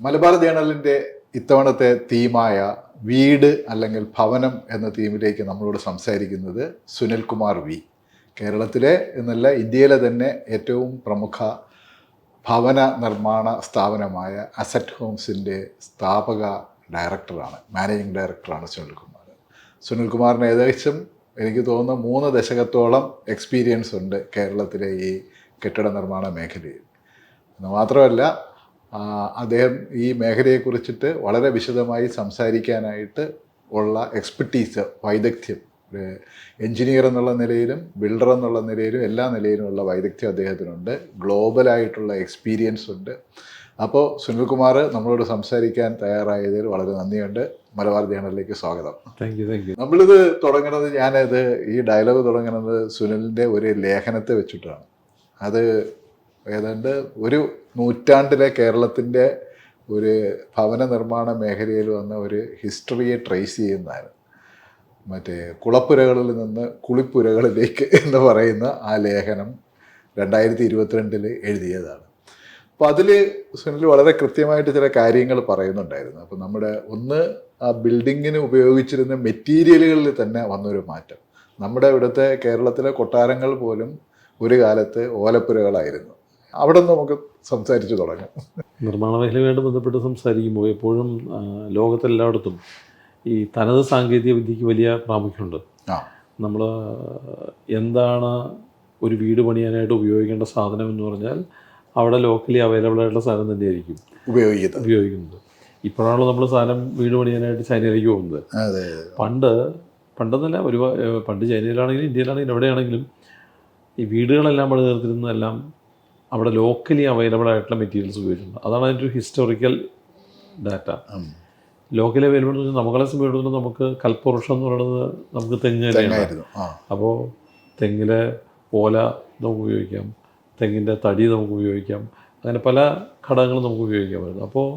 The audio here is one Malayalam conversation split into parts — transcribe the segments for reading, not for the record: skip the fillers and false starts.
മലബാർ ജേണലിൻ്റെ ഇത്തവണത്തെ തീമായ വീട് അല്ലെങ്കിൽ ഭവനം എന്ന തീമിലേക്ക് നമ്മളോട് സംസാരിക്കുന്നത് സുനിൽകുമാർ വി. കേരളത്തിലെ എന്നല്ല ഇന്ത്യയിലെ തന്നെ ഏറ്റവും പ്രമുഖ ഭവന നിർമ്മാണ സ്ഥാപനമായ അസറ്റ് ഹോംസിൻ്റെ സ്ഥാപക ഡയറക്ടറാണ്, മാനേജിംഗ് ഡയറക്ടറാണ് സുനിൽകുമാർ. സുനിൽകുമാറിന് ഏകദേശം എനിക്ക് തോന്നുന്നു 3 ദശകത്തോളം എക്സ്പീരിയൻസ് ഉണ്ട് കേരളത്തിലെ ഈ കെട്ടിട നിർമ്മാണ മേഖലയിൽ. എന്ന് മാത്രമല്ല അദ്ദേഹം ഈ മേഖലയെക്കുറിച്ചിട്ട് വളരെ വിശദമായി സംസാരിക്കാനായിട്ട് ഉള്ള എക്സ്പെർട്ടീസ്, വൈദഗ്ധ്യം, എൻജിനീയർ എന്നുള്ള നിലയിലും ബിൽഡർ എന്നുള്ള നിലയിലും എല്ലാ നിലയിലുമുള്ള വൈദഗ്ധ്യം അദ്ദേഹത്തിനുണ്ട്. ഗ്ലോബലായിട്ടുള്ള എക്സ്പീരിയൻസ് ഉണ്ട്. അപ്പോൾ സുനിൽകുമാർ നമ്മളോട് സംസാരിക്കാൻ തയ്യാറായതിൽ വളരെ നന്ദിയുണ്ട്. മലബാർ ജേണലിലേക്ക് സ്വാഗതം. Thank you. നമ്മളിത് തുടങ്ങുന്നത്, ഈ ഡയലോഗ് തുടങ്ങുന്നത് സുനിലിൻ്റെ ഒരു ലേഖനത്തെ വെച്ചിട്ടാണ്. അത് ഏതാണ്ട് ഒരു നൂറ്റാണ്ടിലെ കേരളത്തിൻ്റെ ഒരു ഭവന നിർമ്മാണ മേഖലയിൽ വന്ന ഒരു ഹിസ്റ്ററിയെ ട്രേസ് ചെയ്യുന്നതാണ്. മറ്റേ കുളപ്പുരകളിൽ നിന്ന് കുളിപ്പുരകളിലേക്ക് എന്ന് പറയുന്ന ആ ലേഖനം 2022 എഴുതിയതാണ്. അപ്പോൾ അതിൽ സുനിൽ വളരെ കൃത്യമായിട്ട് ചില കാര്യങ്ങൾ പറയുന്നുണ്ടായിരുന്നു. അപ്പോൾ നമ്മുടെ ആ ബിൽഡിങ്ങിന് ഉപയോഗിച്ചിരുന്ന മെറ്റീരിയലുകളിൽ തന്നെ വന്നൊരു മാറ്റം. നമ്മുടെ ഇവിടുത്തെ കേരളത്തിലെ കൊട്ടാരങ്ങൾ പോലും ഒരു കാലത്ത് ഓലപ്പുരകളായിരുന്നു. അവിടെ നിന്ന് നമുക്ക് സംസാരിച്ചു തുടങ്ങാം. നിർമ്മാണ മേഖലയുമായിട്ട് ബന്ധപ്പെട്ട് സംസാരിക്കുമ്പോൾ എപ്പോഴും ലോകത്തെല്ലായിടത്തും ഈ തനത് സാങ്കേതിക വിദ്യക്ക് വലിയ പ്രാമുഖ്യമുണ്ട്. നമ്മൾ എന്താണ് ഒരു വീട് പണിയാനായിട്ട് ഉപയോഗിക്കേണ്ട സാധനം എന്ന് പറഞ്ഞാൽ അവിടെ ലോക്കലി അവൈലബിൾ ആയിട്ടുള്ള സാധനം തന്നെയായിരിക്കും ഉപയോഗിക്കുന്നത്. ഇപ്പോഴാണല്ലോ നമ്മൾ സാധനം വീട് പണിയാനായിട്ട് ചൈനയിലേക്ക് പോകുന്നത്. പണ്ടെന്നല്ല, പണ്ട് ചൈനയിലാണെങ്കിലും ഇന്ത്യയിലാണെങ്കിലും എവിടെയാണെങ്കിലും ഈ വീടുകളെല്ലാം പണി തീർത്തിരുന്നതെല്ലാം അവിടെ ലോക്കലി അവൈലബിൾ ആയിട്ടുള്ള മെറ്റീരിയൽസ് ഉപയോഗിച്ചിട്ടുണ്ട്. അതാണ് അതിൻ്റെ ഒരു ഹിസ്റ്റോറിക്കൽ ഡാറ്റ. ലോക്കലി അവൈലബിൾ എന്ന് വെച്ചാൽ നമ്മളെ സംബന്ധിച്ചിടത്തോളം നമുക്ക് കൽപ്പവൃക്ഷം എന്ന് പറയുന്നത് നമുക്ക് തെങ്ങ് തന്നെയാണ്. അപ്പോൾ തെങ്ങിലെ ഓല നമുക്ക് ഉപയോഗിക്കാം, തെങ്ങിൻ്റെ തടി നമുക്ക് ഉപയോഗിക്കാം, അങ്ങനെ പല ഘടകങ്ങളും നമുക്ക് ഉപയോഗിക്കാമായിരുന്നു. അപ്പോൾ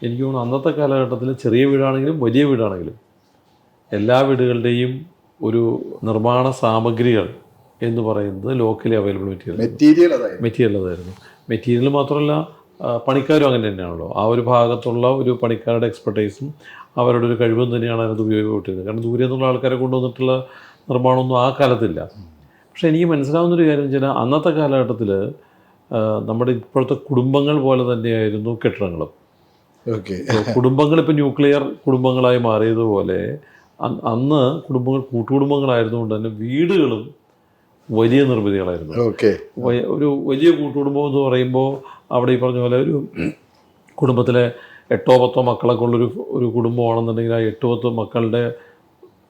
എനിക്ക് തോന്നുന്നു അന്നത്തെ കാലഘട്ടത്തിൽ ചെറിയ വീടാണെങ്കിലും വലിയ വീടാണെങ്കിലും എല്ലാ വീടുകളുടെയും ഒരു നിർമ്മാണ സാമഗ്രികൾ എന്ന് പറയുന്നത് ലോക്കലി അവൈലബിൾ മെറ്റീരിയൽ അതായിരുന്നു. മെറ്റീരിയൽ മാത്രമല്ല, പണിക്കാരും അങ്ങനെ തന്നെയാണല്ലോ. ആ ഒരു ഭാഗത്തുള്ള ഒരു പണിക്കാരുടെ എക്സ്പെർട്ടൈസും അവരുടെ ഒരു കഴിവും തന്നെയാണ് അതിനകത്ത് ഉപയോഗപ്പെട്ടിരുന്നത്. കാരണം ദൂരെ നിന്നുള്ള ആൾക്കാരെ കൊണ്ടുവന്നിട്ടുള്ള നിർമ്മാണമൊന്നും ആ കാലത്തില്ല. പക്ഷേ എനിക്ക് മനസ്സിലാവുന്നൊരു കാര്യം വെച്ചാൽ അന്നത്തെ കാലഘട്ടത്തിൽ നമ്മുടെ ഇപ്പോഴത്തെ കുടുംബങ്ങൾ പോലെ തന്നെയായിരുന്നു കെട്ടിടങ്ങളും. കുടുംബങ്ങൾ ഇപ്പോൾ ന്യൂക്ലിയർ കുടുംബങ്ങളായി മാറിയതുപോലെ അന്ന് കുടുംബങ്ങൾ കൂട്ടുകുടുംബങ്ങളായിരുന്നുകൊണ്ട് തന്നെ വീടുകളും വലിയ നിർമ്മിതികളായിരുന്നു. ഒരു വലിയ കൂട്ടുകുടുംബം എന്ന് പറയുമ്പോൾ അവിടെ ഈ പറഞ്ഞ പോലെ ഒരു കുടുംബത്തിലെ 8-10 മക്കളൊക്കെ ഉള്ളൊരു കുടുംബമാണെന്നുണ്ടെങ്കിൽ ആ 8-10 മക്കളുടെ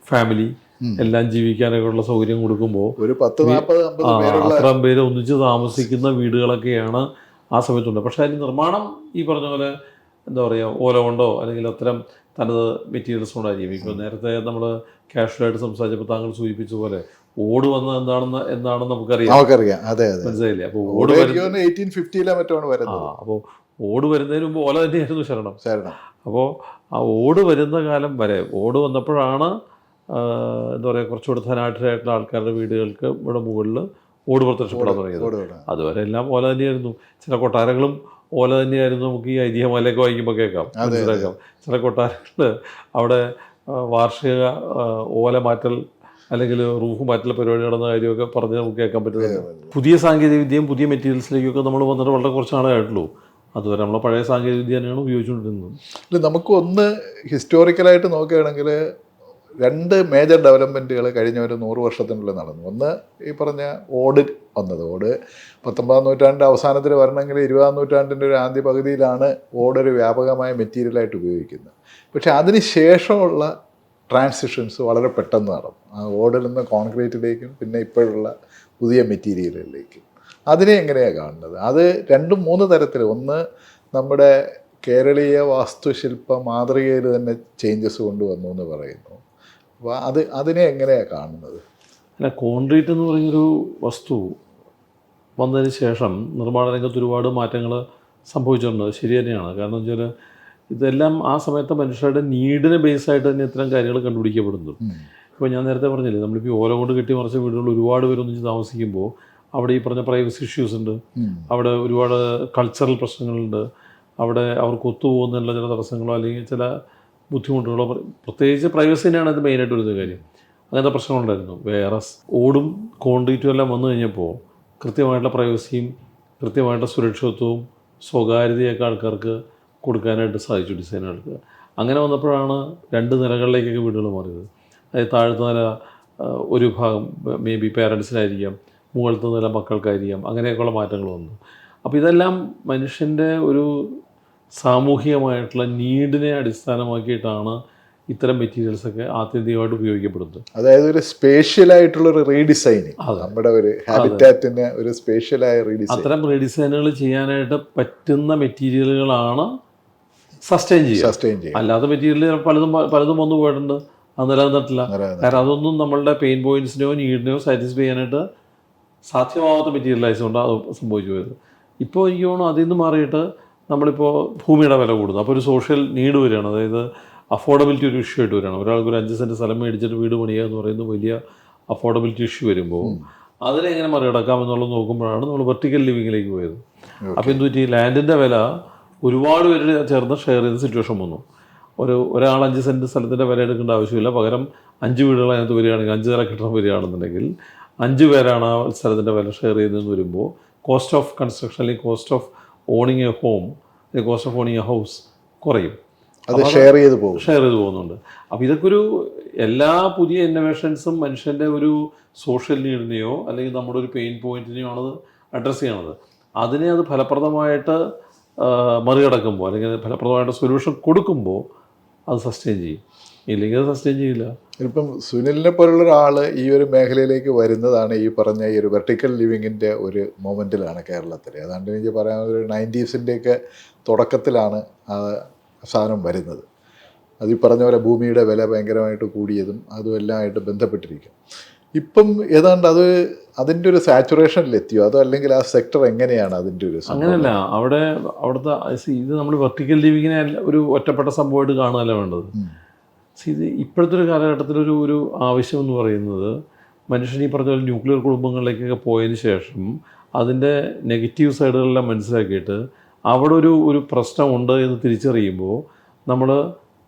ഫാമിലി എല്ലാം ജീവിക്കാനൊക്കെ ഉള്ള സൗകര്യം കൊടുക്കുമ്പോൾ അത്രയും പേര് ഒന്നിച്ച് താമസിക്കുന്ന വീടുകളൊക്കെയാണ് ആ സമയത്തുണ്ട്. പക്ഷേ അതിന് നിർമ്മാണം ഈ പറഞ്ഞ പോലെ എന്താ പറയുക, ഓല കൊണ്ടോ അല്ലെങ്കിൽ അത്തരം തനത് മെറ്റീരിയൽസ് കൊണ്ടായിരിക്കും. ഇപ്പോൾ നേരത്തെ നമ്മൾ കാഷ്വലായിട്ട് സംസാരിച്ചപ്പോൾ താങ്കൾ സൂചിപ്പിച്ച പോലെ ഓട് വന്നത് എന്താണെന്ന് നമുക്കറിയാം. മനസ്സിലായില്ലേ? അപ്പോൾ ഓട് അപ്പോൾ ഓട് വരുന്നതിന് മുമ്പ് ഓല തന്നെയായിരുന്നു ശരണം. അപ്പോൾ ആ ഓട് വരുന്ന കാലം വരെ, ഓട് വന്നപ്പോഴാണ് എന്താ പറയുക, കുറച്ചുകൂടെ ധനാഠ്യരായിട്ടുള്ള ആൾക്കാരുടെ വീടുകൾക്ക് ഇവിടെ മുകളിൽ ഓട് പ്രത്യക്ഷപ്പെടാൻ തുടങ്ങിയത്. അതുവരെ എല്ലാം ഓല തന്നെയായിരുന്നു. ചില കൊട്ടാരങ്ങളും ഓല തന്നെയായിരുന്നു. നമുക്ക് ഈ ഐതിഹ്യമലയൊക്കെ വായിക്കുമ്പോൾ മനസ്സിലാക്കാം. ചില കൊട്ടാരങ്ങൾ അവിടെ വാർഷിക ഓല മാറ്റൽ അല്ലെങ്കിൽ റൂഫ് മാറ്റൽ പരിപാടി നടന്ന കാര്യമൊക്കെ പറഞ്ഞ് നമുക്ക് കേൾക്കാൻ പറ്റുന്നത്. പുതിയ സാങ്കേതിക വിദ്യയും പുതിയ മെറ്റീരിയൽസിലേക്കൊക്കെ നമ്മൾ വന്നിട്ട് വളരെ കുറച്ച് നാളായിട്ടുള്ളൂ. അതുവരെ നമ്മൾ പഴയ സാങ്കേതിക വിദ്യ തന്നെയാണ് ഉപയോഗിച്ചുകൊണ്ടിരുന്നത്. നമുക്ക് ഹിസ്റ്റോറിക്കലായിട്ട് നോക്കുകയാണെങ്കിൽ 2 മേജർ ഡെവലപ്മെൻറ്റുകൾ കഴിഞ്ഞ ഒരു 100 വർഷത്തിനുള്ളിൽ നടന്നു. ഒന്ന് ഈ പറഞ്ഞ ഓട് വന്നത്. ഓട് 19-ാം നൂറ്റാണ്ടിൻ്റെ അവസാനത്തിൽ വരണമെങ്കിൽ 20-ാം നൂറ്റാണ്ടിൻ്റെ ഒരു ആദ്യ പകുതിയിലാണ് ഓടൊരു വ്യാപകമായ മെറ്റീരിയലായിട്ട് ഉപയോഗിക്കുന്നത്. പക്ഷേ അതിന് ശേഷമുള്ള ട്രാൻസിഷൻസ് വളരെ പെട്ടെന്ന് നടന്നു. ആ ഓടിൽ നിന്ന് കോൺക്രീറ്റിലേക്കും പിന്നെ ഇപ്പോഴുള്ള പുതിയ മെറ്റീരിയലുകളിലേക്കും. അതിനെ എങ്ങനെയാണ് കാണുന്നത്? അത് 2-3 തരത്തിൽ. ഒന്ന്, നമ്മുടെ കേരളീയ വാസ്തുശില്പ മാതൃകയിൽ തന്നെ ചേഞ്ചസ് കൊണ്ടുവന്നു എന്ന് പറയുന്നു. അപ്പോൾ അതിനെ എങ്ങനെയാണ് കാണുന്നത്? അല്ല, കോൺക്രീറ്റ് എന്ന് പറയുന്നൊരു വസ്തു വന്നതിന് ശേഷം നിർമ്മാണ രംഗത്ത് ഒരുപാട് മാറ്റങ്ങൾ സംഭവിച്ചിട്ടുണ്ട്. ശരി തന്നെയാണ്. കാരണം വെച്ചാൽ ഇതെല്ലാം ആ സമയത്ത് മനുഷ്യരുടെ നീഡിനെ ബേസായിട്ട് തന്നെ ഇത്തരം കാര്യങ്ങൾ കണ്ടുപിടിക്കപ്പെടുന്നു. ഇപ്പോൾ ഞാൻ നേരത്തെ പറഞ്ഞില്ലേ, നമ്മളിപ്പോൾ ഓല കൊണ്ട് കെട്ടിമറിച്ച വീടുകൾ ഒരുപാട് പേരൊന്നിച്ച് താമസിക്കുമ്പോൾ അവിടെ ഈ പറഞ്ഞ പ്രൈവസി ഇഷ്യൂസ് ഉണ്ട്, അവിടെ ഒരുപാട് കൾച്ചറൽ പ്രശ്നങ്ങളുണ്ട്, അവിടെ അവർക്ക് ഒത്തുപോകുന്നതിനുള്ള ചില തടസ്സങ്ങളോ അല്ലെങ്കിൽ ചില ബുദ്ധിമുട്ടുകളോ, പ്രത്യേകിച്ച് പ്രൈവസിനെയാണ് അത് മെയിനായിട്ട് ഒരു കാര്യം. അങ്ങനത്തെ പ്രശ്നങ്ങളുണ്ടായിരുന്നു. വേറെ ഓടും കോൺക്രീറ്റും എല്ലാം വന്നു കഴിഞ്ഞപ്പോൾ കൃത്യമായിട്ടുള്ള പ്രൈവസിയും കൃത്യമായിട്ടുള്ള സുരക്ഷിതത്വവും സ്വകാര്യതയൊക്കെ ആൾക്കാർക്ക് കൊടുക്കാനായിട്ട് സാധിച്ചു ഡിസൈനുകൾക്ക്. അങ്ങനെ വന്നപ്പോഴാണ് 2 നിലകളിലേക്കൊക്കെ വീടുകൾ മാറിയത്. അതായത് താഴത്തെ നില ഒരു ഭാഗം മേ ബി പേരൻസിനായിരിക്കാം, മുകളിലത്തെ നില മക്കൾക്കായിരിക്കാം, അങ്ങനെയൊക്കെയുള്ള മാറ്റങ്ങൾ വന്നു. അപ്പോൾ ഇതെല്ലാം മനുഷ്യൻ്റെ ഒരു സാമൂഹികമായിട്ടുള്ള നീഡിനെ അടിസ്ഥാനമാക്കിയിട്ടാണ് ഇത്തരം മെറ്റീരിയൽസൊക്കെ ആത്യന്തികമായിട്ട് ഉപയോഗിക്കപ്പെടുന്നത്. അതായത് ഒരു സ്പേഷ്യലായിട്ടുള്ളൊരു റീഡിസൈനിങ്, നമ്മുടെ ഒരു ഹാബിറ്റാറ്റിന് ഒരു സ്പേഷ്യലായ റീഡിസൈൻ. അത്തരം റീഡിസൈനുകൾ ചെയ്യാനായിട്ട് പറ്റുന്ന മെറ്റീരിയലുകളാണ് സസ്റ്റെയിൻ ചെയ്യുക. അല്ലാത്ത മെറ്റീരിയൽ പലതും വന്നു പോയിട്ടുണ്ട്, അത് നിലനിന്നിട്ടില്ല. കാരണം അതൊന്നും നമ്മളുടെ പെയിൻ പോയിന്റ്സിനെയോ നീഡിനെയോ സാറ്റിസ്ഫൈ ചെയ്യാനായിട്ട് സാധ്യമാവാത്ത മെറ്റീരിയലായതുകൊണ്ട് അത് സംഭവിച്ചു പോയത്. ഇപ്പോൾ എനിക്ക് തോന്നുന്നു അതിൽ നിന്ന് മാറിയിട്ട് നമ്മളിപ്പോൾ ഭൂമിയുടെ വില കൂടുന്നു. അപ്പോൾ ഒരു സോഷ്യൽ നീഡ് വരികയാണ്. അതായത് അഫോർഡബിലിറ്റി ഒരു ഇഷ്യൂ ആയിട്ട് വരികയാണ്. ഒരാൾക്ക് ഒരു 5 സെൻറ്റ് സ്ഥലം മേടിച്ചിട്ട് വീട് പണിയുക എന്ന് പറയുന്നത് വലിയ അഫോർഡബിലിറ്റി ഇഷ്യൂ വരുമ്പോൾ അതിനെ എങ്ങനെ മറികടക്കാം എന്നുള്ളത് നോക്കുമ്പോഴാണ് നമ്മൾ വെർട്ടിക്കൽ ലിവിങ്ങിലേക്ക് പോയത്. അപ്പോൾ എന്ത് പറ്റി, ലാൻഡിൻ്റെ വില ഒരുപാട് പേര് ചേർന്ന് ഷെയർ ചെയ്യുന്ന സിറ്റുവേഷൻ വന്നു. ഒരാൾ 5 സെൻറ്റ് സ്ഥലത്തിൻ്റെ വില എടുക്കേണ്ട ആവശ്യമില്ല. പകരം 5 വീടുകൾ അതിനകത്ത് വരികയാണെങ്കിൽ 5 നില കെട്ടിടം വരികയാണെന്നുണ്ടെങ്കിൽ 5 പേരാണ് ആ സ്ഥലത്തിൻ്റെ വില ഷെയർ ചെയ്യുന്നതെന്ന് വരുമ്പോൾ കോസ്റ്റ് ഓഫ് കൺസ്ട്രക്ഷൻ അല്ലെങ്കിൽ cost of owning a home അല്ലെങ്കിൽ cost of owning a house കുറയും. അത് ഷെയർ ചെയ്ത് പോകുന്നുണ്ട്. അപ്പോൾ ഇതൊക്കെ എല്ലാ പുതിയ ഇന്നോവേഷൻസും മനുഷ്യൻ്റെ ഒരു സോഷ്യൽ നീഡിനെയോ അല്ലെങ്കിൽ നമ്മുടെ ഒരു പെയിൻ പോയിന്റിനെയോ ആണ് അഡ്രസ്സ് ചെയ്യണത്. അതിനെ അത് ഫലപ്രദമായിട്ട് മറികടക്കുമ്പോൾ അല്ലെങ്കിൽ ഫലപ്രദമായിട്ട് സൊല്യൂഷൻ കൊടുക്കുമ്പോൾ അത് സസ്റ്റെയിൻ ചെയ്യും. ഇല്ലെങ്കിൽ അത് സസ്റ്റെയിൻ ചെയ്യില്ല. ഇപ്പം സുനിലിനെ പോലുള്ള ഒരാൾ ഈ ഒരു മേഖലയിലേക്ക് വരുന്നതാണ് ഈ പറഞ്ഞ ഈ ഒരു വെർട്ടിക്കൽ ലിവിങ്ങിൻ്റെ ഒരു മൊമെൻറ്റിലാണ് കേരളത്തിൽ. ഏതാണ്ട് എനിക്ക് പറയാൻ ഒരു 90s തുടക്കത്തിലാണ് ആ സാധനം വരുന്നത്. അത് ഈ പറഞ്ഞ പോലെ ഭൂമിയുടെ വില ഭയങ്കരമായിട്ട് കൂടിയതും അതുമെല്ലാമായിട്ട് ബന്ധപ്പെട്ടിരിക്കും. ഇപ്പം ഏതാണ്ട് അതിൻ്റെ ഒരു സാച്ചുറേഷനിലെത്തിയോ, അതോ അല്ലെങ്കിൽ ആ സെക്ടർ എങ്ങനെയാണ് അതിൻ്റെ ഒരു? അങ്ങനെയല്ല, അവിടുത്തെ ഇത് നമ്മൾ വെർട്ടിക്കൽ ലിവിങ്ങിനെ ഒരു ഒറ്റപ്പെട്ട സംഭവമായിട്ട് കാണുകയല്ല വേണ്ടത്. ഇത് ഇപ്പോഴത്തെ ഒരു കാലഘട്ടത്തിലൊരു ആവശ്യം എന്ന് പറയുന്നത് മനുഷ്യൻ ഈ പറഞ്ഞ പോലെ ന്യൂക്ലിയർ കുടുംബങ്ങളിലേക്കൊക്കെ പോയതിന് ശേഷം അതിൻ്റെ നെഗറ്റീവ് സൈഡുകളെല്ലാം മനസ്സിലാക്കിയിട്ട് അവിടെ ഒരു പ്രശ്നമുണ്ട് എന്ന് തിരിച്ചറിയുമ്പോൾ നമ്മൾ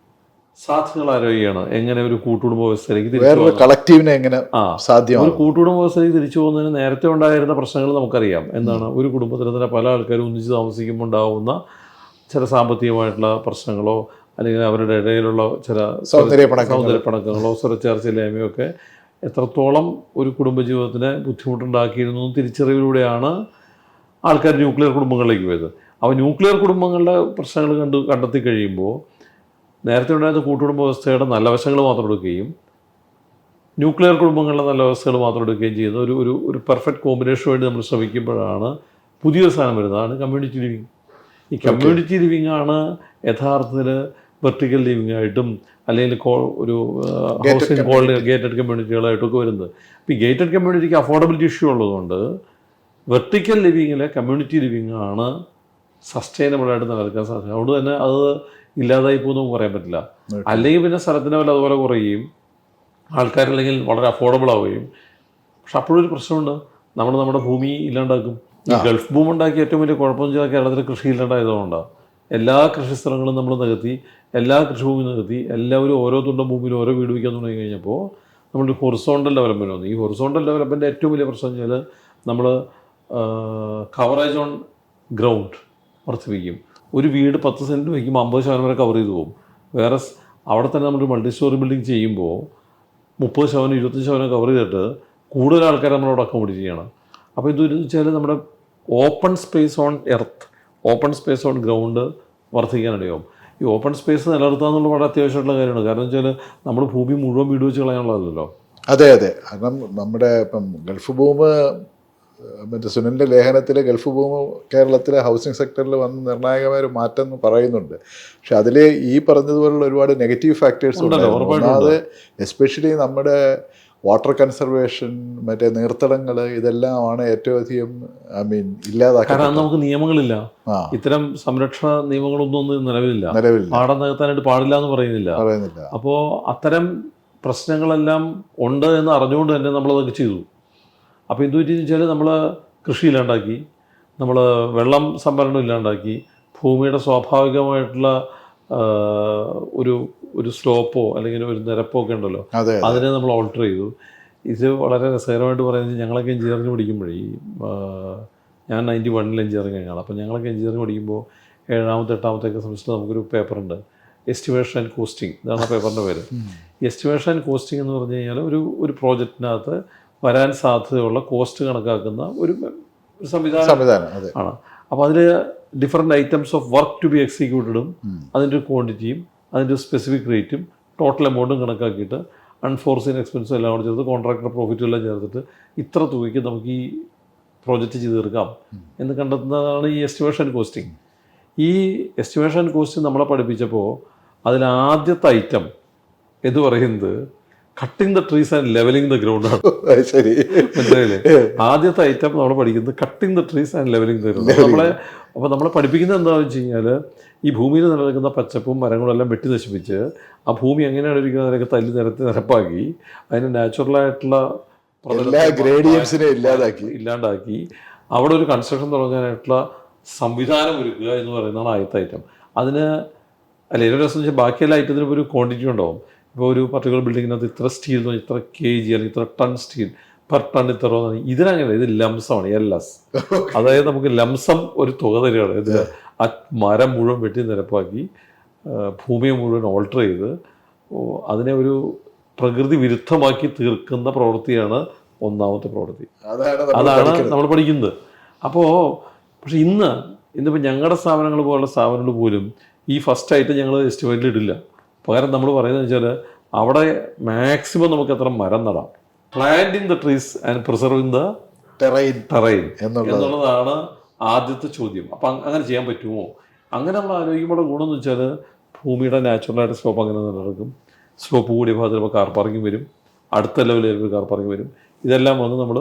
സാധ്യതകൾ ആലോചിക്കുകയാണ്. എങ്ങനെ ഒരു കൂട്ടുകുടുംബ വ്യവസ്ഥയിലേക്ക് കളക്റ്റീവിനെ എങ്ങനെ സാധ്യമാണ്. ഒരു കൂട്ടുകുടുംബ വ്യവസ്ഥയിലേക്ക് തിരിച്ചു പോകുന്നതിന് നേരത്തെ ഉണ്ടായിരുന്ന പ്രശ്നങ്ങൾ നമുക്കറിയാം. എന്താണ്, ഒരു കുടുംബത്തിൽ തന്നെ പല ആൾക്കാരും ഒന്നിച്ച് താമസിക്കുമ്പോൾ ഉണ്ടാകുന്ന ചില സാമ്പത്തികമായിട്ടുള്ള പ്രശ്നങ്ങളോ അല്ലെങ്കിൽ അവരുടെ ഇടയിലുള്ള ചില സൗന്ദര്യപ്പണക്കങ്ങളോ സ്വരച്ചേർച്ചയില്ലായ്മയോ ഒക്കെ എത്രത്തോളം ഒരു കുടുംബജീവിതത്തിന് ബുദ്ധിമുട്ടുണ്ടാക്കിയിരുന്നു തിരിച്ചറിവിലൂടെയാണ് ആൾക്കാർ ന്യൂക്ലിയർ കുടുംബങ്ങളിലേക്ക് പോയത്. അപ്പോൾ ന്യൂക്ലിയർ കുടുംബങ്ങളുടെ പ്രശ്നങ്ങൾ കണ്ടെത്തി കഴിയുമ്പോൾ നേരത്തെ ഉണ്ടായിരുന്ന കൂട്ടുകുടുംബ വ്യവസ്ഥയുടെ നല്ല വശങ്ങൾ മാത്രം എടുക്കുകയും ന്യൂക്ലിയർ കുടുംബങ്ങളുടെ നല്ല വ്യവസ്ഥകൾ മാത്രം എടുക്കുകയും ചെയ്യുന്ന ഒരു പെർഫെക്റ്റ് കോമ്പിനേഷൻ വേണ്ടി നമ്മൾ ശ്രമിക്കുമ്പോഴാണ് പുതിയൊരു സാധനം വരുന്നതാണ് കമ്മ്യൂണിറ്റി ലിവിങ്. ഈ കമ്മ്യൂണിറ്റി ലിവിങ് ആണ് യഥാർത്ഥത്തിൽ വെർട്ടിക്കൽ ലിവിങ് ആയിട്ടും അല്ലെങ്കിൽ ഒരു ഹൗസിംഗ് ഗേറ്റഡ് കമ്മ്യൂണിറ്റികളായിട്ടൊക്കെ വരുന്നത്. ഇപ്പോൾ ഈ ഗേറ്റഡ് കമ്മ്യൂണിറ്റിക്ക് അഫോർഡബിലിറ്റി ഇഷ്യൂ ഉള്ളതുകൊണ്ട് വെർട്ടിക്കൽ ലിവിങ്ങിലെ കമ്മ്യൂണിറ്റി ലിവിങ് ആണ് സസ്റ്റൈനബിളായിട്ട് നിലനിൽക്കാൻ സാധിക്കും. അതുകൊണ്ട് തന്നെ അത് ഇല്ലാതായി പോകുന്നു പറയാൻ പറ്റില്ല. അല്ലെങ്കിൽ പിന്നെ സ്ഥലത്തിൻ്റെ വില അതുപോലെ കുറയുകയും ആൾക്കാരല്ലെങ്കിൽ വളരെ അഫോർഡബിൾ ആവുകയും. പക്ഷെ അപ്പോഴൊരു പ്രശ്നമുണ്ട്, നമ്മുടെ ഭൂമി ഇല്ലാണ്ടാക്കും. ഈ ഗൾഫ് ഭൂമി ഉണ്ടാക്കിയ ഏറ്റവും വലിയ കുഴപ്പമെന്ന് വെച്ചാൽ കേരളത്തിൽ കൃഷി ഇല്ലാണ്ടായതുകൊണ്ടാണ്. എല്ലാ കൃഷി സ്ഥലങ്ങളും നമ്മൾ നികത്തി, എല്ലാ കൃഷിഭൂമി നികത്തി, എല്ലാവരും ഓരോ തുണ്ട ഭൂമിയിൽ ഓരോ വീട് വയ്ക്കാൻ തുടങ്ങി കഴിഞ്ഞപ്പോൾ നമ്മൾ ഹൊറിസോണ്ടൽ ഡെവലപ്മെൻറ്റ് വന്നു. ഈ ഹൊറിസോണ്ടൽ ഡെവലപ്മെൻറ്റ് ഏറ്റവും വലിയ പ്രശ്നം വെച്ചാൽ നമ്മൾ കവറേജ് ഓൺ ഗ്രൗണ്ട് വർദ്ധിപ്പിക്കും. ഒരു വീട് 10 സെൻറ്റ് വയ്ക്കുമ്പോൾ 50% വരെ കവർ ചെയ്ത് പോകും. വേറെ അവിടെ തന്നെ നമ്മൾ മൾട്ടി സ്റ്റോറി ബിൽഡിംഗ് ചെയ്യുമ്പോൾ 30%, 25% കവർ ചെയ്തിട്ട് കൂടുതൽ ആൾക്കാർ നമ്മളവിടെ അക്കോമഡേറ്റ് ചെയ്യണം. അപ്പോൾ ഇതെന്ന് വെച്ചാൽ നമ്മുടെ open space on earth, open space on ground വർദ്ധിക്കാനിടയാവും. ഈ ഓപ്പൺ സ്പേസ് നിലനിർത്തുക എന്നുള്ളത് വളരെ അത്യാവശ്യമായിട്ടുള്ള കാര്യമാണ്. കാരണം വെച്ചാൽ നമ്മൾ ഭൂമി മുഴുവൻ വീട് വെച്ച് കളയാനുള്ളതല്ലോ. അതെ, കാരണം നമ്മുടെ ഇപ്പം ഗൾഫ് ഭൂമി മറ്റേ സുനിലിൻ്റെ ലേഖനത്തിൽ ഗൾഫ് ഭൂമി കേരളത്തിലെ ഹൗസിംഗ് സെക്ടറിൽ വന്ന് നിർണായകമായ ഒരു മാറ്റം എന്ന് പറയുന്നുണ്ട്. പക്ഷെ അതിൽ ഈ പറഞ്ഞതുപോലുള്ള ഒരുപാട് നെഗറ്റീവ് ഫാക്ടേഴ്സ് ഉണ്ട്. അത് എസ്പെഷ്യലി നമ്മുടെ വാട്ടർ കൺസർവേഷൻ, മറ്റേ നീർത്തടങ്ങൾ, ഇതെല്ലാമാണ് ഏറ്റവും അധികം ഇല്ലാതാക്കാൻ. കാരണം നമുക്ക് നിയമങ്ങളില്ല, ഇത്തരം സംരക്ഷണ നിയമങ്ങളൊന്നും നിലവിലില്ല. പാടം നികത്താനായിട്ട് പാടില്ല എന്ന് പറയുന്നില്ല. അപ്പോൾ അത്തരം പ്രശ്നങ്ങളെല്ലാം ഉണ്ട് എന്ന് അറിഞ്ഞുകൊണ്ട് തന്നെ നമ്മളതൊക്കെ ചെയ്തു. അപ്പോൾ എന്ത് പറ്റിയെന്ന് വെച്ചാൽ നമ്മൾ കൃഷി ഇല്ലാണ്ടാക്കി, നമ്മൾ വെള്ളം സംഭരണം ഇല്ലാണ്ടാക്കി, ഭൂമിയുടെ സ്വാഭാവികമായിട്ടുള്ള ഒരു ഒരു സ്ലോപ്പോ അല്ലെങ്കിൽ ഒരു നിരപ്പോ ഒക്കെ ഉണ്ടല്ലോ, അതിനെ നമ്മൾ ഓൾട്ടർ ചെയ്തു. ഇത് വളരെ രസകരമായിട്ട് പറയുന്നത്, ഞങ്ങളൊക്കെ എഞ്ചിനീയറിംഗ് പഠിക്കുമ്പോഴേ ഞാൻ 91 എഞ്ചിനീയറിംഗ് കഴിഞ്ഞാണ്. അപ്പോൾ ഞങ്ങളൊക്കെ എഞ്ചിനീയറിംഗ് പഠിക്കുമ്പോൾ 7ാമത്തെ 8ാമത്തെ സെമിസ്റ്റർ നമുക്കൊരു പേപ്പറുണ്ട്, എസ്റ്റിമേഷൻ ആൻഡ് കോസ്റ്റിംഗ്. ഇതാണ് ആ പേപ്പറിൻ്റെ പേര്. എസ്റ്റിമേഷൻ ആൻഡ് കോസ്റ്റിംഗ് എന്ന് പറഞ്ഞു കഴിഞ്ഞാൽ ഒരു പ്രോജക്റ്റിനകത്ത് വരാൻ സാധ്യതയുള്ള കോസ്റ്റ് കണക്കാക്കുന്ന ഒരു സംവിധാനം ആണ്. അപ്പോൾ അതിൽ different items of work to be എക്സിക്യൂട്ടഡും അതിൻ്റെ ഒരു ക്വാണ്ടിറ്റിയും അതിൻ്റെ ഒരു സ്പെസിഫിക് റേറ്റും ടോട്ടൽ എമൗണ്ടും കണക്കാക്കിയിട്ട് അൺഫോർസീൻ എക്സ്പെൻസും എല്ലാം കൂടെ ചേർത്ത് കോൺട്രാക്ടർ പ്രോഫിറ്റും എല്ലാം ചേർത്തിട്ട് ഇത്ര തുകയ്ക്ക് നമുക്ക് ഈ പ്രോജക്റ്റ് ചെയ്ത് തീർക്കാം എന്ന് കണ്ടെത്തുന്നതാണ് ഈ എസ്റ്റിമേഷൻ കോസ്റ്റിംഗ്. ഈ എസ്റ്റിമേഷൻ കോസ്റ്റിംഗ് നമ്മളെ പഠിപ്പിച്ചപ്പോൾ അതിലാദ്യത്തെ ഐറ്റം എന്ന് പറയുന്നത് cutting the trees and levelling the ground ആണ്. ശരി, മനസ്സിലായില്ലേ? ആദ്യത്തെ ഐറ്റം നമ്മൾ പഠിക്കുന്നത് cutting the trees and levelling the ground. നമ്മളെ പഠിപ്പിക്കുന്നത് എന്താണെന്ന് വെച്ച് കഴിഞ്ഞാൽ ഈ ഭൂമിയിൽ നിലനിൽക്കുന്ന പച്ചപ്പും മരങ്ങളും എല്ലാം വെട്ടി നശിപ്പിച്ച് ആ ഭൂമി എങ്ങനെയാണ് ഇരിക്കുന്നത് അതിനൊക്കെ തല്ലി നിരപ്പാക്കി അതിന് നാച്ചുറലായിട്ടുള്ള ഗ്രേഡിയൻസിനെ ഇല്ലാണ്ടാക്കി അവിടെ ഒരു കൺസ്ട്രക്ഷൻ തുടങ്ങാനായിട്ടുള്ള സംവിധാനം ഒരുക്കുക എന്ന് പറയുന്നതാണ് ആദ്യത്തെ ഐറ്റം. അതിന് ഏറ്റവും രസം വെച്ചാൽ ബാക്കിയെല്ലാ ഐറ്റത്തിനും ഒരു ക്വാണ്ടിറ്റി ഉണ്ടാവും. ഇപ്പോൾ ഒരു പർട്ടിക്കുലർ ബിൽഡിങ്ങിനകത്ത് ഇത്ര സ്റ്റീൽ, ഇത്ര kg അല്ലെങ്കിൽ ഇത്ര ടൺ സ്റ്റീൽ പെർ ടൺ ഇത്ര. ഇതിനങ്ങനെ ഇത് ലംസമാണ്, LS. അതായത് നമുക്ക് ലംസം ഒരു തുക തരികയാണ്. ഇത് ആ മരം മുഴുവൻ വെട്ടി നിരപ്പാക്കി ഭൂമിയെ മുഴുവൻ ഓൾട്ടർ ചെയ്ത് അതിനെ ഒരു പ്രകൃതി വിരുദ്ധമാക്കി തീർക്കുന്ന പ്രവൃത്തിയാണ് ഒന്നാമത്തെ പ്രവൃത്തി. അതാണ് നമ്മൾ പഠിക്കുന്നത്. പക്ഷെ ഇന്നിപ്പോൾ ഞങ്ങളുടെ സ്ഥാപനങ്ങൾ പോലുള്ള സ്ഥാപനങ്ങൾ പോലും ഈ ഫസ്റ്റ് ഐറ്റം ഞങ്ങൾ എസ്റ്റിമേറ്റിൽ ഇടില്ല. പകരം നമ്മൾ പറയുന്നത് വെച്ചാൽ അവിടെ മാക്സിമം നമുക്ക് എത്ര മരം നടാം, planting the trees and preserving the terrain എന്നുള്ളതാണ് ആദ്യത്തെ ചോദ്യം. അപ്പം അങ്ങനെ ചെയ്യാൻ പറ്റുമോ? അങ്ങനെ നമ്മൾ ആലോചിക്കുമ്പോൾ ഗുണം എന്ന് വെച്ചാൽ ഭൂമിയുടെ നാച്ചുറലായിട്ട് സ്ലോപ്പ് അങ്ങനെ നിലനിൽക്കും. സ്ലോപ്പ് കൂടിയ ഭാഗത്ത് ചിലപ്പോൾ കാർ പാർക്കിംഗ് വരും, അടുത്ത ലെവലിൽ ചിലപ്പോൾ കാർ പാർക്കിംഗ് വരും. ഇതെല്ലാം വന്ന് നമ്മൾ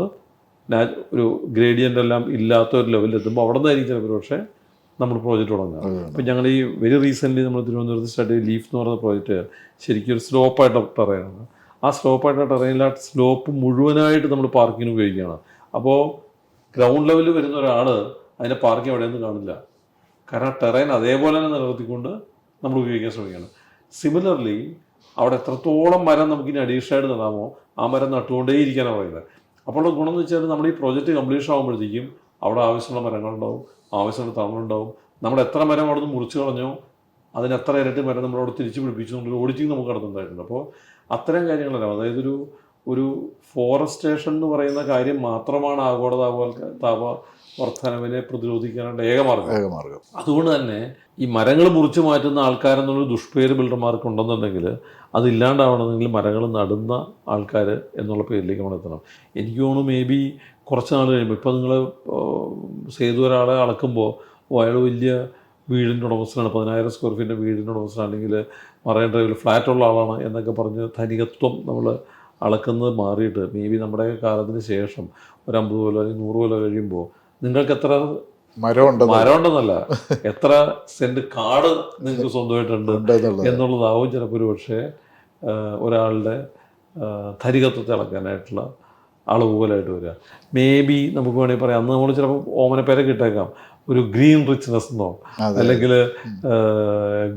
ഒരു ഗ്രേഡിയൻ്റ് എല്ലാം ഇല്ലാത്ത ഒരു ലെവലിൽ എത്തുമ്പോൾ അവിടെ നിന്നായിരിക്കും ചിലപ്പോൾ പക്ഷേ നമ്മൾ പ്രോജക്റ്റ് തുടങ്ങുക. അപ്പം ഞങ്ങൾ ഈ വെരി റീസെൻ്റ്ലി നമ്മൾ തിരുവനന്തപുരത്ത് സ്റ്റാർട്ട് ചെയ്ത ലീഫ് എന്ന് പറയുന്ന പ്രോജക്റ്റ് ശരിക്കും ഒരു സ്ലോപ്പായിട്ട് ടെറൈനാണ്. ആ സ്ലോപ്പായിട്ട് ടെറൈനിൽ ആ സ്ലോപ്പ് മുഴുവനായിട്ട് നമ്മൾ പാർക്കിങ്ങിന് ഉപയോഗിക്കുകയാണ്. അപ്പോൾ ഗ്രൗണ്ട് ലെവലിൽ വരുന്ന ഒരാൾ അതിൻ്റെ പാർക്കിംഗ് എവിടെയൊന്നും കാണില്ല. കാരണം ടെറൈൻ അതേപോലെ തന്നെ നിലനിർത്തിക്കൊണ്ട് നമ്മൾ ഉപയോഗിക്കാൻ ശ്രമിക്കുകയാണ്. സിമിലർലി അവിടെ എത്രത്തോളം മരം നമുക്കിനി അഡീഷണലായിട്ട് നടാമോ ആ മരം നട്ടുകൊണ്ടേയിരിക്കാനാണ് പറയുന്നത്. അപ്പോൾ ഗുണം എന്ന് വെച്ചാൽ നമ്മൾ ഈ പ്രോജക്റ്റ് കംപ്ലീഷൻ ആകുമ്പോഴത്തേക്കും അവിടെ ആവശ്യമുള്ള മരങ്ങളുണ്ടാവും, ആവശ്യമുള്ള തണലുണ്ടാവും. നമ്മൾ എത്ര മരം അവിടെ നിന്ന് മുറിച്ച് കളഞ്ഞോ അതിന് എത്ര ഇരട്ടി മരം നമ്മളവിടെ തിരിച്ചു പിടിപ്പിച്ചു എന്നൊരു ഓഡിറ്റിംഗ് നമുക്ക് നടത്തുന്നുണ്ടായിട്ടുണ്ട്. അപ്പോൾ അത്തരം കാര്യങ്ങളെല്ലാം, അതായത് ഒരു ഫോറസ്റ്റേഷൻ എന്ന് പറയുന്ന കാര്യം മാത്രമാണ് താപ വർധനവിനെ പ്രതിരോധിക്കാനുള്ള ഏകമാർഗം. അതുകൊണ്ട് തന്നെ ഈ മരങ്ങൾ മുറിച്ച് മാറ്റുന്ന ആൾക്കാരെന്നുള്ളൊരു ദുഷ്പേര് ബിൽഡർമാർക്ക് ഉണ്ടെന്നുണ്ടെങ്കിൽ അതില്ലാണ്ടാവണമെങ്കിൽ മരങ്ങൾ നടുന്ന ആൾക്കാർ എന്നുള്ള പേരിലേക്ക് നമ്മൾ എത്തണം. എനിക്ക് തോന്നുന്നു മേ ബി കുറച്ച് നാൾ കഴിയുമ്പോൾ, ഇപ്പോൾ നിങ്ങൾ സേതു ഒരാളെ അളക്കുമ്പോൾ അയാൾ വലിയ വീടിൻ്റെ ഉടമസ്ഥനാണ്, 10,000 സ്ക്വയർ ഫീറ്റിൻ്റെ വീടിൻ്റെ ഉടമസ്ഥനാണ്, അല്ലെങ്കിൽ മറൈൻ ഡ്രൈവിൽ ഫ്ലാറ്റുള്ള ആളാണ് എന്നൊക്കെ പറഞ്ഞ് ധനികത്വം നമ്മൾ അളക്കുന്നത് മാറിയിട്ട് മേ ബി നമ്മുടെ കാലത്തിന് ശേഷം ഒരു 50 കൊല്ലം അല്ലെങ്കിൽ 100 കൊല്ലം കഴിയുമ്പോൾ നിങ്ങൾക്ക് എത്ര മരം ഉണ്ടെന്നല്ല എത്ര സെന്റ് കാട് നിങ്ങൾക്ക് സ്വന്തമായിട്ടുണ്ട് എന്നുള്ളതാവും ചിലപ്പോൾ ഒരു പക്ഷേ ഒരാളുടെ ധനികത്വത്തെ അളക്കാനായിട്ടുള്ള അളവുകോലായിട്ട് വരിക. മേ ബി നമുക്ക് വേണമെങ്കിൽ പറയാം, അന്ന് നമ്മൾ ചിലപ്പോൾ ഓമനപ്പേരെ കിട്ടേക്കാം, ഒരു ഗ്രീൻ റിച്ച്നെസ് എന്നോ അല്ലെങ്കിൽ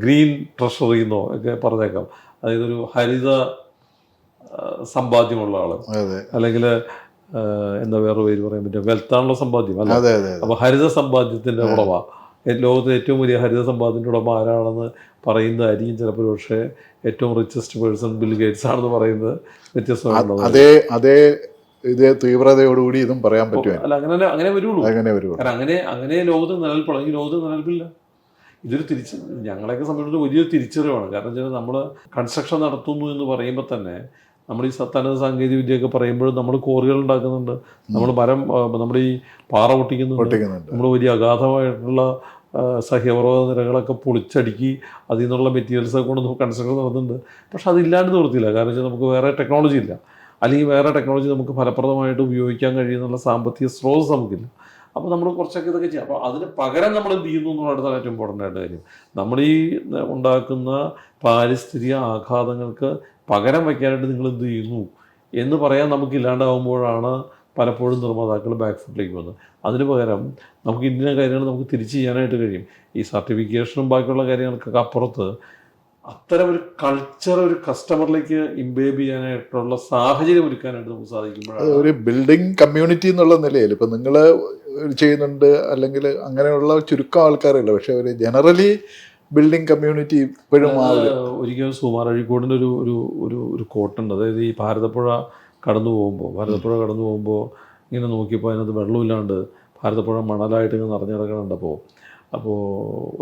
ഗ്രീൻ ട്രഷറി എന്നോ ഒക്കെ പറഞ്ഞേക്കാം. അതായത് ഒരു ഹരിത സമ്പാദ്യമുള്ള ആള്, അല്ലെങ്കിൽ എന്താ വേറെ പേര് പറയാൻ പറ്റും, വെൽത്താണുള്ള സമ്പാദ്യം അല്ല. അപ്പോൾ ഹരിത സമ്പാദ്യത്തിൻ്റെ ഉടമ, ലോകത്തിലെ ഏറ്റവും വലിയ ഹരിത സമ്പാദ്യത്തിൻ്റെ ഉടമ ആരാണെന്ന് പറയുന്നതായിരിക്കും ചിലപ്പോൾ പക്ഷേ ഏറ്റവും റിച്ചസ്റ്റ് പേഴ്സൺ ബിൽ ഗേറ്റ്സ് ആണെന്ന് പറയുന്നത് വ്യത്യസ്തമായിട്ടുള്ളത്. അതേ ഇത് തീവ്രതയോടുകൂടി ഇതും പറയാൻ പറ്റും. അല്ല, അങ്ങനെ വരുള്ളൂ. കാരണം അങ്ങനെ ലോകത്ത് നിലനിൽപ്പുണ്ടെങ്കിൽ ലോകത്ത് നിലനിൽപ്പില്ല. ഇതൊരു ഞങ്ങളെയൊക്കെ സംബന്ധിച്ച് വലിയൊരു തിരിച്ചറിവാണ്. കാരണം വെച്ചാൽ നമ്മൾ കൺസ്ട്രക്ഷൻ നടത്തുന്നു എന്ന് പറയുമ്പോൾ തന്നെ നമ്മൾ ഈ സത്താനത സാങ്കേതിക വിദ്യയൊക്കെ പറയുമ്പോഴും നമ്മൾ കോറികൾ ഉണ്ടാക്കുന്നുണ്ട്, നമ്മൾ നമ്മുടെ ഈ പാറ പൊട്ടിക്കുന്നുണ്ട്, നമ്മൾ വലിയ അഗാധമായിട്ടുള്ള സഹ്യപർവ്വത നിരകളൊക്കെ പൊളിച്ചടുക്കി അതിൽ നിന്നുള്ള മെറ്റീരിയൽസൊക്കെ കൊണ്ട് നമുക്ക് കൺസ്ട്രക്ഷൻ നടത്തുന്നുണ്ട്. പക്ഷെ അതില്ലാണ്ട് നിർത്തിയില്ല. കാരണം വെച്ചാൽ നമുക്ക് വേറെ ടെക്നോളജി ഇല്ല, അല്ലെങ്കിൽ വേറെ ടെക്നോളജി നമുക്ക് ഫലപ്രദമായിട്ട് ഉപയോഗിക്കാൻ കഴിയുന്നുള്ള സാമ്പത്തിക സ്രോതസ് നമുക്കില്ല. അപ്പോൾ നമ്മൾ കുറച്ചൊക്കെ ഇതൊക്കെ ചെയ്യാം. അപ്പോൾ അതിന് പകരം നമ്മൾ എന്ത് ചെയ്യുന്നു എന്നുള്ളതാണ് ഏറ്റവും ഇമ്പോർട്ടൻ്റ് ആയിട്ട് കാര്യം. നമ്മൾ ഈ ഉണ്ടാക്കുന്ന പാരിസ്ഥിതിക ആഘാതങ്ങൾക്ക് പകരം വയ്ക്കാനായിട്ട് നിങ്ങൾ എന്ത് ചെയ്യുന്നു എന്ന് പറയാൻ നമുക്കില്ലാണ്ടാവുമ്പോഴാണ് പലപ്പോഴും നിർമ്മാതാക്കൾ ബാക്ക് ഫുട്ടിലേക്ക് വന്നു. അതിന് പകരം നമുക്ക് ഇന്ന കാര്യങ്ങൾ നമുക്ക് തിരിച്ച് ചെയ്യാനായിട്ട് കഴിയും. ഈ സർട്ടിഫിക്കേഷനും ബാക്കിയുള്ള കാര്യങ്ങൾക്കൊക്കെ അപ്പുറത്ത് അത്തരം ഒരു കൾച്ചർ ഒരു കസ്റ്റമറിലേക്ക് ഇംബേബ് ചെയ്യാനായിട്ടുള്ള സാഹചര്യം ഒരുക്കാനായിട്ട് നമുക്ക് സാധിക്കുമ്പോഴാണ് ഒരു ബിൽഡിംഗ് കമ്മ്യൂണിറ്റി എന്നുള്ള നിലയിൽ ഇപ്പം നിങ്ങൾ ചെയ്യുന്നുണ്ട്, അല്ലെങ്കിൽ അങ്ങനെയുള്ള ചുരുക്കം ആൾക്കാരല്ല, പക്ഷെ ഒരു ജനറലി ബിൽഡിംഗ് കമ്മ്യൂണിറ്റി ഇപ്പോഴും ഒരിക്കലും സുമാർ അഴീക്കോടിൻ്റെ ഒരു കോട്ടുണ്ട്. അതായത് ഈ ഭാരതപ്പുഴ കടന്നു പോകുമ്പോൾ ഇങ്ങനെ നോക്കിയപ്പോൾ അതിനകത്ത് വെള്ളമില്ലാണ്ട് ഭാരതപ്പുഴ മണലായിട്ട് ഇങ്ങനെ നിറഞ്ഞു കിടക്കണുണ്ടപ്പോൾ അപ്പോൾ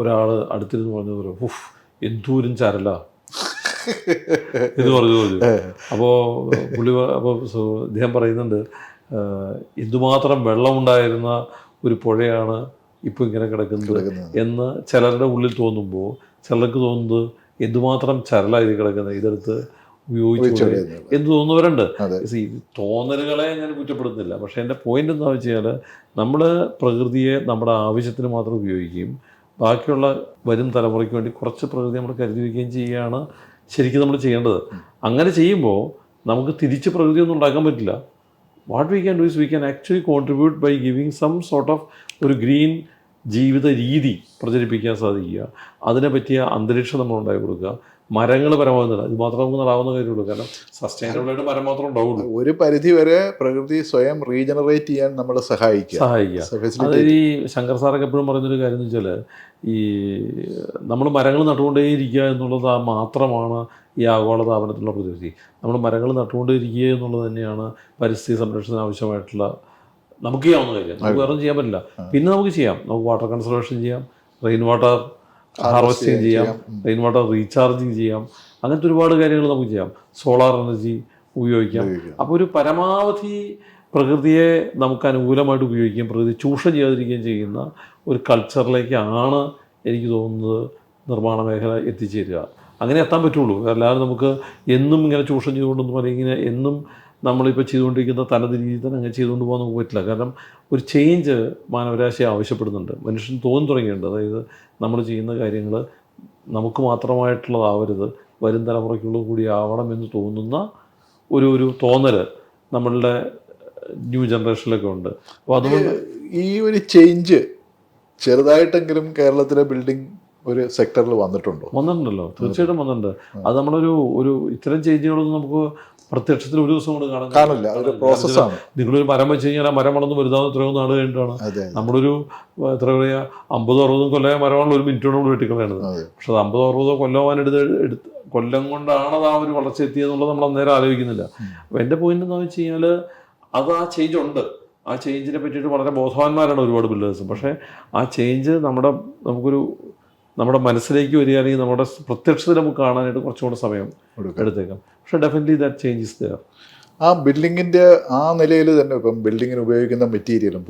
ഒരാൾ അടുത്തിരുന്ന് പറഞ്ഞു ഉഫ് എന്തൂരും ചരല എന്ന് പറഞ്ഞു. അപ്പോൾ ഇദ്ദേഹം പറയുന്നുണ്ട് എന്തുമാത്രം വെള്ളമുണ്ടായിരുന്ന ഒരു പുഴയാണ് ഇപ്പോൾ ഇങ്ങനെ കിടക്കുന്നത് എന്ന് ചിലരുടെ ഉള്ളിൽ തോന്നുമ്പോൾ ചിലർക്ക് തോന്നുന്നത് എന്തുമാത്രം ചരല ഇത് കിടക്കുന്നത്, ഇതെടുത്ത് ഉപയോഗിച്ചു എന്ന് തോന്നുന്നവരുണ്ട്. ഈ തോന്നലുകളെ ഞാൻ കുറ്റപ്പെടുന്നില്ല. പക്ഷേ എൻ്റെ പോയിന്റ് എന്താണെന്ന് വെച്ച് കഴിഞ്ഞാൽ നമ്മൾ പ്രകൃതിയെ നമ്മുടെ ആവശ്യത്തിന് മാത്രം ഉപയോഗിക്കുകയും ബാക്കിയുള്ള വരും തലമുറയ്ക്ക് വേണ്ടി കുറച്ച് പ്രകൃതി നമ്മൾ കരുതി വയ്ക്കുകയും ചെയ്യുകയാണ് ശരിക്കും നമ്മൾ ചെയ്യേണ്ടത്. അങ്ങനെ ചെയ്യുമ്പോൾ നമുക്ക് തിരിച്ച് പ്രകൃതിയൊന്നും ഉണ്ടാക്കാൻ പറ്റില്ല. What we can do is we can actually contribute by giving some sort of ഒരു ഗ്രീൻ ജീവിത രീതി പ്രചരിപ്പിക്കാൻ സാധിക്കുക. അതിനെ പറ്റിയ അന്തരീക്ഷം നമ്മൾ ഉണ്ടാക്കി കൊടുക്കുക. മരങ്ങൾ പരമാവുന്നില്ല, ഇത് മാത്രം നമുക്ക് നടാവുന്ന കാര്യമുള്ളൂ. കാരണം സസ്റ്റൈനബിളായിട്ട് മരം മാത്രം ഉണ്ടാവുള്ളൂ. ഒരു പരിധി വരെ പ്രകൃതി സ്വയം റീജനറേറ്റ് ചെയ്യാൻ നമ്മൾ സഹായിക്കുക. അതായത് ഈ ശങ്കർ സാറൊക്കെ എപ്പോഴും പറയുന്നൊരു കാര്യം എന്ന് വെച്ചാൽ ഈ നമ്മൾ മരങ്ങൾ നട്ടുകൊണ്ടേയിരിക്കുക എന്നുള്ളത് മാത്രമാണ് ഈ ആഗോളതാപനത്തിലുള്ള പ്രതിവിധി. നമ്മൾ മരങ്ങൾ നട്ടുകൊണ്ടേയിരിക്കുക എന്നുള്ളത് തന്നെയാണ് പരിസ്ഥിതി സംരക്ഷണത്തിന് ആവശ്യമായിട്ടുള്ള നമുക്ക് ചെയ്യാവുന്ന കാര്യം. നമുക്ക് വേറെ ചെയ്യാൻ പറ്റില്ല. പിന്നെ നമുക്ക് ചെയ്യാം, നമുക്ക് വാട്ടർ കൺസർവേഷൻ ചെയ്യാം, റെയിൻ വാട്ടർ ഹാർവെസ്റ്റിംഗ് ചെയ്യാം, റെയിൻ വാട്ടർ റീചാർജിങ് ചെയ്യാം, അങ്ങനത്തെ ഒരുപാട് കാര്യങ്ങൾ നമുക്ക് ചെയ്യാം. സോളാർ എനർജി ഉപയോഗിക്കാം. അപ്പോൾ ഒരു പരമാവധി പ്രകൃതിയെ നമുക്ക് അനുകൂലമായിട്ട് ഉപയോഗിക്കുകയും പ്രകൃതി ചൂഷണം ചെയ്യാതിരിക്കുകയും ചെയ്യുന്ന ഒരു കൾച്ചറിലേക്കാണ് എനിക്ക് തോന്നുന്നത് നിർമ്മാണ മേഖല എത്തിച്ചേരുക. അങ്ങനെ എത്താൻ പറ്റുള്ളൂ. അല്ലാതെ നമുക്ക് എന്നും ഇങ്ങനെ ചൂഷണം ചെയ്തുകൊണ്ടൊന്നും അല്ലെങ്കിൽ ഇങ്ങനെ എന്നും നമ്മളിപ്പോൾ ചെയ്തുകൊണ്ടിരിക്കുന്ന തനത് രീതിയിൽ തന്നെ അങ്ങനെ ചെയ്തുകൊണ്ട് പോകാൻ നമുക്ക് പറ്റില്ല. കാരണം ഒരു ചേഞ്ച് മാനവരാശി ആവശ്യപ്പെടുന്നുണ്ട്. മനുഷ്യൻ തോന്നി തുടങ്ങിയിട്ടുണ്ട്. അതായത് നമ്മൾ ചെയ്യുന്ന കാര്യങ്ങൾ നമുക്ക് മാത്രമായിട്ടുള്ളതാവരുത്, വരും തലമുറയ്ക്കുള്ളത് കൂടി ആവണമെന്ന് തോന്നുന്ന ഒരു തോന്നൽ നമ്മളുടെ ന്യൂ ജനറേഷനിലൊക്കെ ഉണ്ട്. അപ്പോൾ അതുകൊണ്ട് ഈ ഒരു ചേഞ്ച് ചെറുതായിട്ടെങ്കിലും കേരളത്തിലെ ബിൽഡിംഗ് ഒരു സെക്ടറിൽ വന്നിട്ടുണ്ടല്ലോ. തീർച്ചയായിട്ടും വന്നിട്ടുണ്ട്. അത് നമ്മളൊരു ഇത്തരം ചേഞ്ചുകളൊന്നും നമുക്ക് പ്രത്യക്ഷത്തിൽ ഒരു ദിവസം കൊണ്ട് കാണില്ല. അതൊരു പ്രോസസ്സാണ്. നിങ്ങളൊരു മരം വെച്ച് കഴിഞ്ഞാൽ ആ മരം വളർന്ന് വലുതാവുന്ന എത്രയോ നാട് കഴിഞ്ഞിട്ടാണ്. നമ്മളൊരു എത്ര പറയുക 50-60 കൊല്ലമായ മരമാണല്ലോ ഒരു മിനിറ്റോട് നമ്മൾ വെട്ടിക്കളയണത്. പക്ഷെ അത് 50-60 കൊല്ലം കൊണ്ടാണ് അത് ആ ഒരു വളർച്ച എത്തിയെന്നുള്ളത് നമ്മൾ അന്നേരം ആലോചിക്കുന്നില്ല. അപ്പോൾ എൻ്റെ പോയിന്റ് എന്താണെന്ന് വെച്ച് കഴിഞ്ഞാൽ അത് ആ ചേഞ്ച് ഉണ്ട്. ആ ചേഞ്ചിനെ പറ്റിയിട്ട് വളരെ ബോധവാന്മാരാണ് ഒരുപാട് ബിൽഡേഴ്സും. പക്ഷേ ആ ചേഞ്ച് നമ്മുടെ മനസ്സിലേക്ക് വരിക അല്ലെങ്കിൽ നമ്മുടെ പ്രത്യക്ഷത്തിൽ നമുക്ക് കാണാനായിട്ട് കുറച്ചുകൂടെ സമയം എടുത്തേക്കാം. പക്ഷേ definitely that change is there. ആ ബിൽഡിങ്ങിൻ്റെ ആ നിലയിൽ തന്നെ ഇപ്പം ബിൽഡിങ്ങിന് ഉപയോഗിക്കുന്ന മെറ്റീരിയലും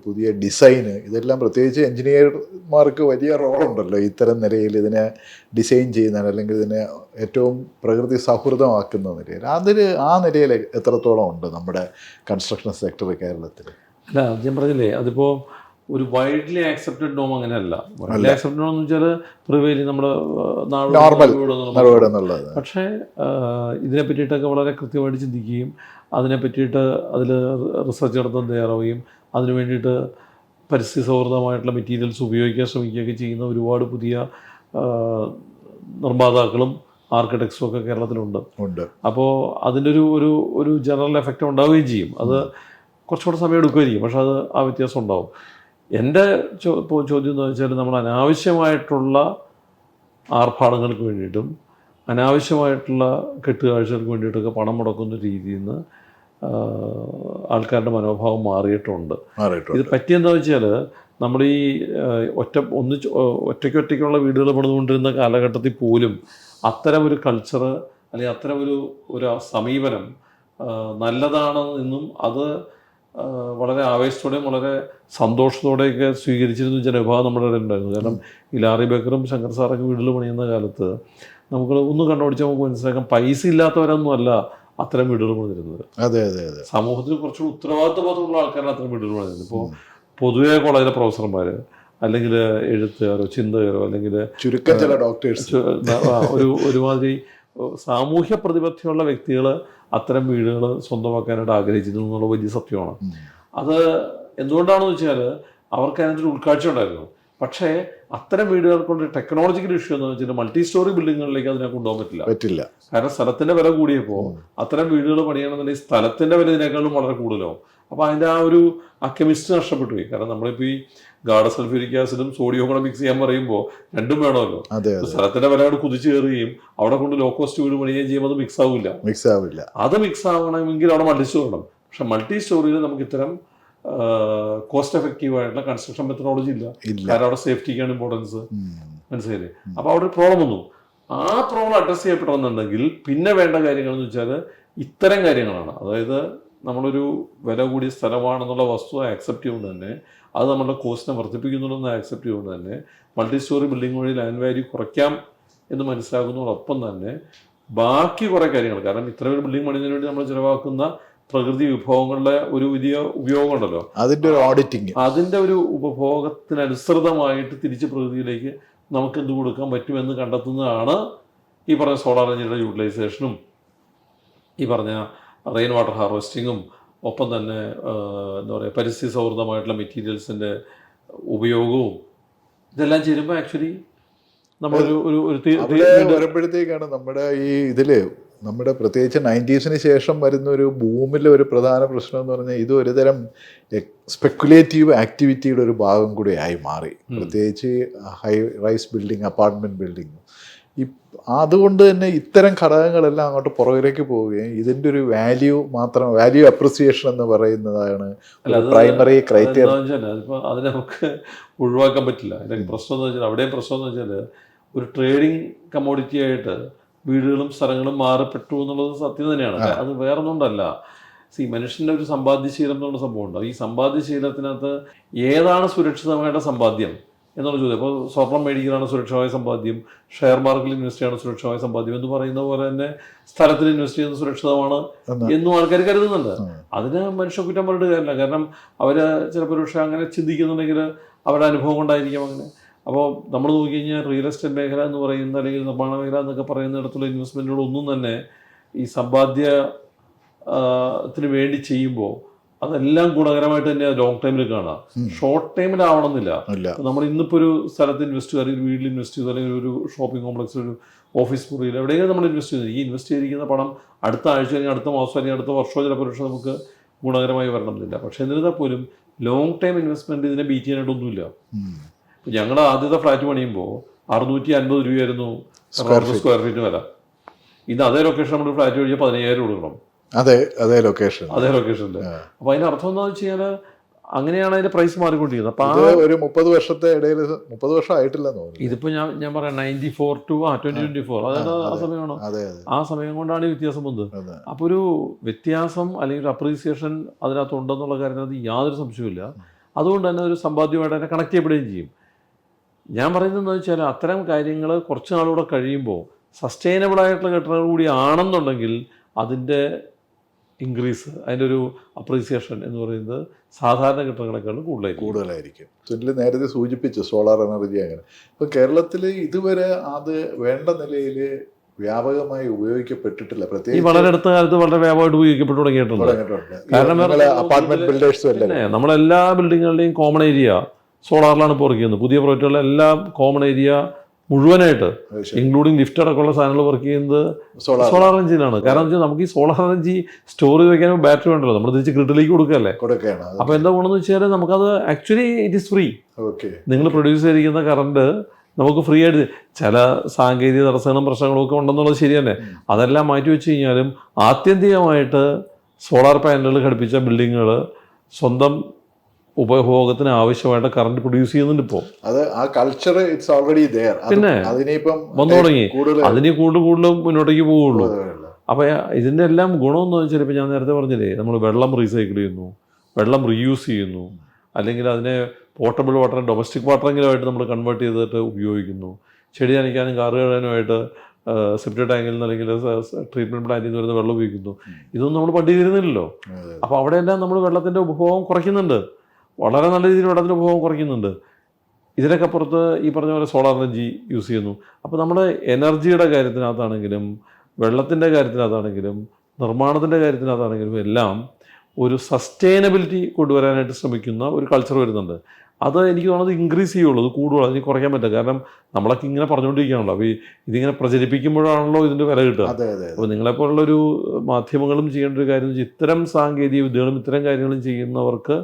പുതിയ ഡിസൈന് ഇതെല്ലാം പ്രത്യേകിച്ച് എഞ്ചിനീയർമാർക്ക് വലിയ റോളുണ്ടല്ലോ ഇത്തരം നിലയിൽ ഇതിനെ ഡിസൈൻ ചെയ്യുന്ന അല്ലെങ്കിൽ ഇതിനെ ഏറ്റവും പ്രകൃതി സൗഹൃദമാക്കുന്ന നിലയിൽ ആ നിലയിൽ എത്രത്തോളം ഉണ്ട് നമ്മുടെ കൺസ്ട്രക്ഷൻ സെക്ടർ കേരളത്തിൽ? അല്ല, ഞാൻ പറഞ്ഞില്ലേ, അതിപ്പോൾ ഒരു വൈഡ്ലി ആക്സെപ്റ്റഡ് നോം അങ്ങനെയല്ല. വൈഡ്ലി ആക്സെപ്റ്റഡ് നോം എന്ന് വെച്ചാൽ പ്രിവൈലി നമ്മുടെ നാട്. പക്ഷേ ഇതിനെ പറ്റിയിട്ടൊക്കെ വളരെ കൃത്യമായിട്ട് ചിന്തിക്കുകയും അതിനെ പറ്റിയിട്ട് അതിൽ റിസർച്ച് നടത്താൻ തയ്യാറാവുകയും അതിനു വേണ്ടിയിട്ട് പരിസ്ഥിതി സൗഹൃദമായിട്ടുള്ള മെറ്റീരിയൽസ് ഉപയോഗിക്കാൻ ശ്രമിക്കുകയൊക്കെ ചെയ്യുന്ന ഒരുപാട് പുതിയ നിർമ്മാതാക്കളും ആർക്കിടെക്ട്സും ഒക്കെ കേരളത്തിലുണ്ട്. അപ്പോൾ അതിൻ്റെ ഒരു ജനറൽ എഫക്റ്റ് ഉണ്ടാവുകയും ചെയ്യും. അത് കുറച്ചുകൂടെ സമയം എടുക്കുമായിരിക്കും, പക്ഷെ അത് ആ വ്യത്യാസം ഉണ്ടാവും. എൻ്റെ ചോദ്യം എന്താണെന്ന് വെച്ചാൽ നമ്മൾ അനാവശ്യമായിട്ടുള്ള ആർഭാടങ്ങൾക്ക് വേണ്ടിയിട്ടും അനാവശ്യമായിട്ടുള്ള കെട്ടുകാഴ്ചകൾക്ക് വേണ്ടിയിട്ടൊക്കെ പണം മുടക്കുന്ന രീതിയിൽ നിന്ന് ആൾക്കാരുടെ മനോഭാവം മാറിയിട്ടുണ്ട്. ഇത് പറ്റിയെന്താണെന്ന് വെച്ചാൽ നമ്മൾ ഈ ഒറ്റയ്ക്കുള്ള വീടുകൾ പണിതുകൊണ്ടിരുന്ന കാലഘട്ടത്തിൽ പോലും അത്തരം ഒരു കൾച്ചർ അല്ലെങ്കിൽ അത്തരം ഒരു സമീപനം നല്ലതാണ് എന്നും അത് വളരെ ആവേശത്തോടെയും വളരെ സന്തോഷത്തോടെയൊക്കെ സ്വീകരിച്ചിരുന്ന ജനവിഭാഗം നമ്മുടെ ഇടയിൽ ഉണ്ടായിരുന്നു. കാരണം ഈ ലാറി ബേക്കറും ശങ്കർ സാറൊക്കെ വീട്ടിൽ പണിയുന്ന കാലത്ത് നമുക്ക് ഒന്ന് കണ്ടുപിടിച്ചാൽ നമുക്ക് മനസ്സിലാക്കാം പൈസ ഇല്ലാത്തവരൊന്നും അല്ല അത്തരം വീടുകൾ പണിതിരുന്നത്. സമൂഹത്തിൽ കുറച്ചുകൂടി ഉത്തരവാദിത്വബോധമുള്ള ആൾക്കാരാണ് അത്തരം വീടുകൾ പണിതിരുന്നത്. ഇപ്പോൾ പൊതുവെ കോളേജിലെ പ്രൊഫസർമാർ അല്ലെങ്കിൽ എഴുത്തുകാരോ ചിന്തകരോ അല്ലെങ്കിൽ ചുരുക്കം ചില ഡോക്ടേഴ്സ് ഒരുമാതിരി സാമൂഹ്യ പ്രതിബദ്ധതയുള്ള വ്യക്തികൾ അത്തരം വീടുകൾ സ്വന്തമാക്കാനായിട്ട് ആഗ്രഹിച്ചിരുന്നു എന്നുള്ള വലിയ സത്യമാണ്. അത് എന്തുകൊണ്ടാണെന്ന് വെച്ചാൽ അവർക്ക് അതിനകത്തൊരു ഉൾക്കാഴ്ച ഉണ്ടായിരുന്നു. പക്ഷേ അത്തരം വീടുകൾ കൊണ്ട് ടെക്നോളജിക്കൽ ഇഷ്യൂ എന്ന് വെച്ചാൽ മൾട്ടി സ്റ്റോറി ബിൽഡിങ്ങുകളിലേക്ക് അതിനെ കൊണ്ടുപോകാൻ പറ്റില്ല. കാരണം സ്ഥലത്തിന്റെ വില കൂടിയപ്പോൾ അത്തരം വീടുകൾ പണിയണമെന്നുണ്ടെങ്കിൽ സ്ഥലത്തിന്റെ വില ഇതിനേക്കാളും വളരെ കൂടുതലാവും. അപ്പോൾ അതിന്റെ ആ കെമിസ്ട്രി നഷ്ടപ്പെട്ടു പോയി. കാരണം നമ്മളിപ്പോൾ ഈ ഗാഢ സൾഫ്യൂരിക് ആസിഡും സോഡിയവും കൂടെ മിക്സ് ചെയ്യാൻ പറയുമ്പോൾ രണ്ടും വേണമല്ലോ. സ്ഥലത്തിന്റെ വില കൊണ്ട് കുതിച്ചു കയറുകയും അവിടെ കൊണ്ട് ലോ കോസ്റ്റ് വീട് പണിയുകയും ചെയ്യുമ്പോൾ അത് മിക്സ് ആവില്ല. അത് മിക്സ് ആവണമെങ്കിൽ അവിടെ മൾട്ടി സ്റ്റോറി വേണം. പക്ഷെ മൾട്ടി സ്റ്റോറിയിൽ നമുക്ക് ഇത്തരം കോസ്റ്റ് എഫക്റ്റീവ് ആയിട്ടുള്ള കൺസ്ട്രക്ഷൻ മെത്തഡോളജി ഇല്ല. കാരണം അവിടെ സേഫ്റ്റിക്കാണ് ഇമ്പോർട്ടൻസ്. മനസ്സിലായില്ലേ? അപ്പൊ അവിടെ ഒരു പ്രോബ്ലം വന്നു. ആ പ്രോബ്ലം അഡ്രസ് ചെയ്യപ്പെടണമെന്നുണ്ടെങ്കിൽ പിന്നെ വേണ്ട കാര്യങ്ങൾ എന്ന് വെച്ചാൽ ഇത്തരം കാര്യങ്ങളാണ്. അതായത് നമ്മളൊരു വില കൂടിയ സ്ഥലമാണെന്നുള്ള വസ്തുത ആക്സെപ്റ്റ് ചെയ്യുന്നത് തന്നെ, അത് നമ്മുടെ കോസ്റ്റിനെ വർദ്ധിപ്പിക്കുന്നുണ്ടെന്ന് ആക്സെപ്റ്റ് ചെയ്യുന്നത് തന്നെ, മൾട്ടി സ്റ്റോറി ബിൽഡിംഗ് വഴി ലാൻഡ് വാല്യൂ കുറയ്ക്കാം എന്ന് മനസ്സിലാക്കുന്നതോടൊപ്പം തന്നെ ബാക്കി കുറെ കാര്യങ്ങൾ, കാരണം ഇത്രയും ഒരു ബിൽഡിംഗ് പണിയുന്നതിന് വേണ്ടി നമ്മൾ ചിലവാക്കുന്ന പ്രകൃതി വിഭവങ്ങളുടെ ഒരു വലിയ ഉപയോഗം ഉണ്ടല്ലോ, അതിന്റെ ഒരു ഉപഭോഗത്തിനനുസൃതമായിട്ട് തിരിച്ച് പ്രകൃതിയിലേക്ക് നമുക്ക് എന്ത് കൊടുക്കാൻ പറ്റുമെന്ന് കണ്ടെത്തുന്നതാണ് ഈ പറഞ്ഞ സോളാർ എനർജിയുടെ യൂട്ടിലൈസേഷനും ഈ പറഞ്ഞ റെയിൻ വാട്ടർ ഹാർവെസ്റ്റിങ്ങും ഒപ്പം തന്നെ എന്താ പറയുക പരിസ്ഥിതി സൗഹൃദമായിട്ടുള്ള മെറ്റീരിയൽസിൻ്റെ ഉപയോഗവും ഇതെല്ലാം ചേരുമ്പോൾ ആക്ച്വലി നമ്മളൊരു വരുമ്പോഴത്തേക്കാണ് നമ്മുടെ ഈ ഇതില് നമ്മുടെ പ്രത്യേകിച്ച് 90s ശേഷം വരുന്ന ഒരു ബൂമിലെ ഒരു പ്രധാന പ്രശ്നം എന്ന് പറഞ്ഞാൽ ഇത് ഒരുതരം സ്പെക്കുലേറ്റീവ് ആക്ടിവിറ്റിയുടെ ഒരു ഭാഗം കൂടി ആയി മാറി. പ്രത്യേകിച്ച് high rice building, apartment building. അതുകൊണ്ട് തന്നെ ഇത്തരം ഘടകങ്ങളെല്ലാം അങ്ങോട്ട് പുറകിലേക്ക് പോവുകയും ഇതിൻ്റെ ഒരു വാല്യൂ അപ്രിസിയേഷൻ എന്ന് പറയുന്നതാണ് പ്രൈമറി ക്രൈറ്റീരിയ. അതിനെ നമുക്ക് ഒഴിവാക്കാൻ പറ്റില്ല. അതിൻ്റെ പ്രശ്നം എന്ന് വെച്ചാൽ അവിടെയും പ്രശ്നം എന്ന് വെച്ചാൽ ഒരു ട്രേഡിങ് കമ്മോഡിറ്റി ആയിട്ട് വീടുകളും സ്ഥലങ്ങളും മാറപ്പെട്ടു എന്നുള്ളത് സത്യം തന്നെയാണ്. അത് വേറൊന്നുകൊണ്ടല്ല. മനുഷ്യൻ്റെ ഒരു സമ്പാദ്യശീലം എന്നുള്ള സംഭവമുണ്ട്. ഈ സമ്പാദ്യശീലത്തിനകത്ത് ഏതാണ് സുരക്ഷിതമായിട്ട് സമ്പാദ്യം എന്നുള്ള ചോദ്യം. അപ്പോൾ സ്വർണം മേടിക്കലാണ് സുരക്ഷിതമായ സമ്പാദ്യം, ഷെയർ മാർക്കറ്റിൽ ഇൻവെസ്റ്റ് ചെയ്യാണ് സുരക്ഷിതമായ സമ്പാദ്യം എന്ന് പറയുന്ന പോലെ തന്നെ സ്ഥലത്തിൽ ഇൻവെസ്റ്റ് ചെയ്യുന്നത് സുരക്ഷിതമാണ് എന്നും ആൾക്കാർ കരുതുന്നുണ്ട്. അതിന് മനുഷ്യ കുറ്റം പറഞ്ഞിട്ട് കാര്യമില്ല. കാരണം അവർ ചിലപ്പോൾ പക്ഷേ അങ്ങനെ ചിന്തിക്കുന്നുണ്ടെങ്കിൽ അവരുടെ അനുഭവം കൊണ്ടായിരിക്കും അങ്ങനെ. അപ്പോൾ നമ്മൾ നോക്കിക്കഴിഞ്ഞാൽ റിയൽ എസ്റ്റേറ്റ് മേഖല എന്ന് പറയുന്ന അല്ലെങ്കിൽ നിർമ്മാണ മേഖല എന്നൊക്കെ പറയുന്നിടത്തുള്ള ഇൻവെസ്റ്റ്മെൻറ്റുകളൊന്നും തന്നെ ഈ സമ്പാദ്യത്തിന് വേണ്ടി ചെയ്യുമ്പോൾ അതെല്ലാം ഗുണകരമായിട്ട് തന്നെ ലോങ് ടൈമിൽ കാണാം. ഷോർട്ട് ടൈമിലാവണമെന്നില്ല. നമ്മൾ ഇന്നിപ്പോൾ ഒരു സ്ഥലത്ത് ഇൻവെസ്റ്റ് ചെയ്ത് അല്ലെങ്കിൽ വീട്ടിൽ ഇൻവെസ്റ്റ് ചെയ്തു അല്ലെങ്കിൽ ഒരു ഷോപ്പിംഗ് കോംപ്ലക്സിൽ ഒരു ഓഫീസ് മുറിയിൽ എവിടെയെങ്കിലും നമ്മൾ ഇൻവെസ്റ്റ് ചെയ്തു, ഈ ഇൻവെസ്റ്റ് ചെയ്തിരിക്കുന്ന പണം അടുത്ത ആഴ്ച അല്ലെങ്കിൽ അടുത്ത മാസം അല്ലെങ്കിൽ അടുത്ത വർഷമോ ചിലപ്പോൾ പക്ഷേ നമുക്ക് ഗുണകരമായി വരണമെന്നില്ല. പക്ഷെ എന്നിരുന്നാൽ പോലും ലോങ് ടൈം ഇൻവെസ്റ്റ്മെന്റ് ഇതിനെ ബീറ്റ് ചെയ്യാനായിട്ടൊന്നുമില്ല. ഇപ്പം ഞങ്ങളുടെ ആദ്യത്തെ ഫ്ലാറ്റ് പണിയുമ്പോൾ 650 രൂപയായിരുന്നു സ്ക്വയർ ഫീറ്റ് വില. ഇന്ന് അതേ ലൊക്കേഷൻ നമ്മൾ ഫ്ലാറ്റ് കഴിഞ്ഞാൽ 15,000 കൊടുക്കണം. അതേ ലൊക്കേഷനിൽ. അപ്പൊ അതിന്റെ അർത്ഥം എന്താണെന്ന് വെച്ച് കഴിഞ്ഞാൽ അങ്ങനെയാണ് അതിന്റെ പ്രൈസ് മാറിക്കൊണ്ടിരിക്കുന്നത്. അപ്പൊ ഒരു 30 വർഷത്തെ ഇടയിൽ 30 വർഷം ആയിട്ടില്ലെന്ന് തോന്നുന്നു. ഇതിപ്പോ ഞാൻ പറയാം 94 to 2024 അതായത് ആ സമയമാണ്. ആ സമയം കൊണ്ടാണ് ഈ വ്യത്യാസം വന്നത്. അപ്പൊ ഒരു വ്യത്യാസം അല്ലെങ്കിൽ ഒരു അപ്രീസിയേഷൻ അതിനകത്ത് ഉണ്ടെന്നുള്ള കാര്യത്തിനകത്ത് യാതൊരു സംശയമില്ല. അതുകൊണ്ട് തന്നെ ഒരു സമ്പാദ്യമായിട്ട് തന്നെ കണക്ട് ചെയ്യപ്പെടുകയും ചെയ്യും. ഞാൻ പറയുന്നതെന്ന് വെച്ചാൽ അത്തരം കാര്യങ്ങൾ കുറച്ച് നാളുകൂടെ കഴിയുമ്പോൾ സസ്റ്റൈനബിൾ ആയിട്ടുള്ള കെട്ടിടങ്ങൾ കൂടി ആണെന്നുണ്ടെങ്കിൽ അതിൻ്റെ ഇൻക്രീസ്, അതിൻ്റെ ഒരു അപ്രീസിയേഷൻ എന്ന് പറയുന്നത് സാധാരണ കെട്ടിടങ്ങളെക്കാളും കൂടുതലായിരിക്കും. സുനിൽ നേരത്തെ സൂചിപ്പിച്ചു സോളാർ എനർജി. അങ്ങനെ ഇപ്പം കേരളത്തിൽ ഇതുവരെ അത് വേണ്ട നിലയിൽ വ്യാപകമായി ഉപയോഗിക്കപ്പെട്ടിട്ടില്ല. പ്രത്യേകിച്ച് വളരെ അടുത്ത കാലത്ത് വളരെ വ്യാപകമായിട്ട് ഉപയോഗിക്കപ്പെട്ടു തുടങ്ങിയിട്ടുണ്ട്. കാരണം അപ്പാർട്ട്മെന്റ് ബിൽഡേഴ്സും അല്ലേ, നമ്മളെല്ലാ ബിൽഡിങ്ങുകളുടെയും കോമൺ ഏരിയ സോളാറിലാണ് ഇപ്പോൾ വർക്ക് ചെയ്യുന്നത്. പുതിയ പ്രോജക്റ്റുകളിലെ എല്ലാം കോമൺ ഏരിയ മുഴുവനായിട്ട് ഇൻക്ലൂഡിങ് ലിഫ്റ്റ് അടക്കമുള്ള സാധനങ്ങൾ വർക്ക് ചെയ്യുന്നത് സോളാർ എനർജിയിലാണ്. കാരണം വെച്ചാൽ നമുക്ക് ഈ സോളാർ എനർജി സ്റ്റോർ ചെയ്ത് വെക്കാൻ ബാറ്ററി വേണ്ടല്ലോ, നമ്മൾ തിരിച്ച് ഗ്രിഡിലേക്ക് കൊടുക്കുകയല്ലേ. അപ്പോൾ എന്താ ഗുണമെന്ന് വെച്ചാൽ നമുക്കത് ആക്ച്വലി ഇറ്റ് ഈസ് ഫ്രീ. നിങ്ങൾ പ്രൊഡ്യൂസ് ചെയ്തിരിക്കുന്ന കറണ്ട് നമുക്ക് ഫ്രീ ആയിട്ട്, ചില സാങ്കേതിക തടസ്സങ്ങളും പ്രശ്നങ്ങളും ഒക്കെ ഉണ്ടെന്നുള്ളത് ശരി തന്നെ, അതെല്ലാം മാറ്റി വെച്ച് കഴിഞ്ഞാലും ആത്യന്തികമായിട്ട് സോളാർ പാനലുകൾ ഘടിപ്പിച്ച ബിൽഡിങ്ങുകൾ സ്വന്തം ഉപഭോഗത്തിന് ആവശ്യമായിട്ട് കറണ്ട് പ്രൊഡ്യൂസ് ചെയ്യുന്നുണ്ട് ഇപ്പോൾ. പിന്നെ വന്നു തുടങ്ങി, അതിന് കൂടുതൽ മുന്നോട്ടേക്ക് പോവുള്ളൂ. അപ്പോൾ ഇതിൻ്റെ എല്ലാം ഗുണമെന്ന് വെച്ചാൽ ഇപ്പം ഞാൻ നേരത്തെ പറഞ്ഞില്ലേ, നമ്മൾ വെള്ളം റീസൈക്കിൾ ചെയ്യുന്നു, വെള്ളം റീയൂസ് ചെയ്യുന്നു, അല്ലെങ്കിൽ അതിനെ പോർട്ടബിൾ വാട്ടർ ഡൊമസ്റ്റിക് വാട്ടറെങ്കിലുമായിട്ട് നമ്മൾ കൺവേർട്ട് ചെയ്തിട്ട് ഉപയോഗിക്കുന്നു. ചെടി നനയ്ക്കാനും കാറ് കഴുകാനുമായിട്ട് സെപ്റ്റിക് ടാങ്കിൽ നിന്ന് അല്ലെങ്കിൽ ട്രീറ്റ്മെൻറ്റ് പ്ലാന്റിൽ നിന്ന് വരുന്ന വെള്ളം ഉപയോഗിക്കുന്നു. ഇതൊന്നും നമ്മൾ പണ്ട് ചെയ്തിരുന്നില്ലല്ലോ. അപ്പോൾ അവിടെയെല്ലാം നമ്മൾ വെള്ളത്തിൻ്റെ ഉപഭോഗം കുറയ്ക്കുന്നുണ്ട്, വളരെ നല്ല രീതിയിൽ വെള്ളത്തിൻ്റെ ഉപഭോഗം കുറയ്ക്കുന്നുണ്ട്. ഇതിനൊക്കെ പുറത്ത് ഈ പറഞ്ഞ പോലെ സോളാർ എനർജി യൂസ് ചെയ്യുന്നു. അപ്പോൾ നമ്മുടെ എനർജിയുടെ കാര്യത്തിനകത്താണെങ്കിലും വെള്ളത്തിൻ്റെ കാര്യത്തിനകത്താണെങ്കിലും നിർമ്മാണത്തിൻ്റെ കാര്യത്തിനകത്താണെങ്കിലും എല്ലാം ഒരു സസ്റ്റൈനബിലിറ്റി കൊണ്ടുവരാനായിട്ട് ശ്രമിക്കുന്ന ഒരു കൾച്ചർ വരുന്നുണ്ട്. അത് എനിക്ക് തോന്നുന്നത് ഇൻക്രീസ് ചെയ്യുള്ളൂ, അത് കൂടുള്ളൂ, അതിന് കുറയ്ക്കാൻ പറ്റില്ല. കാരണം നമ്മളൊക്കെ ഇങ്ങനെ പറഞ്ഞുകൊണ്ടിരിക്കുകയാണല്ലോ. അപ്പോൾ ഇതിങ്ങനെ പ്രചരിപ്പിക്കുമ്പോഴാണല്ലോ ഇതിൻ്റെ വില കിട്ടുക. അപ്പോൾ നിങ്ങളെപ്പോലുള്ളൊരു മാധ്യമങ്ങളും ചെയ്യേണ്ട ഒരു കാര്യം എന്ന് വെച്ചാൽ ഇത്തരം സാങ്കേതിക വിദ്യകളും ഇത്തരം കാര്യങ്ങളും ചെയ്യുന്നവർക്ക്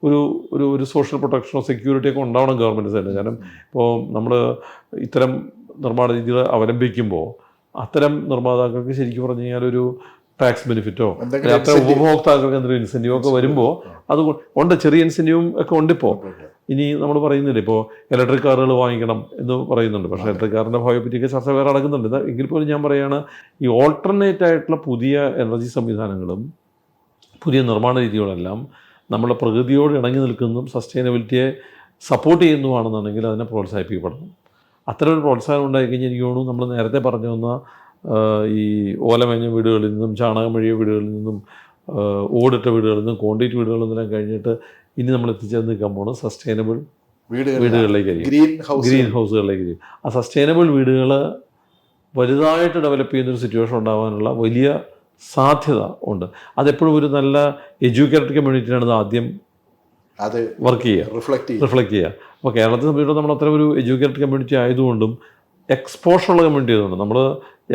ഒരു സോഷ്യൽ പ്രൊട്ടക്ഷനോ സെക്യൂരിറ്റി ഒക്കെ ഉണ്ടാവണം ഗവൺമെൻറ് സൈഡിൽ. കാരണം ഇപ്പോൾ നമ്മൾ ഇത്തരം നിർമ്മാണ രീതികൾ അവലംബിക്കുമ്പോൾ അത്തരം നിർമ്മാതാക്കൾക്ക് ശരിക്കും പറഞ്ഞു കഴിഞ്ഞാൽ ഒരു ടാക്സ് ബെനിഫിറ്റോ അത്ര ഉപഭോക്താക്കൾക്ക് എന്തെങ്കിലും ഇൻസെൻറ്റീവ് ഒക്കെ വരുമ്പോൾ അത് ഉണ്ട്, ചെറിയ ഇൻസെൻറ്റീവും ഒക്കെ ഉണ്ട്. ഇപ്പോൾ ഇനി നമ്മൾ പറയുന്നില്ല, ഇപ്പോൾ ഇലക്ട്രിക് കാറുകൾ വാങ്ങിക്കണം എന്ന് പറയുന്നുണ്ട്. പക്ഷേ ഇലക്ട്രിക് കാറിൻ്റെ ഭാവിയെ പറ്റിയൊക്കെ ചർച്ച വേറെ നടക്കുന്നുണ്ട്. എങ്കിൽ പോലും ഞാൻ പറയുകയാണ്, ഈ ഓൾട്ടർനേറ്റ് ആയിട്ടുള്ള പുതിയ എനർജി സംവിധാനങ്ങളും പുതിയ നിർമ്മാണ രീതികളെല്ലാം നമ്മുടെ പ്രകൃതിയോട് ഇണങ്ങി നിൽക്കുന്നതും സസ്റ്റൈനബിലിറ്റിയെ സപ്പോർട്ട് ചെയ്യുന്നതുമാണെന്നുണ്ടെങ്കിൽ അതിനെ പ്രോത്സാഹിപ്പിക്കപ്പെടണം. അത്തരം ഒരു പ്രോത്സാഹനം ഉണ്ടായിക്കഴിഞ്ഞാൽ എനിക്ക് തോന്നുന്നു നമ്മൾ നേരത്തെ പറഞ്ഞു വന്ന ഈ ഓലമേഞ്ഞ വീടുകളിൽ നിന്നും ചാണകം മെഴിയ വീടുകളിൽ നിന്നും ഓടിട്ട വീടുകളിൽ നിന്നും കോൺക്രീറ്റ് വീടുകളിൽ നിന്നെല്ലാം കഴിഞ്ഞിട്ട് ഇനി നമ്മൾ എത്തിച്ചേർന്ന് നിൽക്കാൻ പോകുന്നത് സസ്റ്റൈനബിൾ വീടുകളിലേക്കായിരിക്കും, ഗ്രീൻ ഹൗസുകളിലേക്കായിരിക്കും. ആ സസ്റ്റൈനബിൾ വീടുകൾ വലുതായിട്ട് ഡെവലപ്പ് ചെയ്യുന്നൊരു സിറ്റുവേഷൻ ഉണ്ടാകാനുള്ള വലിയ സാധ്യത ഉണ്ട്. അതെപ്പോഴും ഒരു നല്ല എഡ്യൂക്കേറ്റഡ് കമ്മ്യൂണിറ്റിയാണ് ഇത് ആദ്യം അത് വർക്ക് ചെയ്യുക, റിഫ്ലക്റ്റ് ചെയ്യുക. അപ്പോൾ കേരളത്തെ സംബന്ധിച്ചിടത്തോളം നമ്മൾ അത്ര ഒരു എഡ്യൂക്കേറ്റഡ് കമ്മ്യൂണിറ്റി ആയതുകൊണ്ടും എക്സ്പോഷറുള്ള കമ്മ്യൂണിറ്റി ആയതുകൊണ്ടും നമ്മൾ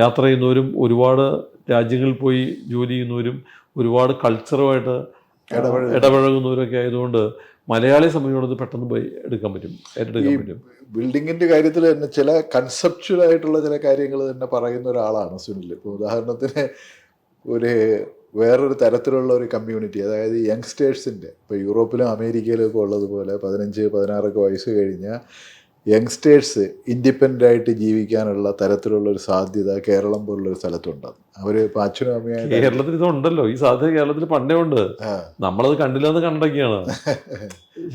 യാത്ര ചെയ്യുന്നവരും ഒരുപാട് രാജ്യങ്ങളിൽ പോയി ജോലി ചെയ്യുന്നവരും ഒരുപാട് കൾച്ചറുമായിട്ട് ഇടപഴകുന്നവരൊക്കെ ആയതുകൊണ്ട് മലയാളിയെ സംബന്ധിച്ചിടത്തോളം പെട്ടെന്ന് പോയി ഏറ്റെടുക്കാൻ പറ്റും. ബിൽഡിങ്ങിൻ്റെ കാര്യത്തിൽ തന്നെ ചില കൺസെപ്ച്വൽ ആയിട്ടുള്ള ചില കാര്യങ്ങൾ തന്നെ പറയുന്ന ഒരാളാണ് സുനിൽ. ഇപ്പോൾ ഉദാഹരണത്തിന് വേറൊരു തരത്തിലുള്ള ഒരു കമ്മ്യൂണിറ്റി, അതായത് യങ്സ്റ്റേഴ്സിൻ്റെ, ഇപ്പോൾ യൂറോപ്പിലും അമേരിക്കയിലും ഒക്കെ ഉള്ളതുപോലെ 15-16 വയസ്സ് കഴിഞ്ഞ യങ്സ്റ്റേഴ്സ് ഇൻഡിപെൻഡൻ്റ് ആയിട്ട് ജീവിക്കാനുള്ള തരത്തിലുള്ളൊരു സാധ്യത കേരളം പോലുള്ളൊരു സ്ഥലത്തുണ്ട്. അവർ ഇപ്പോൾ അച്ഛനും അമ്മയായിട്ട് കേരളത്തിൽ ഇതുണ്ടല്ലോ, ഈ സാധ്യത കേരളത്തിൽ പണ്ടേ ഉണ്ട്, നമ്മളത് കണ്ടില്ലെന്ന് കണ്ടൊക്കെയാണ്.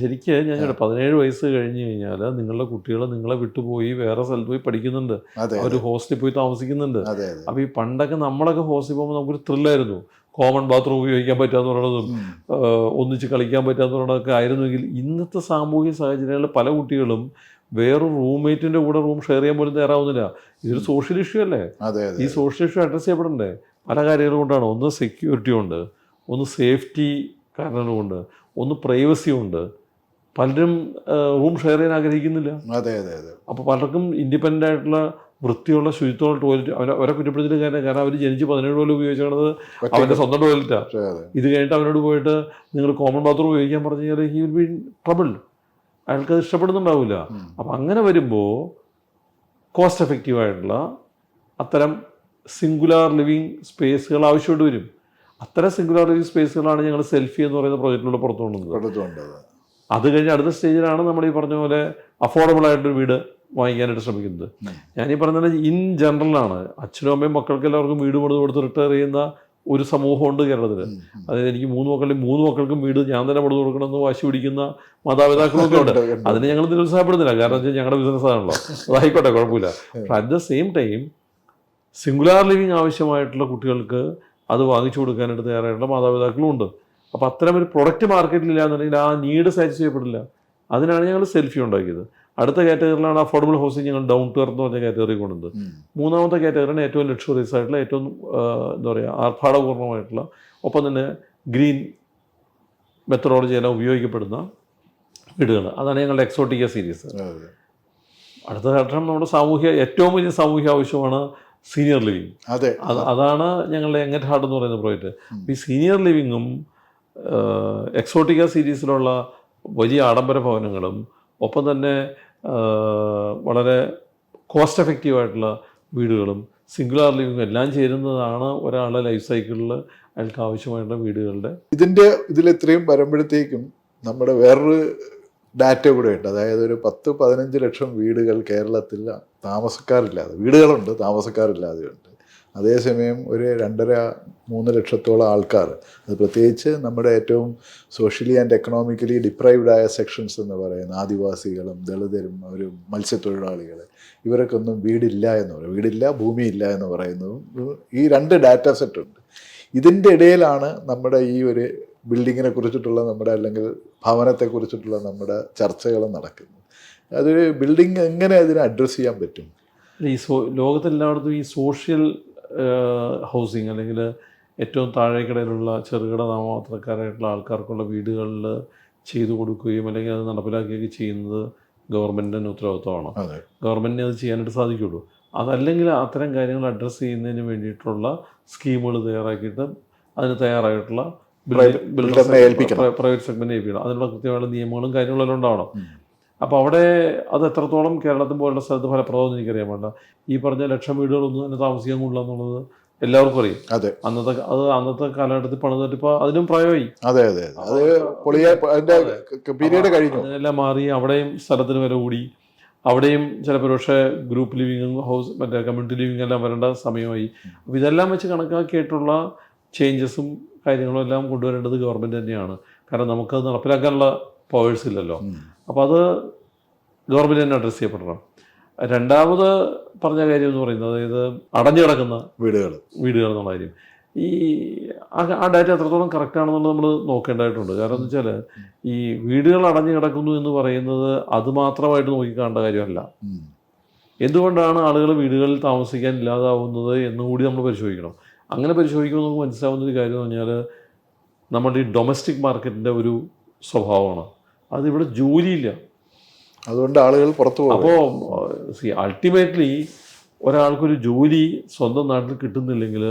ശരിക്കും ഞാൻ 17 വയസ്സ് കഴിഞ്ഞ് കഴിഞ്ഞാൽ നിങ്ങളുടെ കുട്ടികൾ നിങ്ങളെ വിട്ടുപോയി വേറെ സ്ഥലത്ത് പോയി പഠിക്കുന്നുണ്ട്, അവർ ഹോസ്റ്റലിൽ പോയി താമസിക്കുന്നുണ്ട്. അപ്പോൾ ഈ പണ്ടൊക്കെ നമ്മളൊക്കെ ഹോസ്റ്റലിൽ പോകുമ്പോൾ നമുക്കൊരു ത്രില്ലായിരുന്നു. കോമൺ ബാത്റൂം ഉപയോഗിക്കാൻ പറ്റാന്ന് പറയുന്നതും ഒന്നിച്ച് കളിക്കാൻ പറ്റാന്ന് പറയുന്നതൊക്കെ ആയിരുന്നെങ്കിൽ ഇന്നത്തെ സാമൂഹിക സാഹചര്യങ്ങളിൽ പല കുട്ടികളും വേറൊരു റൂംമേറ്റിൻ്റെ കൂടെ റൂം ഷെയർ ചെയ്യാൻ പോലും തയ്യാറാവുന്നില്ല. ഇതൊരു സോഷ്യൽ ഇഷ്യൂ അല്ലേ? ഈ സോഷ്യൽ ഇഷ്യൂ അഡ്രസ്സ് ചെയ്യപ്പെടണ്ടേ? പല കാര്യങ്ങൾ കൊണ്ടാണ്. ഒന്ന് സെക്യൂരിറ്റി ഉണ്ട്, ഒന്ന് സേഫ്റ്റി കാരണങ്ങൾ കൊണ്ട്, ഒന്ന് പ്രൈവസി ഉണ്ട്. പലരും റൂം ഷെയർ ചെയ്യാൻ ആഗ്രഹിക്കുന്നില്ല. അപ്പോൾ പലർക്കും ഇൻഡിപെൻഡൻ്റ് ആയിട്ടുള്ള വൃത്തിയുള്ള ശുചിത്വമുള്ള ടോയ്ലറ്റ് അവരെ കുറ്റപ്പെടുത്തിയിട്ട് കാരണം അവർ ജനിച്ച് 17 കൊല്ലം ഉപയോഗിച്ചത് അവൻ്റെ സ്വന്തം ടോയ്ലറ്റാണ്. ഇത് കഴിഞ്ഞിട്ട് അവനോട് പോയിട്ട് നിങ്ങൾ കോമൺ ബാത്റൂം ഉപയോഗിക്കാൻ പറഞ്ഞു കഴിഞ്ഞാൽ ഹി വിൽ ബി ട്രബിൾ. അയാൾക്കത് ഇഷ്ടപ്പെടുന്നുണ്ടാവില്ല. അപ്പം അങ്ങനെ വരുമ്പോൾ കോസ്റ്റ് എഫക്റ്റീവായിട്ടുള്ള അത്തരം സിംഗുലാർ ലിവിങ് സ്പേസുകൾ ആവശ്യമായിട്ട് വരും. അത്തരം സിംഗുലാർ ലിവിങ് സ്പേസുകളാണ് ഞങ്ങൾ സെൽഫി എന്ന് പറയുന്ന പ്രോജക്റ്റിലൂടെ പുറത്തു കൊണ്ടുവന്നത്. അത് കഴിഞ്ഞ് അടുത്ത സ്റ്റേജിലാണ് നമ്മൾ ഈ പറഞ്ഞ പോലെ അഫോർഡബിൾ ആയിട്ടൊരു വീട് വാങ്ങിക്കാനായിട്ട് ശ്രമിക്കുന്നത്. ഞാനീ പറഞ്ഞത് ഇൻ ജനറലാണ്. അച്ഛനും അമ്മയും മക്കൾക്ക് എല്ലാവർക്കും വീട് പണിത് കൊടുത്ത് റിട്ടയർ ചെയ്യുന്ന ഒരു സമൂഹമുണ്ട് കേരളത്തിൽ. അതായത് എനിക്ക് 3 മക്കൾക്കും വീട് ഞാൻ തന്നെ പണിത് കൊടുക്കണമെന്ന് വാശി പിടിക്കുന്ന മാതാപിതാക്കളൊക്കെ ഉണ്ട്. അതിന് ഞങ്ങൾ നിരുത്സാഹപ്പെടുന്നില്ല, കാരണം വെച്ചാൽ ഞങ്ങളുടെ ബിസിനസ്സാണല്ലോ, അതായിക്കോട്ടെ, കുഴപ്പമില്ല. പക്ഷെ at the same time singular living ആവശ്യമായിട്ടുള്ള കുട്ടികൾക്ക് അത് വാങ്ങിച്ചു കൊടുക്കാനായിട്ട് തയ്യാറായിട്ടുള്ള മാതാപിതാക്കളും ഉണ്ട്. അപ്പോൾ അത്തരം ഒരു പ്രൊഡക്റ്റ് മാർക്കറ്റിലില്ല എന്നുണ്ടെങ്കിൽ ആ നീഡ് സാറ്റിസ്ഫൈ ചെയ്യപ്പെടില്ല. അതിനാണ് ഞങ്ങൾ സെൽഫി ഉണ്ടാക്കിയത്. അടുത്ത കാറ്റഗറിയിലാണ് അഫോർഡബിൾ ഹൗസിങ് ഞങ്ങൾ ഡൗൺ ടു എർത്ത് എന്ന് പറഞ്ഞ കാറ്റഗറി കൊണ്ടുവന്നത്. 3ാമത്തെ കാറ്റഗറിയാണ് ഏറ്റവും ലക്ഷറീസ് ആയിട്ടുള്ള, ഏറ്റവും എന്താ പറയുക, ആർഭാടപൂർണ്ണമായിട്ടുള്ള, ഒപ്പം തന്നെ ഗ്രീൻ മെത്തഡോളജി എല്ലാം ഉപയോഗിക്കപ്പെടുന്ന വീടുകൾ. അതാണ് ഞങ്ങളുടെ എക്സോട്ടിക്ക സീരീസ്. അടുത്ത ഘട്ടം നമ്മുടെ ഏറ്റവും വലിയ സാമൂഹിക ആവശ്യമാണ് സീനിയർ ലിവിങ്. അതാണ് ഞങ്ങളുടെ യങ് ഹാർട്ട് എന്ന് പറയുന്ന പ്രോജക്റ്റ്. ഈ സീനിയർ ലിവിങ്ങും എക്സോട്ടിക്ക സീരീസിലുള്ള വലിയ ആഡംബര ഭവനങ്ങളും ഒപ്പം തന്നെ വളരെ കോസ്റ്റ് എഫക്റ്റീവായിട്ടുള്ള വീടുകളും സിംഗുലാർ ലിവിങ്ങും എല്ലാം ചേരുന്നതാണ് ഒരാളുടെ ലൈഫ് സൈക്കിളിൽ അയാൾക്ക് ആവശ്യമായിട്ടുള്ള വീടുകളുടെ ഇതിലെത്രയും വരുമ്പോഴത്തേക്കും നമ്മുടെ വേറൊരു ഡാറ്റ കൂടെ ഉണ്ട്. അതായത് ഒരു 10-15 ലക്ഷം വീടുകൾ കേരളത്തിൽ താമസക്കാരില്ലാതെ, വീടുകളുണ്ട്, താമസക്കാരില്ലാതെയുണ്ട്. അതേസമയം ഒരു 2.5-3 ലക്ഷത്തോളം ആൾക്കാർ, അത് പ്രത്യേകിച്ച് നമ്മുടെ ഏറ്റവും സോഷ്യലി ആൻഡ് എക്കണോമിക്കലി ഡിപ്രൈവ്ഡ് ആയ സെക്ഷൻസ് എന്ന് പറയുന്ന ആദിവാസികളും ദളിതരും ഒരു മത്സ്യത്തൊഴിലാളികൾ, ഇവരൊക്കൊന്നും വീടില്ല എന്ന് പറയും. വീടില്ല, ഭൂമിയില്ല എന്ന് പറയുന്നതും ഈ 2 ഡാറ്റ സെറ്റ് ഉണ്ട്. ഇതിൻ്റെ ഇടയിലാണ് നമ്മുടെ ഈ ഒരു ബിൽഡിങ്ങിനെ കുറിച്ചിട്ടുള്ള നമ്മുടെ, അല്ലെങ്കിൽ ഭവനത്തെക്കുറിച്ചിട്ടുള്ള നമ്മുടെ ചർച്ചകൾ നടക്കുന്നത്. അതൊരു ബിൽഡിങ് എങ്ങനെ അതിനെ അഡ്രസ്സ് ചെയ്യാൻ പറ്റും? ലോകത്തെല്ലായിടത്തും ഈ സോഷ്യൽ ഹൗസിങ് അല്ലെങ്കിൽ ഏറ്റവും താഴേക്കിടയിലുള്ള ചെറുകിട നാമമാത്രക്കാരായിട്ടുള്ള ആൾക്കാർക്കുള്ള വീടുകളിൽ ചെയ്തു കൊടുക്കുകയും അല്ലെങ്കിൽ അത് നടപ്പിലാക്കുകയൊക്കെ ചെയ്യുന്നത് ഗവൺമെൻറ്റിൻ്റെ ഉത്തരവാദിത്വമാണ്. ഗവൺമെൻറ്റിന് അത് ചെയ്യാനായിട്ട് സാധിക്കുള്ളൂ. അതല്ലെങ്കിൽ അത്തരം കാര്യങ്ങൾ അഡ്രസ്സ് ചെയ്യുന്നതിന് വേണ്ടിയിട്ടുള്ള സ്കീമുകൾ തയ്യാറാക്കിയിട്ട് അതിന് തയ്യാറായിട്ടുള്ള പ്രൈവറ്റ് സെഗ്മെൻറ്റ് ഏൽപ്പിക്കണം. അതിനുള്ള കൃത്യമായുള്ള നിയമങ്ങളും കാര്യങ്ങളെല്ലാം ഉണ്ടാവണം. അപ്പോൾ അവിടെ അത് എത്രത്തോളം കേരളത്തിൽ പോലുള്ള സ്ഥലത്ത് ഫലപ്രദമെന്ന് എനിക്കറിയാൻ വേണ്ട. ഈ പറഞ്ഞ ലക്ഷം വീടുകളൊന്നും തന്നെ താമസിക്കാൻ കൊള്ളില്ല എന്നുള്ളത് എല്ലാവർക്കും അറിയാം. അന്നത്തെ കാലഘട്ടത്തിൽ പണിതിട്ട് ഇപ്പോൾ അതിനും പ്രായമായി. അതിനെല്ലാം മാറി അവിടെയും സ്ഥലത്തിന് വില കൂടി. അവിടെയും ചിലപ്പോൾ പക്ഷേ ഗ്രൂപ്പ് ലിവിങ്ങും മറ്റേ കമ്മ്യൂണിറ്റി ലിവിങ് എല്ലാം വരേണ്ട സമയമായി. അപ്പോൾ ഇതെല്ലാം വെച്ച് കണക്കാക്കിയിട്ടുള്ള ചേഞ്ചസും കാര്യങ്ങളും എല്ലാം കൊണ്ടുവരേണ്ടത് ഗവൺമെൻറ് തന്നെയാണ്. കാരണം നമുക്കത് നടപ്പിലാക്കാനുള്ള പവേഴ്സ് ഇല്ലല്ലോ. അപ്പോൾ അത് ഗവൺമെൻറ് തന്നെ അഡ്രസ്സ് ചെയ്യപ്പെടണം. രണ്ടാമത് പറഞ്ഞ കാര്യം എന്ന് പറയുന്നത് അതായത് അടഞ്ഞു കിടക്കുന്ന വീടുകൾ എന്നുള്ള കാര്യം. ആ ഡാറ്റ എത്രത്തോളം കറക്റ്റാണെന്നുള്ളത് നമ്മൾ നോക്കേണ്ടതായിട്ടുണ്ട്. കാരണം എന്ന് വെച്ചാൽ ഈ വീടുകൾ അടഞ്ഞു കിടക്കുന്നു എന്ന് പറയുന്നത് അത് മാത്രമായിട്ട് നോക്കിക്കാണേണ്ട കാര്യമല്ല. എന്തുകൊണ്ടാണ് ആളുകൾ വീടുകളിൽ താമസിക്കാൻ ഇല്ലാതാവുന്നത് എന്നുകൂടി നമ്മൾ പരിശോധിക്കണം. അങ്ങനെ പരിശോധിക്കുമ്പോൾ നമുക്ക് മനസ്സിലാവുന്നൊരു കാര്യം എന്ന് പറഞ്ഞാൽ നമ്മുടെ ഈ ഡൊമസ്റ്റിക് മാർക്കറ്റിൻ്റെ ഒരു സ്വഭാവമാണ്. അതിവിടെ ജോലിയില്ല, അതുകൊണ്ട് ആളുകൾ പുറത്തു പോകും. അപ്പോൾ അൾട്ടിമേറ്റ്ലി ഒരാൾക്കൊരു ജോലി സ്വന്തം നാട്ടിൽ കിട്ടുന്നില്ലെങ്കിൽ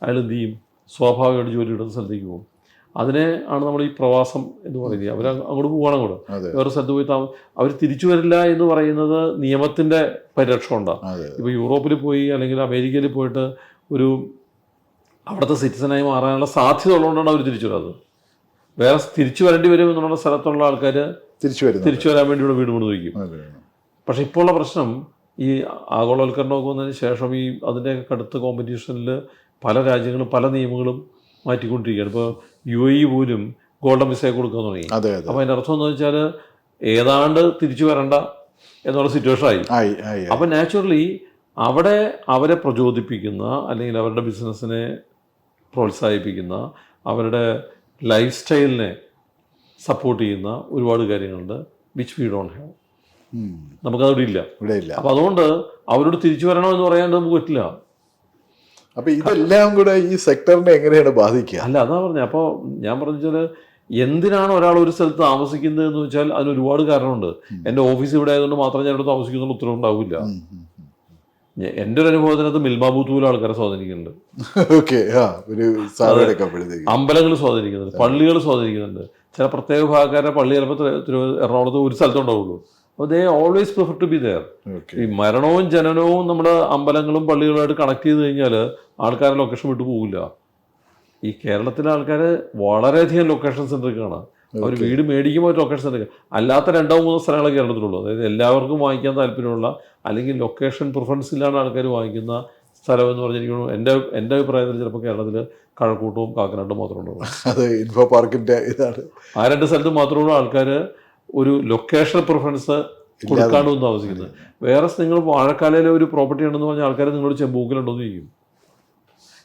അയാൾ എന്ത് ചെയ്യും? സ്വാഭാവികമായിട്ട് ജോലി കിട്ടുന്ന സ്ഥലത്തേക്ക് പോകും. അതിനെ ആണ് നമ്മൾ ഈ പ്രവാസം എന്ന് പറയുന്നത്. അവർ അങ്ങോട്ട് പോവുകയാണ്, അങ്ങോട്ട് വേറെ സ്ഥലത്ത് പോയി അവർ തിരിച്ചു വരില്ല എന്ന് പറയുന്നത് നിയമത്തിൻ്റെ പരിരക്ഷ ഉണ്ടാകും. ഇപ്പോൾ യൂറോപ്പിൽ പോയി അല്ലെങ്കിൽ അമേരിക്കയിൽ പോയിട്ട് ഒരു അവിടുത്തെ സിറ്റിസനായി മാറാനുള്ള സാധ്യത ഉള്ളതുകൊണ്ടാണ് അവർ തിരിച്ചു വരുന്നത്. വേറെ തിരിച്ചു വരേണ്ടി വരും എന്നുള്ള സ്ഥലത്തുള്ള ആൾക്കാർ തിരിച്ചു വരാൻ വേണ്ടി ഇവിടെ വീട് കൊണ്ട് വയ്ക്കും. പക്ഷെ ഇപ്പോൾ ഉള്ള പ്രശ്നം ഈ ആഗോളവൽക്കരണമൊക്കെ വന്നതിന് ശേഷം ഈ അതിൻ്റെ കടുത്ത കോമ്പറ്റീഷനിൽ പല രാജ്യങ്ങളും പല നിയമങ്ങളും മാറ്റിക്കൊണ്ടിരിക്കുകയാണ്. ഇപ്പോൾ UAE പോലും ഗോൾഡൻ വിസ കൊടുക്കാൻ തുടങ്ങി. അപ്പോൾ അതിൻ്റെ അർത്ഥം എന്ന് വെച്ചാൽ ഏതാണ്ട് തിരിച്ചു വരണ്ട എന്നുള്ള സിറ്റുവേഷൻ ആയി. അപ്പം നാച്ചുറലി അവിടെ അവരെ പ്രചോദിപ്പിക്കുന്ന അല്ലെങ്കിൽ അവരുടെ ബിസിനസ്സിനെ പ്രോത്സാഹിപ്പിക്കുന്ന അവരുടെ ലൈഫ് സ്റ്റൈലിനെ സപ്പോർട്ട് ചെയ്യുന്ന ഒരുപാട് കാര്യങ്ങളുണ്ട്. Which we don't have. നമുക്കതവിടെ ഇല്ല. അപ്പം അതുകൊണ്ട് അവരോട് തിരിച്ചു വരണോ എന്ന് പറയാൻ നമുക്ക് പറ്റില്ല. അപ്പം ഇതെല്ലാം കൂടെ ഈ സെക്ടറിനെ എങ്ങനെയാണ് ബാധിക്കുക? അല്ല, അതാ പറഞ്ഞത്. അപ്പോൾ ഞാൻ പറഞ്ഞാൽ എന്തിനാണ് ഒരാൾ ഒരു സ്ഥലത്ത് താമസിക്കുന്നത് എന്ന് വെച്ചാൽ അതിന് ഒരുപാട് കാരണമുണ്ട്. എൻ്റെ ഓഫീസ് ഇവിടെ ആയതുകൊണ്ട് മാത്രം ഞാൻ ഇവിടെ താമസിക്കുന്നുള്ള ഉത്തരവുണ്ടാവില്ല. എൻ്റെ ഒരു അനുഭവത്തിനകത്ത് മിൽമ ബൂത്ത് പോലും ആൾക്കാരെ സ്വാധീനിക്കുന്നുണ്ട്. അമ്പലങ്ങൾ സ്വാധീനിക്കുന്നുണ്ട്, പള്ളികൾ സ്വാധീനിക്കുന്നുണ്ട്. ചില പ്രത്യേക ഭാഗക്കാരുടെ പള്ളി ചിലപ്പോൾ എറണാകുളത്ത് ഒരു സ്ഥലത്തുണ്ടാവുള്ളൂ. അപ്പോൾ they always prefer to be there. ഈ മരണവും ജനനവും നമ്മുടെ അമ്പലങ്ങളും പള്ളികളുമായിട്ട് കണക്ട് ചെയ്ത് കഴിഞ്ഞാൽ ആൾക്കാരെ ലൊക്കേഷൻ വിട്ടു പോകില്ല. ഈ കേരളത്തിലെ ആൾക്കാർ വളരെയധികം ലൊക്കേഷൻ സെൻട്രിക്കാണ്. അവർ വീട് മേടിക്കുമ്പോൾ ഒരു ലൊക്കേഷൻ സെൻട്രിക്, അല്ലാത്ത 2-3 സ്ഥലങ്ങളെ കേരളത്തിലുള്ളൂ. അതായത് എല്ലാവർക്കും വാങ്ങിക്കാൻ താല്പര്യമുള്ള അല്ലെങ്കിൽ ലൊക്കേഷൻ പ്രിഫറൻസിലാണ് ആൾക്കാർ വാങ്ങിക്കുന്ന സ്ഥലം എന്ന് പറഞ്ഞിരിക്കുന്നു. എൻ്റെ അഭിപ്രായത്തിൽ ചിലപ്പോൾ കേരളത്തിൽ കഴക്കൂട്ടവും കാക്കനാട്ടും മാത്രമേ ഉണ്ടാവും. അത് ഇൻഫോ പാർക്കിൻ്റെ ഇതാണ്. ആ 2 സ്ഥലത്ത് മാത്രമുള്ള ആൾക്കാർ ഒരു ലൊക്കേഷൻ പ്രിഫറൻസ് കൊടുക്കാണ്ട് വന്ന് താമസിക്കുന്നത്. വേറെ നിങ്ങൾ വാഴക്കാലയിലെ ഒരു പ്രോപ്പർട്ടി ഉണ്ടെന്ന് പറഞ്ഞാൽ ആൾക്കാർ നിങ്ങളോട് ചെമ്പൂക്കിലുണ്ടോന്ന് ചോദിക്കും.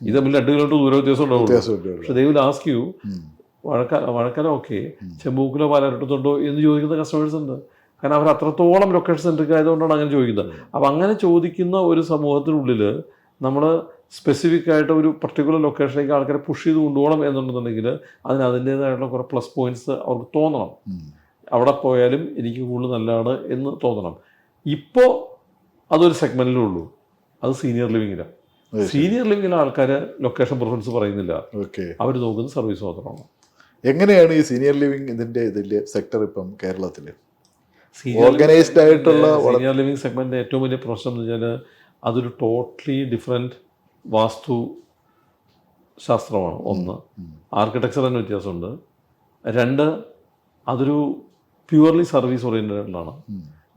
ഇത് തമ്മിൽ 2 കിലോമീറ്റർ ദൂരം വ്യത്യാസം ഉണ്ടാവുള്ളൂ. പക്ഷെ they will ask you Vazhakkala okay, ചെമ്പൂക്കിലോ പാലാരട്ടത്തുണ്ടോ എന്ന് ചോദിക്കുന്ന കസ്റ്റമേഴ്സ് ഉണ്ട്. കാരണം അവർ അത്രത്തോളം ലൊക്കേഷൻ സെൻട്രിക് ആയതുകൊണ്ടാണ് അങ്ങനെ ചോദിക്കുന്നത്. അപ്പം അങ്ങനെ ചോദിക്കുന്ന ഒരു സമൂഹത്തിനുള്ളിൽ നമ്മൾ സ്പെസിഫിക് ആയിട്ട് ഒരു പർട്ടിക്കുലർ ലൊക്കേഷനിലേക്ക് ആൾക്കാരെ പുഷ് ചെയ്ത് കൊണ്ടുപോകണം എന്നുണ്ടെന്നുണ്ടെങ്കിൽ അതിന് അതിൻ്റേതായിട്ടുള്ള കുറേ പ്ലസ് പോയിന്റ്സ് അവർക്ക് തോന്നണം. അവിടെ പോയാലും എനിക്ക് കൂടുതൽ നല്ലതാണ് എന്ന് തോന്നണം. ഇപ്പോൾ അതൊരു സെഗ്മെൻറ്റിലേ ഉള്ളൂ. അത് സീനിയർ ലിവിങ്ങിലാണ്. സീനിയർ ലിവിങ്ങിലെ ആൾക്കാർ ലൊക്കേഷൻ പ്രിഫറൻസ് പറയുന്നില്ല, അവർ നോക്കുന്നത് സർവീസ് മാത്രമാണ്. എങ്ങനെയാണ് ഈ സീനിയർ ലിവിങ് ഇതിൻ്റെ സെക്ടർ ഇപ്പം കേരളത്തിൽ ഓർഗനൈസ്ഡ് ആയിട്ടുള്ള? സീനിയർ ലിവിങ് സെഗ്മെൻറ്റിൻ്റെ ഏറ്റവും വലിയ പ്രശ്നം എന്ന് വെച്ചാൽ അതൊരു ടോട്ടലി ഡിഫറെൻറ്റ് വാസ്തു ശാസ്ത്രമാണ്. 1, ആർക്കിടെക്ചർ തന്നെ വ്യത്യാസമുണ്ട്. 2, അതൊരു പ്യുവർലി സർവീസ് ഓറിയൻറ്റഡാണ്.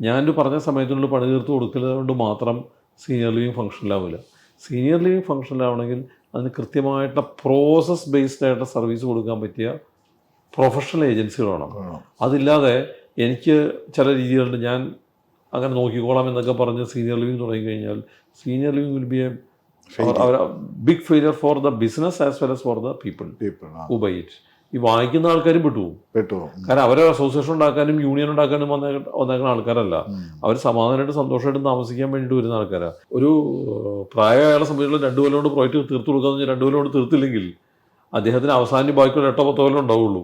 ഞാനൊരു പറഞ്ഞ സമയത്തിനുള്ളിൽ പണി തീർത്ത് കൊടുക്കുന്നത് കൊണ്ട് മാത്രം സീനിയർ ലിവിങ് ഫംഗ്ഷനിലാവില്ല. സീനിയർ ലിവിങ് ഫംഗ്ഷനിലാവണമെങ്കിൽ അതിന് കൃത്യമായിട്ടുള്ള പ്രോസസ് ബേസ്ഡ് ആയിട്ട് സർവീസ് കൊടുക്കാൻ പറ്റിയ പ്രൊഫഷണൽ ഏജൻസികൾ വേണം. അതില്ലാതെ എനിക്ക് ചില രീതികളുണ്ട്, ഞാൻ അങ്ങനെ നോക്കിക്കോളാം എന്നൊക്കെ പറഞ്ഞ് സീനിയർ ലിവിങ് തുടങ്ങിക്കഴിഞ്ഞാൽ senior living will be a big failure for the business as well as for the people who buy it. ഈ വാങ്ങിക്കുന്ന ആൾക്കാരും പെട്ടുപോകും. കാരണം അവരെ അസോസിയേഷൻ ഉണ്ടാക്കാനും യൂണിയൻ ഉണ്ടാക്കാനും വന്നേക്കുന്ന ആൾക്കാരല്ല. അവർ സമാധാനമായിട്ട് സന്തോഷമായിട്ട് താമസിക്കാൻ വേണ്ടിയിട്ട് വരുന്ന ആൾക്കാരാണ്. ഒരു പ്രായമായുള്ള സംബന്ധിച്ചുള്ള 2 കൊല്ലം കൊണ്ട് പ്രോജക്റ്റ് തീർത്തു കൊടുക്കാന്ന് വെച്ചാൽ 2 കൊല്ലം കൊണ്ട് തീർത്തില്ലെങ്കിൽ അദ്ദേഹത്തിന് അവസാനം ബാക്കിയുള്ള 8-10 കൊല്ലം ഉണ്ടാവുള്ളൂ.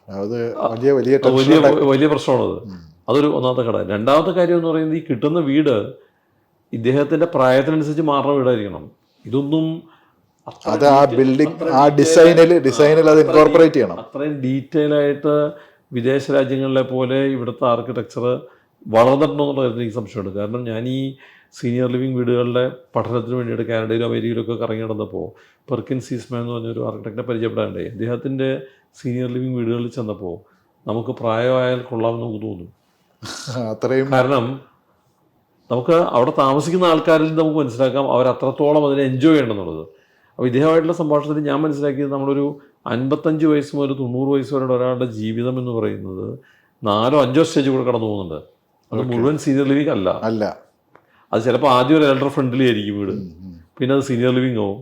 അത് വലിയ വലിയ വലിയ വലിയ പ്രശ്നമാണത്. അതൊരു ഒന്നാമത്തെ ഘടകം. രണ്ടാമത്തെ കാര്യം എന്ന് പറയുന്നത് ഈ കിട്ടുന്ന വീട് ഇദ്ദേഹത്തിൻ്റെ പ്രായത്തിനനുസരിച്ച് മാറുന്ന വീടായിരിക്കണം. ഇതൊന്നും അത് ആ ബിൽഡിംഗ് ആ ഡിസൈനിൽ അത് ഇൻകോർപ്പറേറ്റ് ചെയ്യണം. അത്രയും ഡീറ്റെയിൽ ആയിട്ട് വിദേശ രാജ്യങ്ങളിലെ പോലെ ഇവിടുത്തെ ആർക്കിടെക്ചർ വളർന്നിട്ടുണ്ടോ എന്നുള്ള കാര്യത്തിൽ എനിക്ക് സംശയമുണ്ട്. കാരണം ഞാൻ ഈ സീനിയർ ലിവിങ് വീടുകളുടെ പഠനത്തിന് വേണ്ടിയിട്ട് കാനഡയിലും അമേരിക്കയിലൊക്കെ കറങ്ങി നടന്നപ്പോൾ പെർക്കിൻസ് ഈസ്മാൻ എന്ന് പറഞ്ഞൊരു ആർക്കിടെക്റ്റിനെ പരിചയപ്പെടാനുണ്ടായി. അദ്ദേഹത്തിൻ്റെ സീനിയർ ലിവിങ് വീടുകളിൽ ചെന്നപ്പോൾ നമുക്ക് പ്രായമായാൽ കൊള്ളാമെന്ന് നമുക്ക് തോന്നും. അത്രയും കാരണം നമുക്ക് അവിടെ താമസിക്കുന്ന ആൾക്കാരിൽ നിന്ന് നമുക്ക് മനസ്സിലാക്കാം അവർ അത്രത്തോളം അതിനെ എൻജോയ് ചെയ്യണമെന്നുള്ളത്. അപ്പോൾ ഇദ്ദേഹമായിട്ടുള്ള സംഭാഷണത്തിൽ ഞാൻ മനസ്സിലാക്കിയത് നമ്മളൊരു 55 വയസ്സ് മുതൽ 90 വയസ്സ് വരെയുള്ള ഒരാളുടെ ജീവിതം എന്ന് പറയുന്നത് 4-5 സ്റ്റേജ് കൂടെ കടന്നു പോകുന്നുണ്ട്. അത് മുഴുവൻ സീനിയർ ലിവിങ് അല്ല. അത് ചിലപ്പോൾ ആദ്യം ഒരു എൽഡർ ഫ്രണ്ട്ലി ആയിരിക്കും വീട്, പിന്നെ അത് സീനിയർ ലിവിങ് ആവും,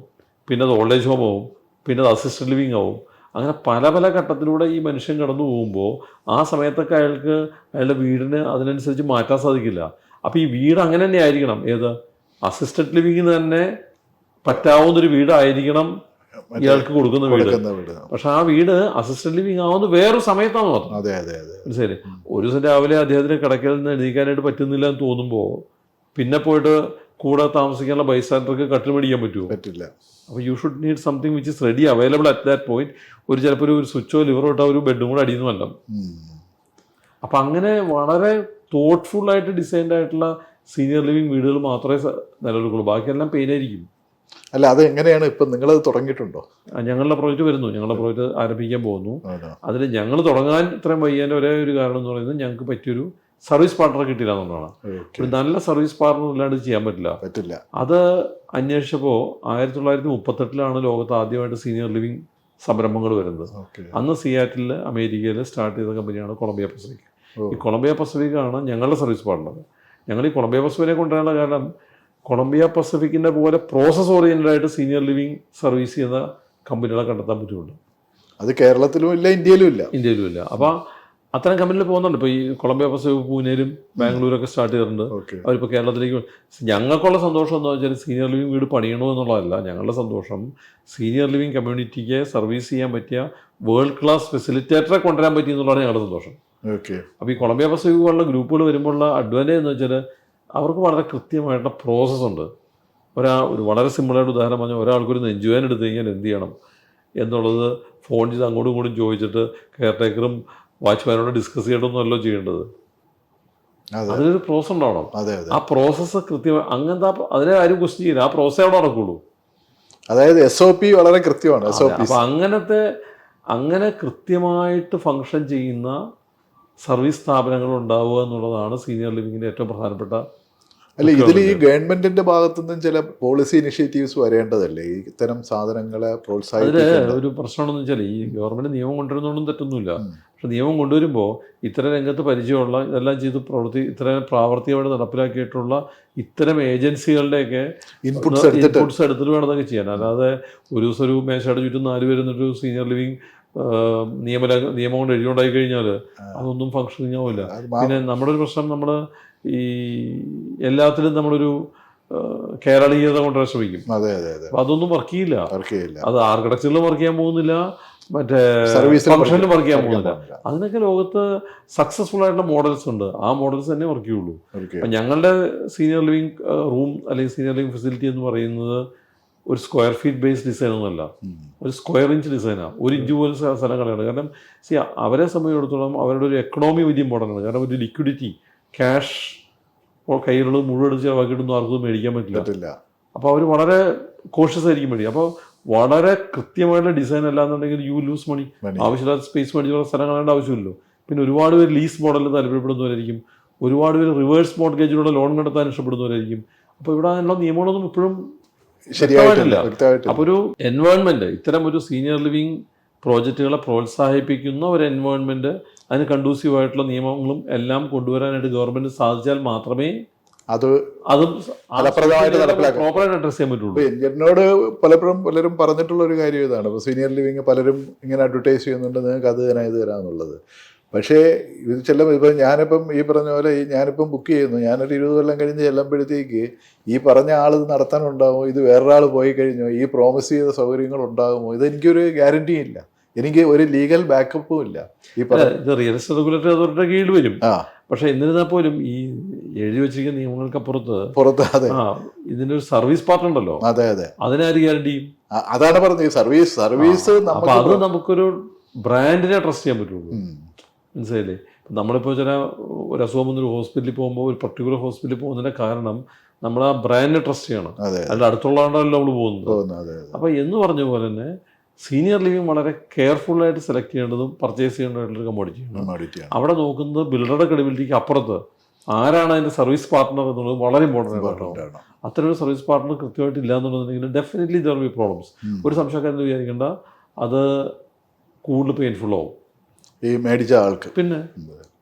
പിന്നെ അത് ഓൾഡ് ഏജ് ഹോം ആവും, പിന്നെ അത് അസിസ്റ്റഡ് ലിവിങ് ആവും. അങ്ങനെ പല പല ഘട്ടത്തിലൂടെ ഈ മനുഷ്യൻ കടന്നു പോകുമ്പോൾ ആ സമയത്തൊക്കെ അയാളുടെ വീടിന് അതിനനുസരിച്ച് മാറ്റാൻ സാധിക്കില്ല. അപ്പോൾ ഈ വീട് അങ്ങനെ തന്നെ ആയിരിക്കണം. ഏത് അസിസ്റ്റഡ് ലിവിങ്ങിന് തന്നെ പറ്റാവുന്നൊരു വീടായിരിക്കണം ഇയാൾക്ക് കൊടുക്കുന്ന വീട്. പക്ഷെ ആ വീട് അസിസ്റ്റഡ് ലിവിങ് ആവുന്ന വേറൊരു സമയത്താണ് മാത്രം. മനസ്സിലായി. ഒരു ദിവസം രാവിലെ അദ്ദേഹത്തിന് കിടക്കയിൽ നിന്ന് എഴുതിക്കാനായിട്ട് പറ്റുന്നില്ല എന്ന് തോന്നുമ്പോൾ പിന്നെ പോയിട്ട് കൂടെ താമസിക്കാനുള്ള ബൈസ്റ്റാൻഡർക്ക് കട്ടിൽ മേടിക്കാൻ പറ്റില്ല. അപ്പോൾ you should need something which is ready available at that point. ചിലപ്പോൾ ഒരു സ്വിച്ചോ ലിവറോ ഇട്ടാൽ ഒരു ബെഡും കൂടെ അടിയുന്നു വല്ല. അപ്പം അങ്ങനെ വളരെ തോട്ട്ഫുള്ളായിട്ട് ഡിസൈൻഡ് ആയിട്ടുള്ള സീനിയർ ലിവിങ് വീടുകൾ മാത്രമേ നിലനിൽക്കുള്ളൂ. ബാക്കിയെല്ലാം പെയിനായിരിക്കും. അല്ല, അത് എങ്ങനെയാണ് ഇപ്പം നിങ്ങളത് തുടങ്ങിയിട്ടുണ്ടോ? ഞങ്ങളുടെ പ്രോജക്റ്റ് വരുന്നു. ഞങ്ങളുടെ പ്രോജക്റ്റ് ആരംഭിക്കാൻ പോകുന്നു. അതിൽ ഞങ്ങൾ തുടങ്ങാൻ ഇത്രയും വയ്യാൻ്റെ ഒരേ ഒരു കാരണം എന്ന് പറയുന്നത് ഞങ്ങൾക്ക് പറ്റിയൊരു സർവീസ് പാർട്ണറെ കിട്ടില്ല എന്നുള്ളതാണ്. ഒരു നല്ല സർവീസ് പാർട്ണർ ഇല്ലാണ്ട് ചെയ്യാൻ പറ്റില്ല. അത് അന്വേഷിച്ചപ്പോൾ 1938 ലോകത്ത് ആദ്യമായിട്ട് സീനിയർ ലിവിങ് സംരംഭങ്ങൾ വരുന്നത്. അന്ന് സിയാറ്റിൽ അമേരിക്കയിൽ സ്റ്റാർട്ട് ചെയ്ത കമ്പനിയാണ് കൊളംബിയ പസഫിക്. ഈ കൊളംബിയ പസഫിക്കാണ് ഞങ്ങളുടെ സർവീസ് പാർട്ണർ. ഞങ്ങൾ ഈ കൊളംബിയ പസഫിക്കിനെ കൊണ്ടുവരാനുള്ള കാരണം കൊളംബിയ പസഫിക്കിൻ്റെ പോലെ പ്രോസസ് ഓറിയൻറ്റഡ് ആയിട്ട് സീനിയർ ലിവിങ് സർവീസ് ചെയ്യുന്ന കമ്പനികളെ കണ്ടെത്താൻ പറ്റുള്ളൂ. അത് കേരളത്തിലും ഇല്ല, ഇന്ത്യയിലും ഇല്ല. അപ്പോൾ അത്തരം കമ്പനിയിൽ പോകുന്നുണ്ട്. ഇപ്പോൾ ഈ കൊളംബിയ പസഫിക് പൂനെയിലും ബാംഗ്ലൂരൊക്കെ സ്റ്റാർട്ട് ചെയ്തിട്ടുണ്ട്. അവരിപ്പോൾ കേരളത്തിലേക്ക്. ഞങ്ങൾക്കുള്ള സന്തോഷം എന്ന് വെച്ചാൽ സീനിയർ ലിവിങ് വീട് പണിയണോ എന്നുള്ളതല്ല. ഞങ്ങളുടെ സന്തോഷം സീനിയർ ലിവിങ് കമ്മ്യൂണിറ്റിക്ക് സർവീസ് ചെയ്യാൻ പറ്റിയ വേൾഡ് ക്ലാസ് ഫെസിലിറ്റേറ്ററെ കൊണ്ടുവരാൻ പറ്റി എന്നുള്ളതാണ് ഞങ്ങളുടെ സന്തോഷം. അപ്പോൾ ഈ കൊളംബിയ പസഫിക് പോലുള്ള ഗ്രൂപ്പുകൾ വരുമ്പോഴുള്ള അഡ്വാൻറ്റേജ് എന്ന് വെച്ചാൽ അവർക്ക് വളരെ കൃത്യമായിട്ടുള്ള പ്രോസസ്സുണ്ട്. ഒരു വളരെ സിമ്പിളായിട്ട് ഉദാഹരണം പറഞ്ഞാൽ ഒരാൾക്കൊരു നെഞ്ചുവേദന എടുത്തു കഴിഞ്ഞാൽ എന്ത് ചെയ്യണം എന്നുള്ളത് ഫോൺ ചെയ്ത് അങ്ങോട്ടും ഇങ്ങോട്ടും ചോദിച്ചിട്ട് കെയർടേക്കറും വാച്ച്മാനോട് ഡിസ്കസ് ചെയ്യണമെന്നല്ലോ ചെയ്യേണ്ടത്. അതിനൊരു പ്രോസസ് ഉണ്ടാവണം. ആ പ്രോസസ്സ് കൃത്യമായി അങ്ങനത്തെ അതിനെ ആരും ക്വസ്റ്റ്യൻ ചെയ്യില്ല. ആ പ്രോസസ്സേ അവിടെ നടക്കുള്ളൂ. അതായത് SOP വളരെ കൃത്യമാണ്. അപ്പോൾ അങ്ങനെ കൃത്യമായിട്ട് ഫങ്ഷൻ ചെയ്യുന്ന സർവീസ് സ്ഥാപനങ്ങൾ ഉണ്ടാവുക എന്നുള്ളതാണ് സീനിയർ ലിവിങ്ങിൻ്റെ ഏറ്റവും പ്രധാനപ്പെട്ട. അല്ല, ഇതിൽ ഈ ഗവൺമെന്റിന്റെ ഭാഗത്തു നിന്നും ചില പോളിസി ഇനിഷ്യേറ്റീവ്സ് വരേണ്ടതല്ലേ ഈ ഇത്തരം സാധനങ്ങളെ പ്രോത്സാഹിപ്പിക്കാൻ? ഒരു പ്രശ്നമാണെന്ന് വെച്ചാൽ ഈ ഗവൺമെന്റ് നിയമം കൊണ്ടുവരുന്നതുകൊണ്ടും തെറ്റൊന്നുമില്ല. പക്ഷെ നിയമം കൊണ്ടുവരുമ്പോൾ ഇത്തരം രംഗത്ത് പരിചയമുള്ള ഇതെല്ലാം ചെയ്ത് ഇത്തരം പ്രാവർത്തികമായിട്ട് നടപ്പിലാക്കിയിട്ടുള്ള ഇത്തരം ഏജൻസികളുടെയൊക്കെ ഇൻപുട്സ് എടുത്തിട്ട് വേണം അതൊക്കെ ചെയ്യാൻ. അല്ലാതെ ഒരു ദിവസം ഒരു മേശയുടെ ചുറ്റും 4 പേരുന്നൊരു സീനിയർ ലിവിങ് നിയമം കൊണ്ട് എഴുതിയുണ്ടായി കഴിഞ്ഞാൽ അതൊന്നും ഫങ്ഷനിങ് ആവില്ല. പിന്നെ നമ്മുടെ ഒരു പ്രശ്നം, നമ്മൾ ഈ എല്ലാത്തിലും നമ്മളൊരു കേരളീയത കൊണ്ടുവരാൻ ശ്രമിക്കും. അപ്പം അതൊന്നും വർക്ക് ചെയ്യില്ല. അത് ആർക്കിടെക്ചറിലും വർക്ക് ചെയ്യാൻ പോകുന്നില്ല, മറ്റേ ഫങ്ഷനിലും വർക്ക് ചെയ്യാൻ പോകുന്നില്ല. അതിനൊക്കെ ലോകത്ത് സക്സസ്ഫുൾ ആയിട്ടുള്ള മോഡൽസ് ഉണ്ട്. ആ മോഡൽസ് തന്നെ വർക്ക് ചെയ്യുള്ളൂ. അപ്പം ഞങ്ങളുടെ സീനിയർ ലിവിങ് റൂം അല്ലെങ്കിൽ സീനിയർ ലിവിങ് ഫെസിലിറ്റി എന്ന് പറയുന്നത് ഒരു സ്ക്വയർ ഫീറ്റ് ബേസ്ഡ് ഡിസൈൻ ഒന്നുമല്ല, ഒരു സ്ക്വയർ ഇഞ്ച് ഡിസൈനാണ്. 1 ഇഞ്ച് പോലും സ്ഥലം കളയാണ്. കാരണം അവരെ സംബന്ധിച്ചിടത്തോളം അവരുടെ ഒരു എക്കണോമി വലിയ ഇമ്പോർട്ടൻ്റ് ആണ്. കാരണം ഒരു ലിക്വിഡിറ്റി, ക്യാഷ് കയ്യിലുള്ളത് മുഴുവൻ ചിലവാക്കിയിട്ടൊന്നും ആർക്കും മേടിക്കാൻ പറ്റില്ല. അപ്പോൾ അവർ വളരെ കോഷ്യസ് ആയിരിക്കും വേണ്ടി. അപ്പോൾ വളരെ കൃത്യമായിട്ടുള്ള ഡിസൈൻ അല്ലാന്നുണ്ടെങ്കിൽ യു ലൂസ് മണി. ആവശ്യമില്ലാത്ത സ്പേസ് മേടിച്ചുള്ള സ്ഥലം കളയേണ്ട ആവശ്യമില്ലല്ലോ. പിന്നെ ഒരുപാട് പേര് ലീസ് മോഡലിൽ താല്പര്യപ്പെടുന്നവരായിരിക്കും, ഒരുപാട് പേര് റിവേഴ്സ് മോർഗേജിലൂടെ ലോൺ കണ്ടെത്താൻ ഇഷ്ടപ്പെടുന്നവരായിരിക്കും. അപ്പോൾ ഇവിടെ അതിനുള്ള നിയമങ്ങളൊന്നും ഇപ്പോഴും ശരിയായിട്ടില്ല. അപ്പോൾ ഒരു എൻവയോൺമെന്റ്, ഇത്തരം ഒരു സീനിയർ ലിവിങ് പ്രോജക്റ്റുകളെ പ്രോത്സാഹിപ്പിക്കുന്ന ഒരു എൻവയോൺമെന്റ്, അതിന് കണ്ടൂസീവ് ആയിട്ടുള്ള നിയമങ്ങളും എല്ലാം കൊണ്ടുവരാനായിട്ട് ഗവൺമെന്റ് സാധിച്ചാൽ മാത്രമേ അതും പ്രോപ്പറായിട്ട് അഡ്രസ് ചെയ്യാൻ പറ്റുള്ളൂ. എന്നോട് പലരും പറഞ്ഞിട്ടുള്ള ഒരു കാര്യം ഇതാണ്. ഇപ്പോൾ സീനിയർ ലിവിങ് പലരും ഇങ്ങനെ അഡ്വർടൈസ് ചെയ്യുന്നുണ്ട്, നിങ്ങൾക്ക് അത് തരാം ഇത് തരാമെന്നുള്ളത്. പക്ഷേ ഇത് ഇപ്പം ഞാനിപ്പം ഈ പറഞ്ഞ പോലെ ഞാനിപ്പം ബുക്ക് ചെയ്യുന്നു, ഞാനൊരു 20 കൊല്ലം കഴിഞ്ഞ് ചെല്ലുമ്പോഴത്തേക്ക് ഈ പറഞ്ഞ ആൾ ഇത് നടത്താനുണ്ടാകുമോ, ഇത് വേറൊരാൾ പോയി കഴിഞ്ഞോ, ഈ പ്രോമിസ് ചെയ്ത സൗകര്യങ്ങൾ ഉണ്ടാകുമോ, ഇതെനിക്കൊരു ഗ്യാരണ്ടിയും ഇല്ല, എനിക്ക് ഒരു ലീഗൽ ബാക്കപ്പും ഇല്ല. ഈ ഇത് റിയൽ എസ്റ്റേറ്റ് റെഗുലേറ്ററി അതോറിറ്റിയുടെ കീഴിൽ വരും. ആ പക്ഷെ എന്നിരുന്നാൽ പോലും ഈ എഴുതി വെച്ചിരിക്കുന്ന നിയമങ്ങൾക്കപ്പുറത്ത് അതെ ഇതിന്റെ ഒരു സർവീസ് പാർട്ട് ഉണ്ടല്ലോ, അതെ അതെ അതിനാര് ഗ്യാരണ്ടി ചെയ്യും? അതാണ് പറഞ്ഞത്, സർവീസ് അപ്പൊ അത് നമുക്കൊരു ബ്രാൻഡിനെ ട്രസ്റ്റ് ചെയ്യാൻ പറ്റുള്ളൂ. മനസ്സിലായില്ലേ? നമ്മളിപ്പോൾ ചില ഒരു അസുഖം വന്നൊരു ഹോസ്പിറ്റലിൽ പോകുമ്പോൾ ഒരു പർട്ടിക്കുലർ ഹോസ്പിറ്റലിൽ പോകുന്നതിന്റെ കാരണം നമ്മൾ ആ ബ്രാൻഡിനെ ട്രസ്റ്റ് ചെയ്യണം, അതിൻ്റെ അടുത്തുള്ള ആണ്ടല്ലോ നമ്മൾ പോകുന്നത്. അപ്പൊ എന്ന് പറഞ്ഞ പോലെ തന്നെ സീനിയർ ലിവിങ് വളരെ കെയർഫുള്ളായിട്ട് സെലക്ട് ചെയ്യേണ്ടതും പർച്ചേസ് ചെയ്യേണ്ടതായിട്ടുള്ള കമ്മോഡിറ്റിയാണ്. അവിടെ നോക്കുന്നത് ബിൽഡറുടെ ക്രെഡിബിലിറ്റിക്ക് അപ്പുറത്ത് ആരാണ് അതിൻ്റെ സർവീസ് പാർട്ട്ണർ എന്നുള്ളത് വളരെ ഇമ്പോർട്ടൻ്റ് ആണ്. അത്തരം ഒരു സർവീസ് പാർട്ട്ണർ കൃത്യമായിട്ട് ഇല്ല എന്നുണ്ടെങ്കിൽ ഡെഫിനറ്റ്ലി ദർ ബി പ്രോബ്ലംസ്. ഒരു സംശയക്കാരെന്ന് വിചാരിക്കേണ്ട, അത് കൂടുതൽ പെയിൻഫുൾ ആവും ഈ മേടിച്ച ആൾക്ക്. പിന്നെ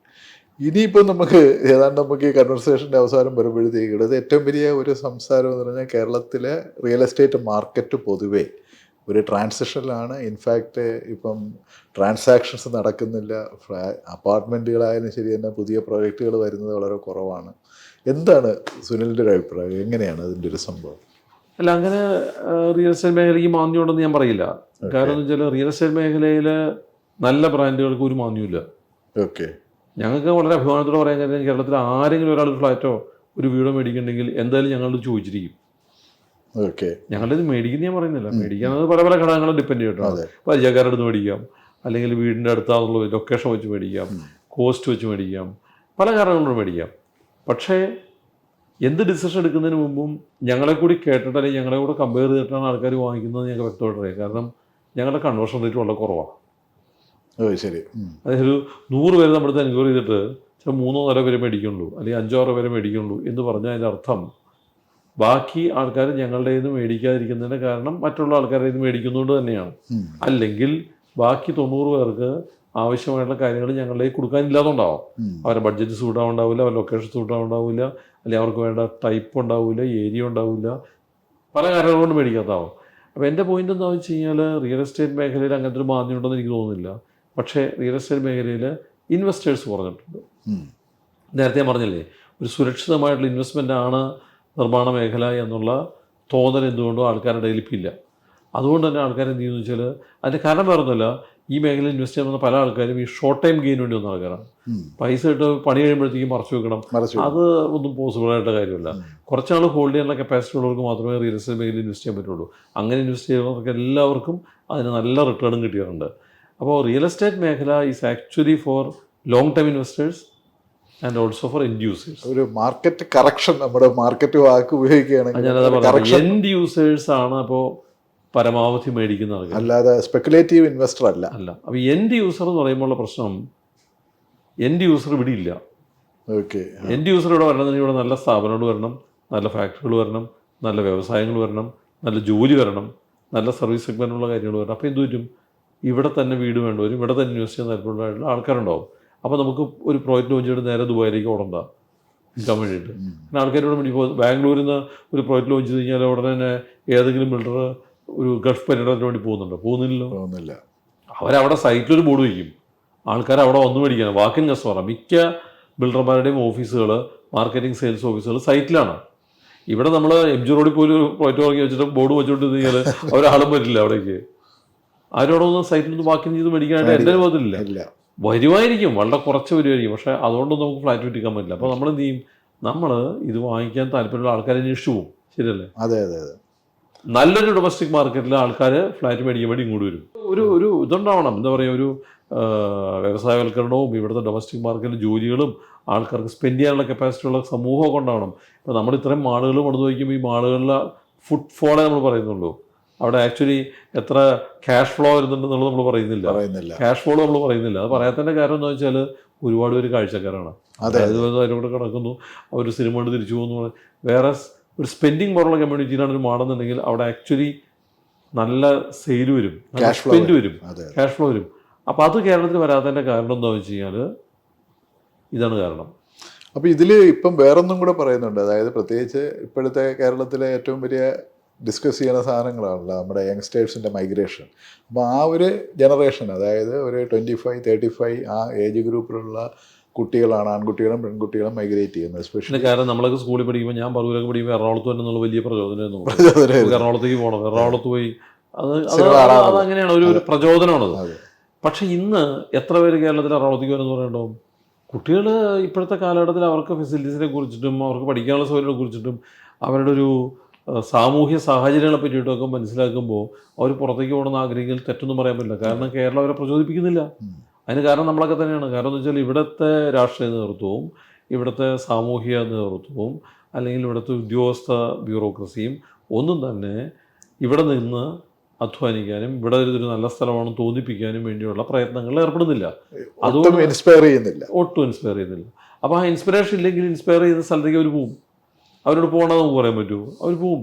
ഇനിയിപ്പോൾ നമുക്ക് ഈ കൺവെർസേഷൻ്റെ അവസാനം വരുമ്പോഴത്തേക്കും ഇത് ഏറ്റവും വലിയ ഒരു സംസാരം എന്ന് പറഞ്ഞാൽ കേരളത്തിലെ റിയൽ എസ്റ്റേറ്റ് മാർക്കറ്റ് പൊതുവേ ഒരു ട്രാൻസിഷനിലാണ്. ഇൻഫാക്റ്റ് ഇപ്പം ട്രാൻസാക്ഷൻസ് നടക്കുന്നില്ല, അപ്പാർട്ട്മെൻറ്റുകളായാലും ശരി തന്നെ പുതിയ പ്രോജക്റ്റുകൾ വരുന്നത് വളരെ കുറവാണ്. എന്താണ് സുനിലിൻ്റെ ഒരു അഭിപ്രായം, എങ്ങനെയാണ് അതിൻ്റെ ഒരു സംഭവം? അല്ല, അങ്ങനെ റിയൽ എസ്റ്റേറ്റ് മേഖലയ്ക്ക് മാന്യമുണ്ടെന്ന് ഞാൻ പറയില്ല. കാരണം എന്ന് വെച്ചാൽ റിയൽ എസ്റ്റേറ്റ് മേഖലയിൽ നല്ല ബ്രാൻഡുകൾക്ക് ഒരു മാന്യമില്ല. ഓക്കെ, ഞങ്ങൾക്ക് വളരെ അഭിമാനത്തോടെ പറയാൻ കാര്യം, കേരളത്തിൽ ആരെങ്കിലും ഒരാൾ ഫ്ലാറ്റോ ഒരു വീടോ മേടിക്കണമെങ്കിൽ എന്തായാലും ഞങ്ങളത് ചോദിച്ചിരിക്കും. ഓക്കെ, ഞങ്ങളുടെ ഇത് മേടിക്കുന്ന ഞാൻ പറയുന്നില്ല, മേടിക്കാനത് പല പല ഘടകങ്ങളും ഡിപ്പെൻഡ് ചെയ്തിട്ടാണ്. പരിചയക്കാരുടെ അടുത്ത് മേടിക്കാം, അല്ലെങ്കിൽ വീടിൻ്റെ അടുത്താണുള്ള ലൊക്കേഷൻ വെച്ച് മേടിക്കാം, കോസ്റ്റ് വെച്ച് മേടിക്കാം, പല കാരണങ്ങളും മേടിക്കാം. പക്ഷേ എന്ത് ഡിസിഷൻ എടുക്കുന്നതിന് മുമ്പും ഞങ്ങളെ കൂടി കേട്ടിട്ട് അല്ലെങ്കിൽ ഞങ്ങളെ കൂടെ കമ്പയർ ചെയ്തിട്ടാണ് ആൾക്കാർ വാങ്ങിക്കുന്നത് ഞങ്ങൾക്ക് വ്യക്തമായിട്ട് അറിയാം. കാരണം ഞങ്ങളുടെ കൺവേർഷൻ റേറ്റ് വളരെ കുറവാണ്. ശരി, അതായത് ഒരു 100 പേര് നമ്മുടെ അടുത്ത് എൻക്വയറി ചെയ്തിട്ട് ചില 3-4 പേരെ മേടിക്കുള്ളൂ, അല്ലെങ്കിൽ 5-6 പേരെ മേടിക്കുള്ളൂ എന്ന് പറഞ്ഞാൽ അതിൻ്റെ അർത്ഥം ബാക്കി ആൾക്കാർ ഞങ്ങളുടെ ഇത് മേടിക്കാതിരിക്കുന്നതിൻ്റെ കാരണം മറ്റുള്ള ആൾക്കാരുടെ ഇത് മേടിക്കുന്നതുകൊണ്ട് തന്നെയാണ്. അല്ലെങ്കിൽ ബാക്കി 90 പേർക്ക് ആവശ്യമായിട്ടുള്ള കാര്യങ്ങൾ ഞങ്ങളിലേക്ക് കൊടുക്കാനില്ലാതുണ്ടാവും. അവരുടെ ബഡ്ജറ്റ് സൂട്ടാവുണ്ടാവില്ല, അവരുടെ ലൊക്കേഷൻ സൂട്ടാവുണ്ടാവില്ല, അല്ലെങ്കിൽ അവർക്ക് വേണ്ട ടൈപ്പ് ഉണ്ടാവില്ല, ഏരിയ ഉണ്ടാവില്ല, പല കാര്യങ്ങൾ കൊണ്ട് മേടിക്കാത്താവും. അപ്പോൾ എൻ്റെ പോയിന്റ് എന്താണെന്ന് വെച്ച് കഴിഞ്ഞാൽ റിയൽ എസ്റ്റേറ്റ് മേഖലയിൽ അങ്ങനത്തെ ഒരു മാന്യം ഉണ്ടെന്ന് എനിക്ക് തോന്നുന്നില്ല. പക്ഷേ റിയൽ എസ്റ്റേറ്റ് മേഖലയിൽ ഇൻവെസ്റ്റേഴ്സ് കുറഞ്ഞിട്ടുണ്ട്. നേരത്തെ ഞാൻ പറഞ്ഞില്ലേ, ഒരു സുരക്ഷിതമായിട്ടുള്ള ഇൻവെസ്റ്റ്മെൻ്റ് ആണ് നിർമ്മാണ മേഖല എന്നുള്ള തോന്നൽ എന്തുകൊണ്ടും ആൾക്കാരുടെ ഇടയിൽ ഇപ്പം ഇല്ല. അതുകൊണ്ട് തന്നെ ആൾക്കാർ എന്ത് ചെയ്യുന്നു വെച്ചാൽ അതിൻ്റെ കാരണം വേറൊന്നുമില്ല, ഈ മേഖലയിൽ ഇൻവെസ്റ്റ് ചെയ്യുന്ന പല ആൾക്കാരും ഈ ഷോർട്ട് ടൈം ഗെയിൻ വേണ്ടി വന്ന ആൾക്കാരാണ്. പൈസ ഇട്ട് പണി കഴിയുമ്പോഴത്തേക്കും മറച്ചു വെക്കണം, അത് ഒന്നും പോസിബിളായിട്ട് കാര്യമില്ല. കുറച്ചാൾ ഹോൾഡ് ചെയ്യാനുള്ള കപ്പാസിറ്റി ഉള്ളവർക്ക് മാത്രമേ റിയൽ എസ്റ്റേറ്റ് മേഖലയിൽ ഇൻവെസ്റ്റ് ചെയ്യാൻ പറ്റുള്ളൂ. അങ്ങനെ ഇൻവെസ്റ്റ് ചെയ്യുന്നവർക്ക് എല്ലാവർക്കും അതിന് നല്ല റിട്ടേണും കിട്ടിയിട്ടുണ്ട്. അപ്പോൾ റിയൽ എസ്റ്റേറ്റ് മേഖല is actually for long time investors and also for end users. ഒരു മാർക്കറ്റ് കറക്ഷൻ, നമ്മുടെ മാർക്കറ്റ് വാക്ക് ഉപയോഗിക്കുകയാണെങ്കിൽ ഞാനത് പറഞ്ഞു, എൻഡ് യൂസേഴ്സ് ആണ് അപ്പോൾ പരമാവധി മേടിക്കുന്ന ആൾക്കാർ, അല്ലാതെ സ്പെക്കുലേറ്റീവ് ഇൻവെസ്റ്റർ അല്ല. അപ്പോൾ എൻഡ് യൂസർ എന്ന് പറയുമ്പോൾ പ്രശ്നം, എൻഡ് യൂസർ ഇവിടെ ഇല്ല. ഓക്കെ, എൻഡ് യൂസർ ഇവിടെ വരണമെങ്കിൽ ഇവിടെ നല്ല സ്ഥാപനങ്ങൾ വരണം, നല്ല ഫാക്ടറികൾ വരണം, നല്ല വ്യവസായങ്ങൾ വരണം, നല്ല ജോലി വരണം, നല്ല സർവീസ് സെഗ്മെൻറ്റുള്ള കാര്യങ്ങൾ വരണം. അപ്പോൾ എന്ത് പറ്റും, ഇവിടെ തന്നെ വീട് വേണ്ടവരും ഇവിടെ തന്നെ ഇൻവെസ്റ്റ് ചെയ്യാൻ താല്പര്യമുള്ള ആൾക്കാരുണ്ടാവും. അപ്പോൾ നമുക്ക് ഒരു പ്രോജക്റ്റ് ലോഞ്ച് ചെയ്തിട്ട് നേരെ ദുബായിലേക്ക് ഓടണ്ട നിൽക്കാൻ വേണ്ടിയിട്ട്. പിന്നെ ആൾക്കാർ ഇവിടെ ഇപ്പോൾ ബാംഗ്ലൂരിൽ നിന്ന് ഒരു പ്രോജക്റ്റ് ലോഞ്ച് ചെയ്ത് കഴിഞ്ഞാൽ ഉടനെ തന്നെ ഏതെങ്കിലും ബിൽഡർ ഒരു ഗൾഫ് പര്യടനത്തിന് വേണ്ടി പോകുന്നില്ല. അവരവിടെ സൈറ്റിലൊരു ബോർഡ് വയ്ക്കും, ആൾക്കാർ അവിടെ വന്നു മേടിക്കാൻ. വാക്കിൻ കസ്റ്റമറാണ് മിക്ക ബിൽഡർമാരുടെയും ഓഫീസുകൾ, മാർക്കറ്റിംഗ് സെയിൽസ് ഓഫീസുകൾ സൈറ്റിലാണ്. ഇവിടെ നമ്മൾ MG റോഡിൽ പോയി ഒരു പ്രോജക്റ്റ് വാങ്ങി വെച്ചിട്ട് ബോർഡ് വെച്ചുകൊണ്ട് കഴിഞ്ഞാൽ ഒരാളും വരില്ല അവിടേക്ക്. ആരോടൊന്നും സൈറ്റിൽ നിന്ന് വാക്കിൻ ചെയ്ത് മേടിക്കാനായിട്ട് എൻ്റെ അനുഭവത്തിലില്ല. വരുമായിരിക്കും, വളരെ കുറച്ച് വരുമായിരിക്കും, പക്ഷേ അതുകൊണ്ടൊന്നും നമുക്ക് ഫ്ലാറ്റ് വിട്ടിക്കാൻ പറ്റില്ല. അപ്പോൾ നമ്മൾ എന്ത് ചെയ്യും, നമ്മൾ ഇത് വാങ്ങിക്കാൻ താല്പര്യമുള്ള ആൾക്കാരെ അന്വേഷിച്ചു പോകും. ശരിയല്ലേ? അതെ. നല്ലൊരു ഡൊമസ്റ്റിക് മാർക്കറ്റിൽ ആൾക്കാർ ഫ്ലാറ്റ് മേടിക്കാൻ വേണ്ടി ഇങ്ങോട്ട് വരും. ഒരു ഇതുണ്ടാവണം, എന്താ പറയുക, ഒരു വ്യവസായവൽക്കരണവും ഇവിടുത്തെ ഡൊമസ്റ്റിക് മാർക്കറ്റിൽ ജോലികളും ആൾക്കാർക്ക് സ്പെൻഡ് ചെയ്യാനുള്ള കപ്പാസിറ്റി ഉള്ള സമൂഹമൊക്കെ ഉണ്ടാവണം. ഇപ്പോൾ നമ്മൾ ഇത്രയും മാളുകൾ കൊണ്ടു വയ്ക്കുമ്പോൾ ഈ മാളുകളിലെ ഫുട് ഫോളേ നമ്മൾ പറയുന്നുള്ളൂ. അവിടെ ആക്ച്വലി എത്ര ക്യാഷ് ഫ്ലോ വരുന്നുണ്ടെന്നുള്ളത് നമ്മൾ പറയുന്നില്ല. ക്യാഷ് ഫ്ലോ നമ്മൾ പറയുന്നില്ല. അത് പറയാത്തതിൻ്റെ കാരണം എന്താ വെച്ചാൽ ഒരുപാട് പേര് കാഴ്ചക്കാരാണ്. അതായത് അതിലൂടെ കിടക്കുന്നു, അവർ സിനിമ കൊണ്ട് തിരിച്ചു പോകുന്നു. വേറെ ഒരു സ്പെൻഡിങ് പോലുള്ള കമ്മ്യൂണിറ്റിയിലാണ് ഒരു മാടുന്നുണ്ടെങ്കിൽ അവിടെ ആക്ച്വലി നല്ല സെയിൽ വരും, സ്പെൻഡ് വരും, ക്യാഷ് ഫ്ലോ വരും. അപ്പോൾ അത് കേരളത്തിൽ വരാത്തതിൻ്റെ കാരണം എന്താണെന്ന് വെച്ച് കഴിഞ്ഞാൽ ഇതാണ് കാരണം. അപ്പോൾ ഇതിൽ ഇപ്പം വേറൊന്നും കൂടെ പറയുന്നുണ്ട്. അതായത് പ്രത്യേകിച്ച് ഇപ്പോഴത്തെ കേരളത്തിലെ ഏറ്റവും വലിയ ഡിസ്കസ് ചെയ്യുന്ന സാധനങ്ങളാണല്ലോ നമ്മുടെ യങ്സ്റ്റേഴ്സിൻ്റെ മൈഗ്രേഷൻ. അപ്പോൾ ആ ഒരു ജനറേഷൻ, അതായത് ഒരു 25, 35 ആ ഏജ് ഗ്രൂപ്പിലുള്ള കുട്ടികളാണ്, ആൺകുട്ടികളും പെൺകുട്ടികളും മൈഗ്രേറ്റ് ചെയ്യുന്നത്. എസ്പെഷ്യലി കാരണം നമ്മളൊക്കെ സ്കൂളിൽ പഠിക്കുമ്പോൾ, ഞാൻ പറവൂരൊക്കെ പഠിക്കുമ്പോൾ എറണാകുളത്ത് തന്നെ എന്നുള്ള വലിയ പ്രചോദനമായിരുന്നു. എറണാകുളത്തേക്ക് പോകണം, എറണാകുളത്ത് പോയി അതങ്ങനെയാണ്, ഒരു പ്രചോദനമാണത്. പക്ഷെ ഇന്ന് എത്ര പേര് കേരളത്തിൽ എറണാകുളത്തേക്ക് വരുമെന്ന് പറയണ്ടാവും? കുട്ടികൾ ഇപ്പോഴത്തെ കാലഘട്ടത്തിൽ അവർക്ക് ഫെസിലിറ്റീസിനെ കുറിച്ചിട്ടും അവർക്ക് പഠിക്കാനുള്ള സൗകര്യങ്ങളെ കുറിച്ചിട്ടും അവരുടെ ഒരു സാമൂഹ്യ സാഹചര്യങ്ങളെ പറ്റിയിട്ടൊക്കെ മനസ്സിലാക്കുമ്പോൾ അവർ പുറത്തേക്ക് പോകണമെന്ന് ആഗ്രഹിക്കൽ തെറ്റൊന്നും പറയാൻ പറ്റില്ല. കാരണം കേരളം അവരെ പ്രചോദിപ്പിക്കുന്നില്ല. അതിന് കാരണം നമ്മളൊക്കെ തന്നെയാണ്. കാരണം എന്ന് വെച്ചാൽ ഇവിടുത്തെ രാഷ്ട്രീയ നേതൃത്വവും ഇവിടുത്തെ സാമൂഹിക നേതൃത്വവും അല്ലെങ്കിൽ ഇവിടുത്തെ ഉദ്യോഗസ്ഥ ബ്യൂറോക്രസിയും ഒന്നും തന്നെ ഇവിടെ നിന്ന് അധ്വാനിക്കാനും ഇവിടെ ഒരു നല്ല സ്ഥലമാണെന്ന് തോന്നിപ്പിക്കാനും വേണ്ടിയുള്ള പ്രയത്നങ്ങളിൽ ഏർപ്പെടുന്നില്ല. അതുകൊണ്ട് ഇൻസ്പയർ ചെയ്യുന്നില്ല, ഒട്ടും ഇൻസ്പയർ ചെയ്യുന്നില്ല. അപ്പോൾ ആ ഇൻസ്പിറേഷൻ ഇല്ലെങ്കിൽ ഇൻസ്പയർ ചെയ്യുന്ന സ്ഥലത്തേക്ക് അവർ പോവും. അവരോട് പോകണമെന്ന് നമുക്ക് പറയാൻ പറ്റുമോ? അവർ പോവും.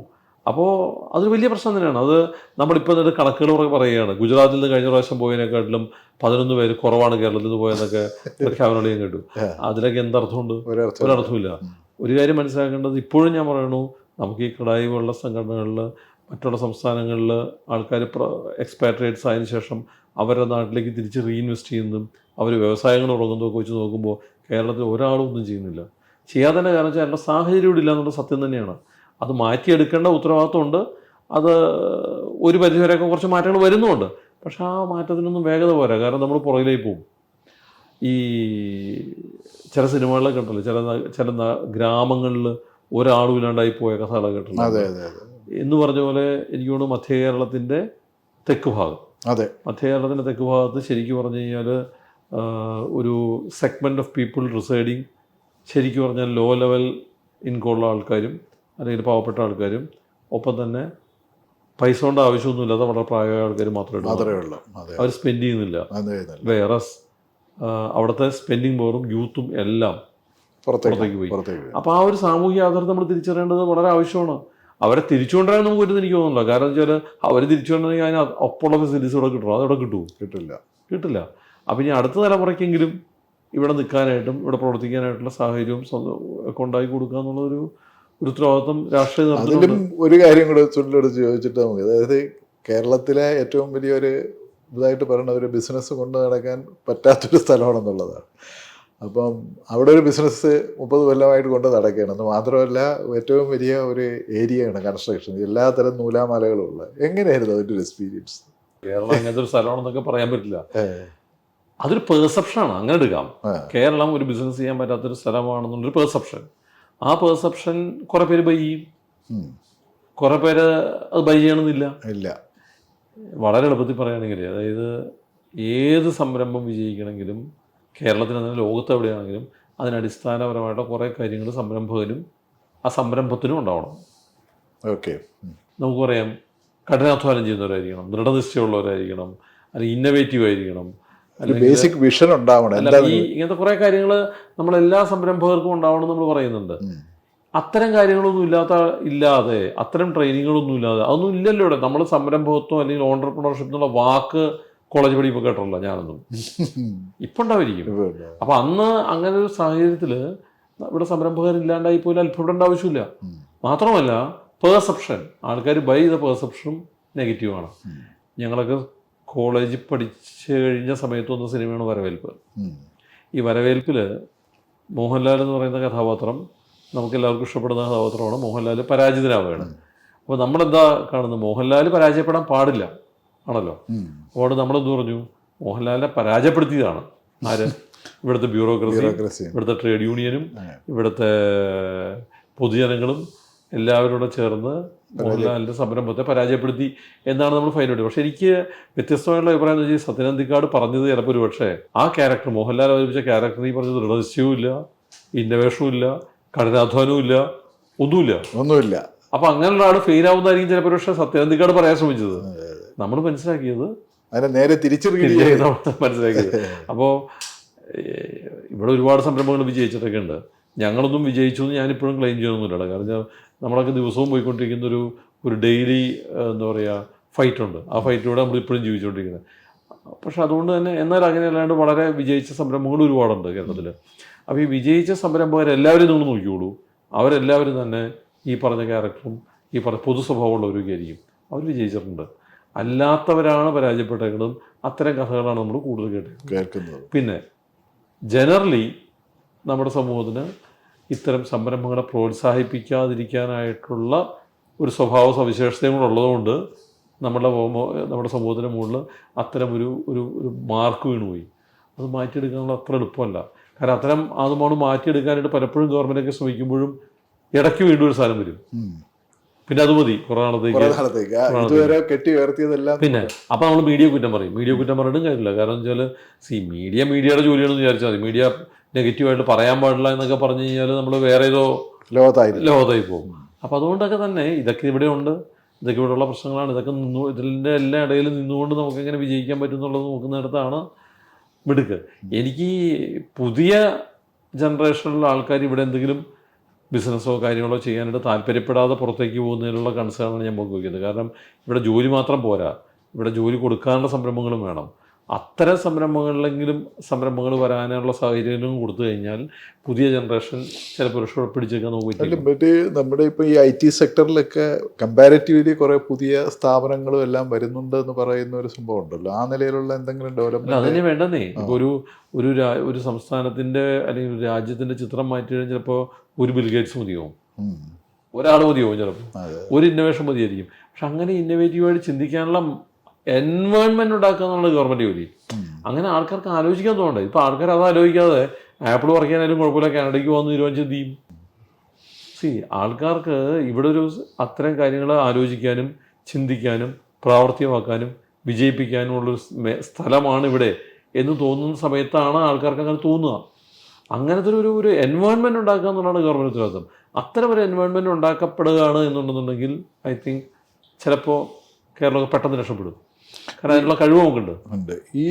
അപ്പോൾ അതൊരു വലിയ പ്രശ്നം തന്നെയാണ്. അത് നമ്മളിപ്പോൾ എന്നിട്ട് കണക്കുകൾ പറയുകയാണ്. ഗുജറാത്തിൽ നിന്ന് കഴിഞ്ഞ പ്രാവശ്യം പോയതിനെക്കാട്ടിലും 11 പേര് കുറവാണ് കേരളത്തിൽ നിന്ന് പോയെന്നൊക്കെ പ്രഖ്യാപനം ഞാൻ കേട്ടു. അതിലൊക്കെ എന്തർത്ഥമുണ്ട്? ഒരർത്ഥമില്ല. ഒരു കാര്യം മനസ്സിലാക്കേണ്ടത്, ഇപ്പോഴും ഞാൻ പറയണു, നമുക്ക് ഈ കിടായി പോലുള്ള സംഘടനകളിൽ മറ്റുള്ള സംസ്ഥാനങ്ങളിൽ ആൾക്കാർ എക്സ്പാട്രിയേറ്റ്സ് ആയതിനു ശേഷം അവരുടെ നാട്ടിലേക്ക് തിരിച്ച് റീഇൻവെസ്റ്റ് ചെയ്യുന്നതും അവർ വ്യവസായങ്ങൾ തുടങ്ങുന്നതൊക്കെ വെച്ച് നോക്കുമ്പോൾ കേരളത്തിൽ ഒരാളും ഒന്നും ചെയ്യുന്നില്ല. ചെയ്യാതെ തന്നെ കാരണം വെച്ചാൽ അതിൻ്റെ സാഹചര്യം ഇവിടെ ഇല്ല എന്നുള്ള സത്യം തന്നെയാണ്. അത് മാറ്റിയെടുക്കേണ്ട ഉത്തരവാദിത്വമുണ്ട്. അത് ഒരു പരിധിവരെയൊക്കെ കുറച്ച് മാറ്റങ്ങൾ വരുന്നുമുണ്ട്. പക്ഷെ ആ മാറ്റത്തിനൊന്നും വേഗത പോരാ. കാരണം നമ്മൾ പുറകിലേക്ക് പോകും. ഈ ചില സിനിമകളിലൊക്കെ ഉണ്ടല്ലോ, ചില ഗ്രാമങ്ങളിൽ ഒരാളും ഇല്ലാണ്ടായി പോയ കഥകളൊക്കെ കേട്ടിട്ടുണ്ട്. എന്ന് പറഞ്ഞ പോലെ എനിക്ക് തോന്നുന്നു മധ്യ കേരളത്തിൻ്റെ തെക്ക് ഭാഗം, മധ്യ കേരളത്തിൻ്റെ തെക്ക് ഭാഗത്ത് ശരിക്കും പറഞ്ഞു കഴിഞ്ഞാൽ ഒരു സെഗ്മെൻറ്റ് ഓഫ് പീപ്പിൾ റിസൈഡിങ്, ശരിക്കും പറഞ്ഞാൽ ലോ ലെവൽ ഇൻകമുള്ള ആൾക്കാരും അല്ലെങ്കിൽ പാവപ്പെട്ട ആൾക്കാരും, ഒപ്പം തന്നെ പൈസ കൊണ്ട് ആവശ്യമൊന്നുമില്ലാത്ത വളരെ പ്രായമായ ആൾക്കാർ മാത്രമേ ഉള്ളൂ. അവർ സ്പെൻഡ് ചെയ്യുന്നില്ല. വേറെ അവിടുത്തെ സ്പെൻഡിങ് പവറും യൂത്തും എല്ലാം പുറത്തേക്ക് പോയി. അപ്പോൾ ആ ഒരു സാമൂഹിക യാഥാർത്ഥ്യം നമ്മൾ തിരിച്ചറിയേണ്ടത് വളരെ ആവശ്യമാണ്. അവരെ തിരിച്ചുകൊണ്ടുവരാൻ നമുക്ക് പറ്റുമെന്ന് എനിക്ക് തോന്നുന്നില്ല. കാരണം വെച്ചാൽ അവർ തിരിച്ചുകൊണ്ടെങ്കിൽ അതിന് ഒപ്പമുള്ള ഫെസിലിറ്റീസ് ഇവിടെ കിട്ടണം. അതവിടെ കിട്ടില്ല. അപ്പം ഇനി അടുത്ത തലമുറയ്ക്കെങ്കിലും ഇവിടെ നിൽക്കാനായിട്ടും ഇവിടെ പ്രവർത്തിക്കാനായിട്ടുള്ള സാഹചര്യവും ഒക്കെ ഉണ്ടാക്കി കൊടുക്കുക എന്നുള്ളൊരു ഉത്തരവാദിത്വം രാഷ്ട്രീയ നേതൃത്വം. ഒരു കാര്യം കൂടെ ചുണ്ടിലെടുത്ത് ചോദിച്ചിട്ട് നമുക്ക്, അതായത് കേരളത്തിലെ ഏറ്റവും വലിയൊരു ഇതായിട്ട് പറയുന്ന ഒരു ബിസിനസ് കൊണ്ട് നടക്കാൻ പറ്റാത്തൊരു സ്ഥലമാണെന്നുള്ളതാണ്. അപ്പം അവിടെ ഒരു ബിസിനസ് 30 കൊല്ലമായിട്ട് കൊണ്ട് നടക്കുകയാണ്. എന്ന് മാത്രമല്ല ഏറ്റവും വലിയ ഒരു ഏരിയയാണ് കൺസ്ട്രക്ഷൻ, എല്ലാത്തരം നൂലാമാലകളും ഉള്ളത്. എങ്ങനെയായിരുന്നു അതിൻ്റെ ഒരു എക്സ്പീരിയൻസ്? കേരളം അങ്ങനത്തെ ഒരു സ്ഥലമാണെന്നൊക്കെ പറയാൻ പറ്റില്ല. അതൊരു പെർസെപ്ഷനാണ്, അങ്ങനെ എടുക്കാം. കേരളം ഒരു ബിസിനസ് ചെയ്യാൻ പറ്റാത്തൊരു സ്ഥലമാണെന്നുള്ളൊരു പെർസെപ്ഷൻ. ആ പെർസെപ്ഷൻ കുറേ പേര് ബൈ ചെയ്യും, കുറേ പേര് അത് ബൈ ചെയ്യണമെന്നില്ല. വളരെ എളുപ്പത്തിൽ പറയുകയാണെങ്കിൽ, അതായത് ഏത് സംരംഭം വിജയിക്കണമെങ്കിലും കേരളത്തിൽ തന്നെ ലോകത്ത് എവിടെയാണെങ്കിലും അതിനടിസ്ഥാനപരമായിട്ട് കുറേ കാര്യങ്ങൾ സംരംഭകനും ആ സംരംഭത്തിനും ഉണ്ടാവണം. നമുക്ക് പറയാം, കഠിനാധ്വാനം ചെയ്യുന്നവരായിരിക്കണം, ദൃഢനിശ്ചയമുള്ളവരായിരിക്കണം, അല്ലെങ്കിൽ ഇന്നവേറ്റീവ് ആയിരിക്കണം, ബേസിക് വിഷൻ ഉണ്ടാവണം. ഇങ്ങനത്തെ കുറേ കാര്യങ്ങൾ നമ്മളെല്ലാ സംരംഭകർക്കും ഉണ്ടാവണം നമ്മൾ പറയുന്നുണ്ട്. അത്തരം കാര്യങ്ങളൊന്നും ഇല്ലാതെ അത്തരം ട്രെയിനിങ്ങുകളൊന്നും ഇല്ലാതെ അതൊന്നും ഇല്ലല്ലോ ഇവിടെ. നമ്മൾ സംരംഭകത്വം അല്ലെങ്കിൽ ഓൺടർപ്രണർഷിപ്പ് എന്നുള്ള വാക്ക് കോളേജ് പഠിപ്പോൾ കേട്ടില്ല ഞാനൊന്നും. ഇപ്പം ഉണ്ടായിരിക്കും. അപ്പം അന്ന് അങ്ങനെ ഒരു സാഹചര്യത്തിൽ ഇവിടെ സംരംഭകരില്ലാണ്ടായി പോലും അത്ഭുതപ്പെടേണ്ട ആവശ്യമില്ല. മാത്രമല്ല പെർസെപ്ഷൻ, ആൾക്കാർ ബൈ ചെയ്ത പെർസെപ്ഷനും നെഗറ്റീവാണ്. ഞങ്ങളൊക്കെ കോളേജിൽ പഠിച്ചു കഴിഞ്ഞ സമയത്ത് വന്ന സിനിമയാണ് വരവേൽപ്പ്. ഈ വരവേൽപ്പിൽ മോഹൻലാൽ എന്ന് പറയുന്ന കഥാപാത്രം നമുക്കെല്ലാവർക്കും ഇഷ്ടപ്പെടുന്ന കഥാപാത്രമാണ്. മോഹൻലാൽ പരാജിതനാവുകയാണ്. അപ്പോൾ നമ്മളെന്താ കാണുന്നത്? മോഹൻലാൽ പരാജയപ്പെടാൻ പാടില്ല ആണല്ലോ. അതുകൊണ്ട് നമ്മളെന്ത് പറഞ്ഞു? മോഹൻലാലിനെ പരാജയപ്പെടുത്തിയതാണ് ആര്? ഇവിടുത്തെ ബ്യൂറോക്രസി, ഇവിടുത്തെ ട്രേഡ് യൂണിയനും ഇവിടുത്തെ പൊതുജനങ്ങളും എല്ലാവരോടും ചേർന്ന് മോഹൻലാലിൻ്റെ സംരംഭത്തെ പരാജയപ്പെടുത്തി എന്നാണ് നമ്മൾ ഫൈൻ ഇട്ടത്. പക്ഷെ എനിക്ക് വ്യത്യസ്തമായുള്ള അഭിപ്രായം എന്ന് വെച്ചാൽ സത്യനന്ദിക്കാട് പറഞ്ഞത് ചിലപ്പോൾ ഒരു പക്ഷേ ആ ക്യാരക്ടർ, മോഹൻലാൽ അവതരിപ്പിച്ച ക്യാരക്ടർ ഈ പറഞ്ഞത് ദൃഢനിശ്ചയവും ഇല്ല, ഇന്നോവേഷനും ഇല്ല, കഠിനാധ്വാനവും ഇല്ല, ഒന്നുമില്ല. അപ്പം അങ്ങനെയുള്ള ആൾ ഫെയിൽ ആവുന്നതായിരിക്കും ചിലപ്പോൾ പക്ഷേ സത്യനന്ദിക്കാട് പറയാൻ ശ്രമിച്ചത്. നമ്മൾ മനസ്സിലാക്കിയത് അതിനെ നേരെ മനസ്സിലാക്കിയത്. അപ്പോൾ ഇവിടെ ഒരുപാട് സംരംഭങ്ങൾ വിജയിച്ചിട്ടൊക്കെ ഉണ്ട്. ഞങ്ങളൊന്നും വിജയിച്ചു എന്ന് ഞാനിപ്പോഴും ക്ലെയിം ചെയ്യണമെന്നില്ല. കാരണം നമ്മളൊക്കെ ദിവസവും പോയിക്കൊണ്ടിരിക്കുന്ന ഒരു ഡെയിലി എന്താ പറയുക ഫൈറ്റുണ്ട്. ആ ഫൈറ്റിലൂടെ നമ്മളിപ്പോഴും ജീവിച്ചുകൊണ്ടിരിക്കുന്നത്. പക്ഷെ അതുകൊണ്ട് തന്നെ എന്നാൽ അങ്ങനെയല്ലാണ്ട് വളരെ വിജയിച്ച സംരംഭങ്ങൾ ഒരുപാടുണ്ട് കേരളത്തിൽ. അപ്പോൾ ഈ വിജയിച്ച സംരംഭകരെല്ലാവരും നിങ്ങൾ നോക്കിക്കോളൂ, അവരെല്ലാവരും തന്നെ ഈ പറഞ്ഞ ക്യാരക്ടറും ഈ പൊതു സ്വഭാവമുള്ളവരൊക്കെ ആയിരിക്കും, അവർ വിജയിച്ചിട്ടുണ്ട്. അല്ലാത്തവരാണ് പരാജയപ്പെട്ടേക്കുന്നതും. അത്തരം കഥകളാണ് നമ്മൾ കൂടുതൽ കേൾക്കുന്നത്. പിന്നെ ജനറലി നമ്മുടെ സമൂഹത്തിന് ഇത്തരം സംരംഭങ്ങളെ പ്രോത്സാഹിപ്പിക്കാതിരിക്കാനായിട്ടുള്ള ഒരു സ്വഭാവ സവിശേഷതയും കൂടെ ഉള്ളതുകൊണ്ട് നമ്മുടെ സമൂഹത്തിന് മുകളിൽ അത്തരം ഒരു മാർക്ക് വീണുപോയി. അത് മാറ്റിയെടുക്കാനുള്ള അത്ര എളുപ്പമല്ല. കാരണം അതുമാണ് മാറ്റിയെടുക്കാനായിട്ട് പലപ്പോഴും ഗവൺമെൻറ്റൊക്കെ ശ്രമിക്കുമ്പോഴും ഇടയ്ക്ക് വീണ്ടും ഒരു സാധനം വരും. പിന്നെ അത് മതി കുറേ നാളത്തേക്ക്. പിന്നെ അപ്പം നമ്മൾ മീഡിയ കുറ്റം പറയും. മീഡിയ കുറ്റം പറഞ്ഞിട്ടും കാര്യമില്ല. കാരണം വെച്ചാൽ മീഡിയയുടെ ജോലിയാണെന്ന് വിചാരിച്ചാൽ മതി. മീഡിയ നെഗറ്റീവായിട്ട് പറയാൻ പാടില്ല എന്നൊക്കെ പറഞ്ഞു കഴിഞ്ഞാൽ നമ്മൾ വേറെ ഏതോ ലോകത്തായി പോകും. അപ്പോൾ അതുകൊണ്ടൊക്കെ തന്നെ ഇതൊക്കെ ഇവിടെയുണ്ട്, ഇതൊക്കെ ഇവിടെയുള്ള പ്രശ്നങ്ങളാണ്. ഇതൊക്കെ ഇതിൻ്റെ എല്ലാ ഇടയിലും നിന്നുകൊണ്ട് നമുക്ക് എങ്ങനെ വിജയിക്കാൻ പറ്റും എന്നുള്ളത് നോക്കുന്നിടത്താണ് മിടുക്ക്. എനിക്ക് പുതിയ ജനറേഷനിലുള്ള ആൾക്കാർ ഇവിടെ എന്തെങ്കിലും ബിസിനസ്സോ കാര്യങ്ങളോ ചെയ്യാനായിട്ട് താല്പര്യപ്പെടാതെ പുറത്തേക്ക് പോകുന്നതിനുള്ള കൺസേണാണ് ഞാൻ പങ്കുവയ്ക്കുന്നത്. കാരണം ഇവിടെ ജോലി മാത്രം പോരാ, ഇവിടെ ജോലി കൊടുക്കാനുള്ള സംരംഭങ്ങളും വേണം. അത്തരം സംരംഭങ്ങൾ വരാനുള്ള സാഹചര്യങ്ങളും കൊടുത്തു കഴിഞ്ഞാൽ പുതിയ ജനറേഷൻ ചിലപ്പോൾ പിടിച്ചേക്കാൻ നോക്കിയിട്ടില്ല. മറ്റേ നമ്മുടെ ഇപ്പോൾ ഈ IT സെക്ടറിലൊക്കെ കമ്പാരിറ്റീവ്ലി കുറേ പുതിയ സ്ഥാപനങ്ങളും എല്ലാം വരുന്നുണ്ട് എന്ന് പറയുന്ന ഒരു സംഭവം ഉണ്ടല്ലോ. ആ നിലയിലുള്ള എന്തെങ്കിലും ഡെവലപ്മെന്റ് അതിനെ വേണ്ടെന്നേ. ഇപ്പോൾ ഒരു സംസ്ഥാനത്തിൻ്റെ അല്ലെങ്കിൽ ഒരു രാജ്യത്തിൻ്റെ ചിത്രം മാറ്റി കഴിഞ്ഞാൽ ചിലപ്പോൾ ഒരു ബിൽഗേറ്റ്സ് മതിയാവും, ഒരാൾ മതിയാവും, ചിലപ്പോൾ ഒരു ഇന്നോവേഷൻ മതിയായിരിക്കും. പക്ഷെ അങ്ങനെ ഇന്നോവേറ്റീവായിട്ട് ചിന്തിക്കാനുള്ള എൻവയോൺമെൻറ്റ് ഉണ്ടാക്കുക എന്നുള്ള ഗവൺമെൻറ് ജോലി. അങ്ങനെ ആൾക്കാർക്ക് ആലോചിക്കാൻ തോന്നണ്ടേ? ഇപ്പോൾ ആൾക്കാർ അത് ആലോചിക്കാതെ ആപ്പിൾ വർക്ക് ചെയ്യാനായാലും കുഴപ്പമില്ല, കാനഡയ്ക്ക് പോകുന്ന തീരുമാനിച്ച് ചെയ്യും. ആൾക്കാർക്ക് ഇവിടെ അത്തരം കാര്യങ്ങൾ ആലോചിക്കാനും ചിന്തിക്കാനും പ്രാവർത്തികമാക്കാനും വിജയിപ്പിക്കാനും ഉള്ളൊരു സ്ഥലമാണ് ഇവിടെ എന്ന് തോന്നുന്ന സമയത്താണ് ആൾക്കാർക്ക് അങ്ങനെ തോന്നുക. അങ്ങനത്തെ ഒരു എൻവയോൺമെൻറ്റ് ഉണ്ടാക്കുക എന്നുള്ളതാണ് ഗവൺമെൻറ് ഉത്തരവാദിത്വം. അത്തരം ഒരു എൻവയോൺമെൻറ്റ് ഉണ്ടാക്കപ്പെടുകയാണ് എന്നുണ്ടെന്നുണ്ടെങ്കിൽ ഐ തിങ്ക് ചിലപ്പോൾ കേരളം പെട്ടെന്ന് രക്ഷപ്പെടും. കാരണം അതിനുള്ള കഴിവ് നമുക്കുണ്ട്. ഈ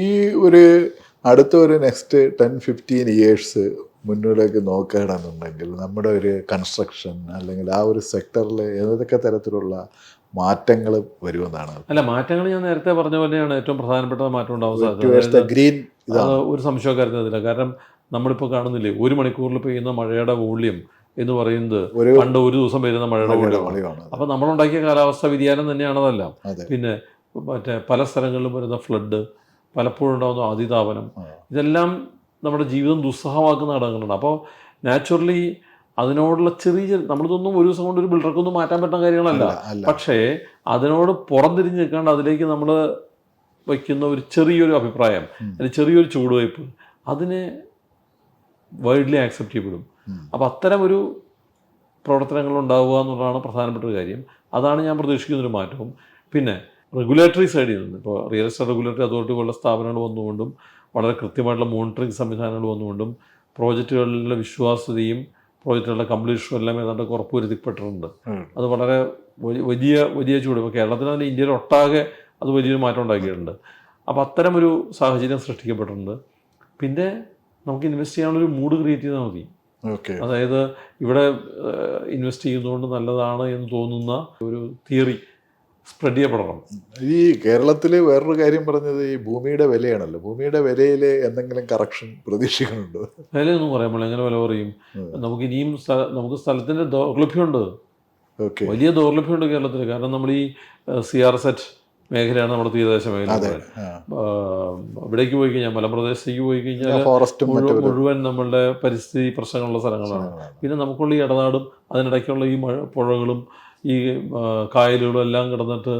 അടുത്ത ഒരു നെക്സ്റ്റ് 10-15 ഇയേഴ്സ് മുന്നിലേക്ക് നോക്കുകയാണെന്നുണ്ടെങ്കിൽ നമ്മുടെ ഒരു കൺസ്ട്രക്ഷൻ അല്ലെങ്കിൽ ആ ഒരു സെക്ടറിൽ ഏതൊക്കെ തരത്തിലുള്ള മാറ്റങ്ങൾ വരുമെന്നാണ്? അല്ല, മാറ്റങ്ങൾ ഞാൻ നേരത്തെ പറഞ്ഞ പോലെയാണ് ഏറ്റവും പ്രധാനപ്പെട്ട മാറ്റം ഉണ്ടാവുന്നത്. ഗ്രീൻ ഒരു സംശയം കരുതുന്നില്ല. കാരണം നമ്മളിപ്പോൾ കാണുന്നില്ലേ, 1 മണിക്കൂറിൽ പെയ്യുന്ന മഴയുടെ വോള്യം എന്ന് പറയുന്നത് പണ്ട് ഒരു ദിവസം വരുന്ന മഴയുടെ വോള്യമാണ്. അപ്പം നമ്മളുണ്ടാക്കിയ കാലാവസ്ഥ വ്യതിയാനം തന്നെയാണ് അതെല്ലാം. പിന്നെ പല സ്ഥലങ്ങളിലും വരുന്ന ഫ്ലഡ്, പലപ്പോഴും ഉണ്ടാകുന്ന അതിതാപനം, ഇതെല്ലാം നമ്മുടെ ജീവിതം ദുസ്സഹമാക്കുന്ന ഘടകങ്ങളുണ്ട്. അപ്പോൾ നാച്ചുറലി അതിനോടുള്ള നമ്മളിതൊന്നും ഒരു ദിവസം കൊണ്ട് ഒരു ബിൽഡർക്കൊന്നും മാറ്റാൻ പറ്റുന്ന കാര്യങ്ങളല്ല. പക്ഷേ അതിനോട് പുറംതിരിഞ്ഞ് നിൽക്കാണ്ട് അതിലേക്ക് നമ്മൾ വയ്ക്കുന്ന ഒരു ചെറിയൊരു അഭിപ്രായം, അല്ലെങ്കിൽ ചെറിയൊരു ചുവടുവയ്പ്, അതിനെ വൈഡ്ലി ആക്സെപ്റ്റ് ചെയ്യപ്പെടും. അപ്പോൾ അത്തരം ഒരു പ്രവർത്തനങ്ങൾ ഉണ്ടാവുക എന്നുള്ളതാണ് പ്രധാനപ്പെട്ട ഒരു കാര്യം. അതാണ് ഞാൻ പ്രതീക്ഷിക്കുന്നൊരു മാറ്റവും. പിന്നെ റെഗുലേറ്ററി സൈഡിൽ നിന്ന് ഇപ്പോൾ റിയൽ എസ്റ്റേറ്റ് റെഗുലേറ്ററി അതോറിറ്റി പോലുള്ള സ്ഥാപനങ്ങൾ വന്നുകൊണ്ടും വളരെ കൃത്യമായിട്ടുള്ള മോണിറ്ററിംഗ് സംവിധാനങ്ങൾ വന്നുകൊണ്ടും പ്രോജക്റ്റുകളിലെ വിശ്വാസ്യതയും പ്രോജക്റ്റുകളുടെ കംപ്ലീഷനും എല്ലാം ഏതാണ്ട് ഉറപ്പുവരുത്തിപ്പെട്ടിട്ടുണ്ട്. അത് വളരെ വലിയ ചൂട്. ഇപ്പോൾ കേരളത്തിൽ തന്നെ ഇന്ത്യയിൽ ഒട്ടാകെ അത് വലിയൊരു മാറ്റം ഉണ്ടാക്കിയിട്ടുണ്ട്. അപ്പോൾ അത്തരമൊരു സാഹചര്യം സൃഷ്ടിക്കപ്പെട്ടിട്ടുണ്ട്. പിന്നെ നമുക്ക് ഇൻവെസ്റ്റ് ചെയ്യാനുള്ളൊരു മൂഡ് ക്രിയേറ്റ് ചെയ്താൽ മതി. അതായത് ഇവിടെ ഇൻവെസ്റ്റ് ചെയ്യുന്നതുകൊണ്ട് നല്ലതാണ് എന്ന് തോന്നുന്ന ഒരു തിയറി സ്പ്രെഡ് ചെയ്യപ്പെടണം. ഈ കേരളത്തിൽ വേറൊരു കാര്യം പറഞ്ഞത് ഈ ഭൂമിയുടെ വിലയാണല്ലോ. ഭൂമിയുടെ വിലയിൽ എന്തെങ്കിലും കറക്ഷൻ പ്രതീക്ഷിക്കുന്നുണ്ടോ? വിലയൊന്നും പറയാൻ പാടില്ല. എങ്ങനെ വില പറയും? നമുക്ക് ഇനിയും നമുക്ക് സ്ഥലത്തിൻ്റെ ദൗർലഭ്യമുണ്ട്, വലിയ ദൗർലഭ്യമുണ്ട് കേരളത്തിൽ. കാരണം നമ്മൾ ഈ CRZ മേഖലയാണ് നമ്മുടെ തീരദേശ മേഖല. ഇവിടേക്ക് പോയി കഴിഞ്ഞാൽ മലമ്പ്രദേശത്തേക്ക് പോയി കഴിഞ്ഞാൽ മുഴുവൻ നമ്മളുടെ പരിസ്ഥിതി പ്രശ്നങ്ങളുള്ള സ്ഥലങ്ങളാണ്. പിന്നെ നമുക്കുള്ള ഈ ഇടനാടും അതിനിടയ്ക്കുള്ള ഈ പുഴകളും ഈ കായലുകളും എല്ലാം കിടന്നിട്ട്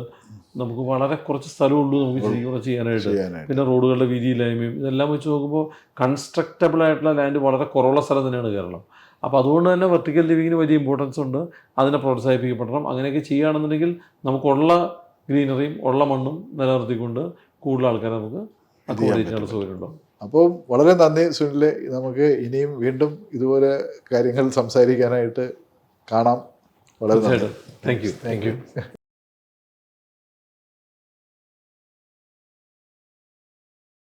നമുക്ക് വളരെ കുറച്ച് സ്ഥലമുള്ളൂ നമുക്ക് ശരിക്കും ചെയ്യാനായിട്ട്. പിന്നെ റോഡുകളുടെ വീതിയില്ലായ്മയും ഇതെല്ലാം വെച്ച് നോക്കുമ്പോൾ കൺസ്ട്രക്റ്റബിൾ ആയിട്ടുള്ള ലാൻഡ് വളരെ കുറവുള്ള സ്ഥലം തന്നെയാണ് കേരളം. അപ്പോൾ അതുകൊണ്ട് തന്നെ വെർട്ടിക്കൽ ലിവിങ്ങിന് വലിയ ഇമ്പോർട്ടൻസ് ഉണ്ട്. അതിനെ പ്രോത്സാഹിപ്പിക്കപ്പെടണം. അങ്ങനെയൊക്കെ ചെയ്യുകയാണെന്നുണ്ടെങ്കിൽ നമുക്കുള്ള ഗ്രീനറിയും ഉള്ള മണ്ണും നിലനിർത്തിക്കൊണ്ട് കൂടുതൽ ആൾക്കാരെ നമുക്ക് അക്കോമഡേറ്റ് ചെയ്യാനുള്ള സൗകര്യം ഉണ്ടാവും. അപ്പോൾ വളരെ നന്ദി സുനിലെ. നമുക്ക് ഇനിയും വീണ്ടും ഇതുപോലെ കാര്യങ്ങൾ സംസാരിക്കാനായിട്ട് കാണാം. വളരെ നന്ദി. Thank you.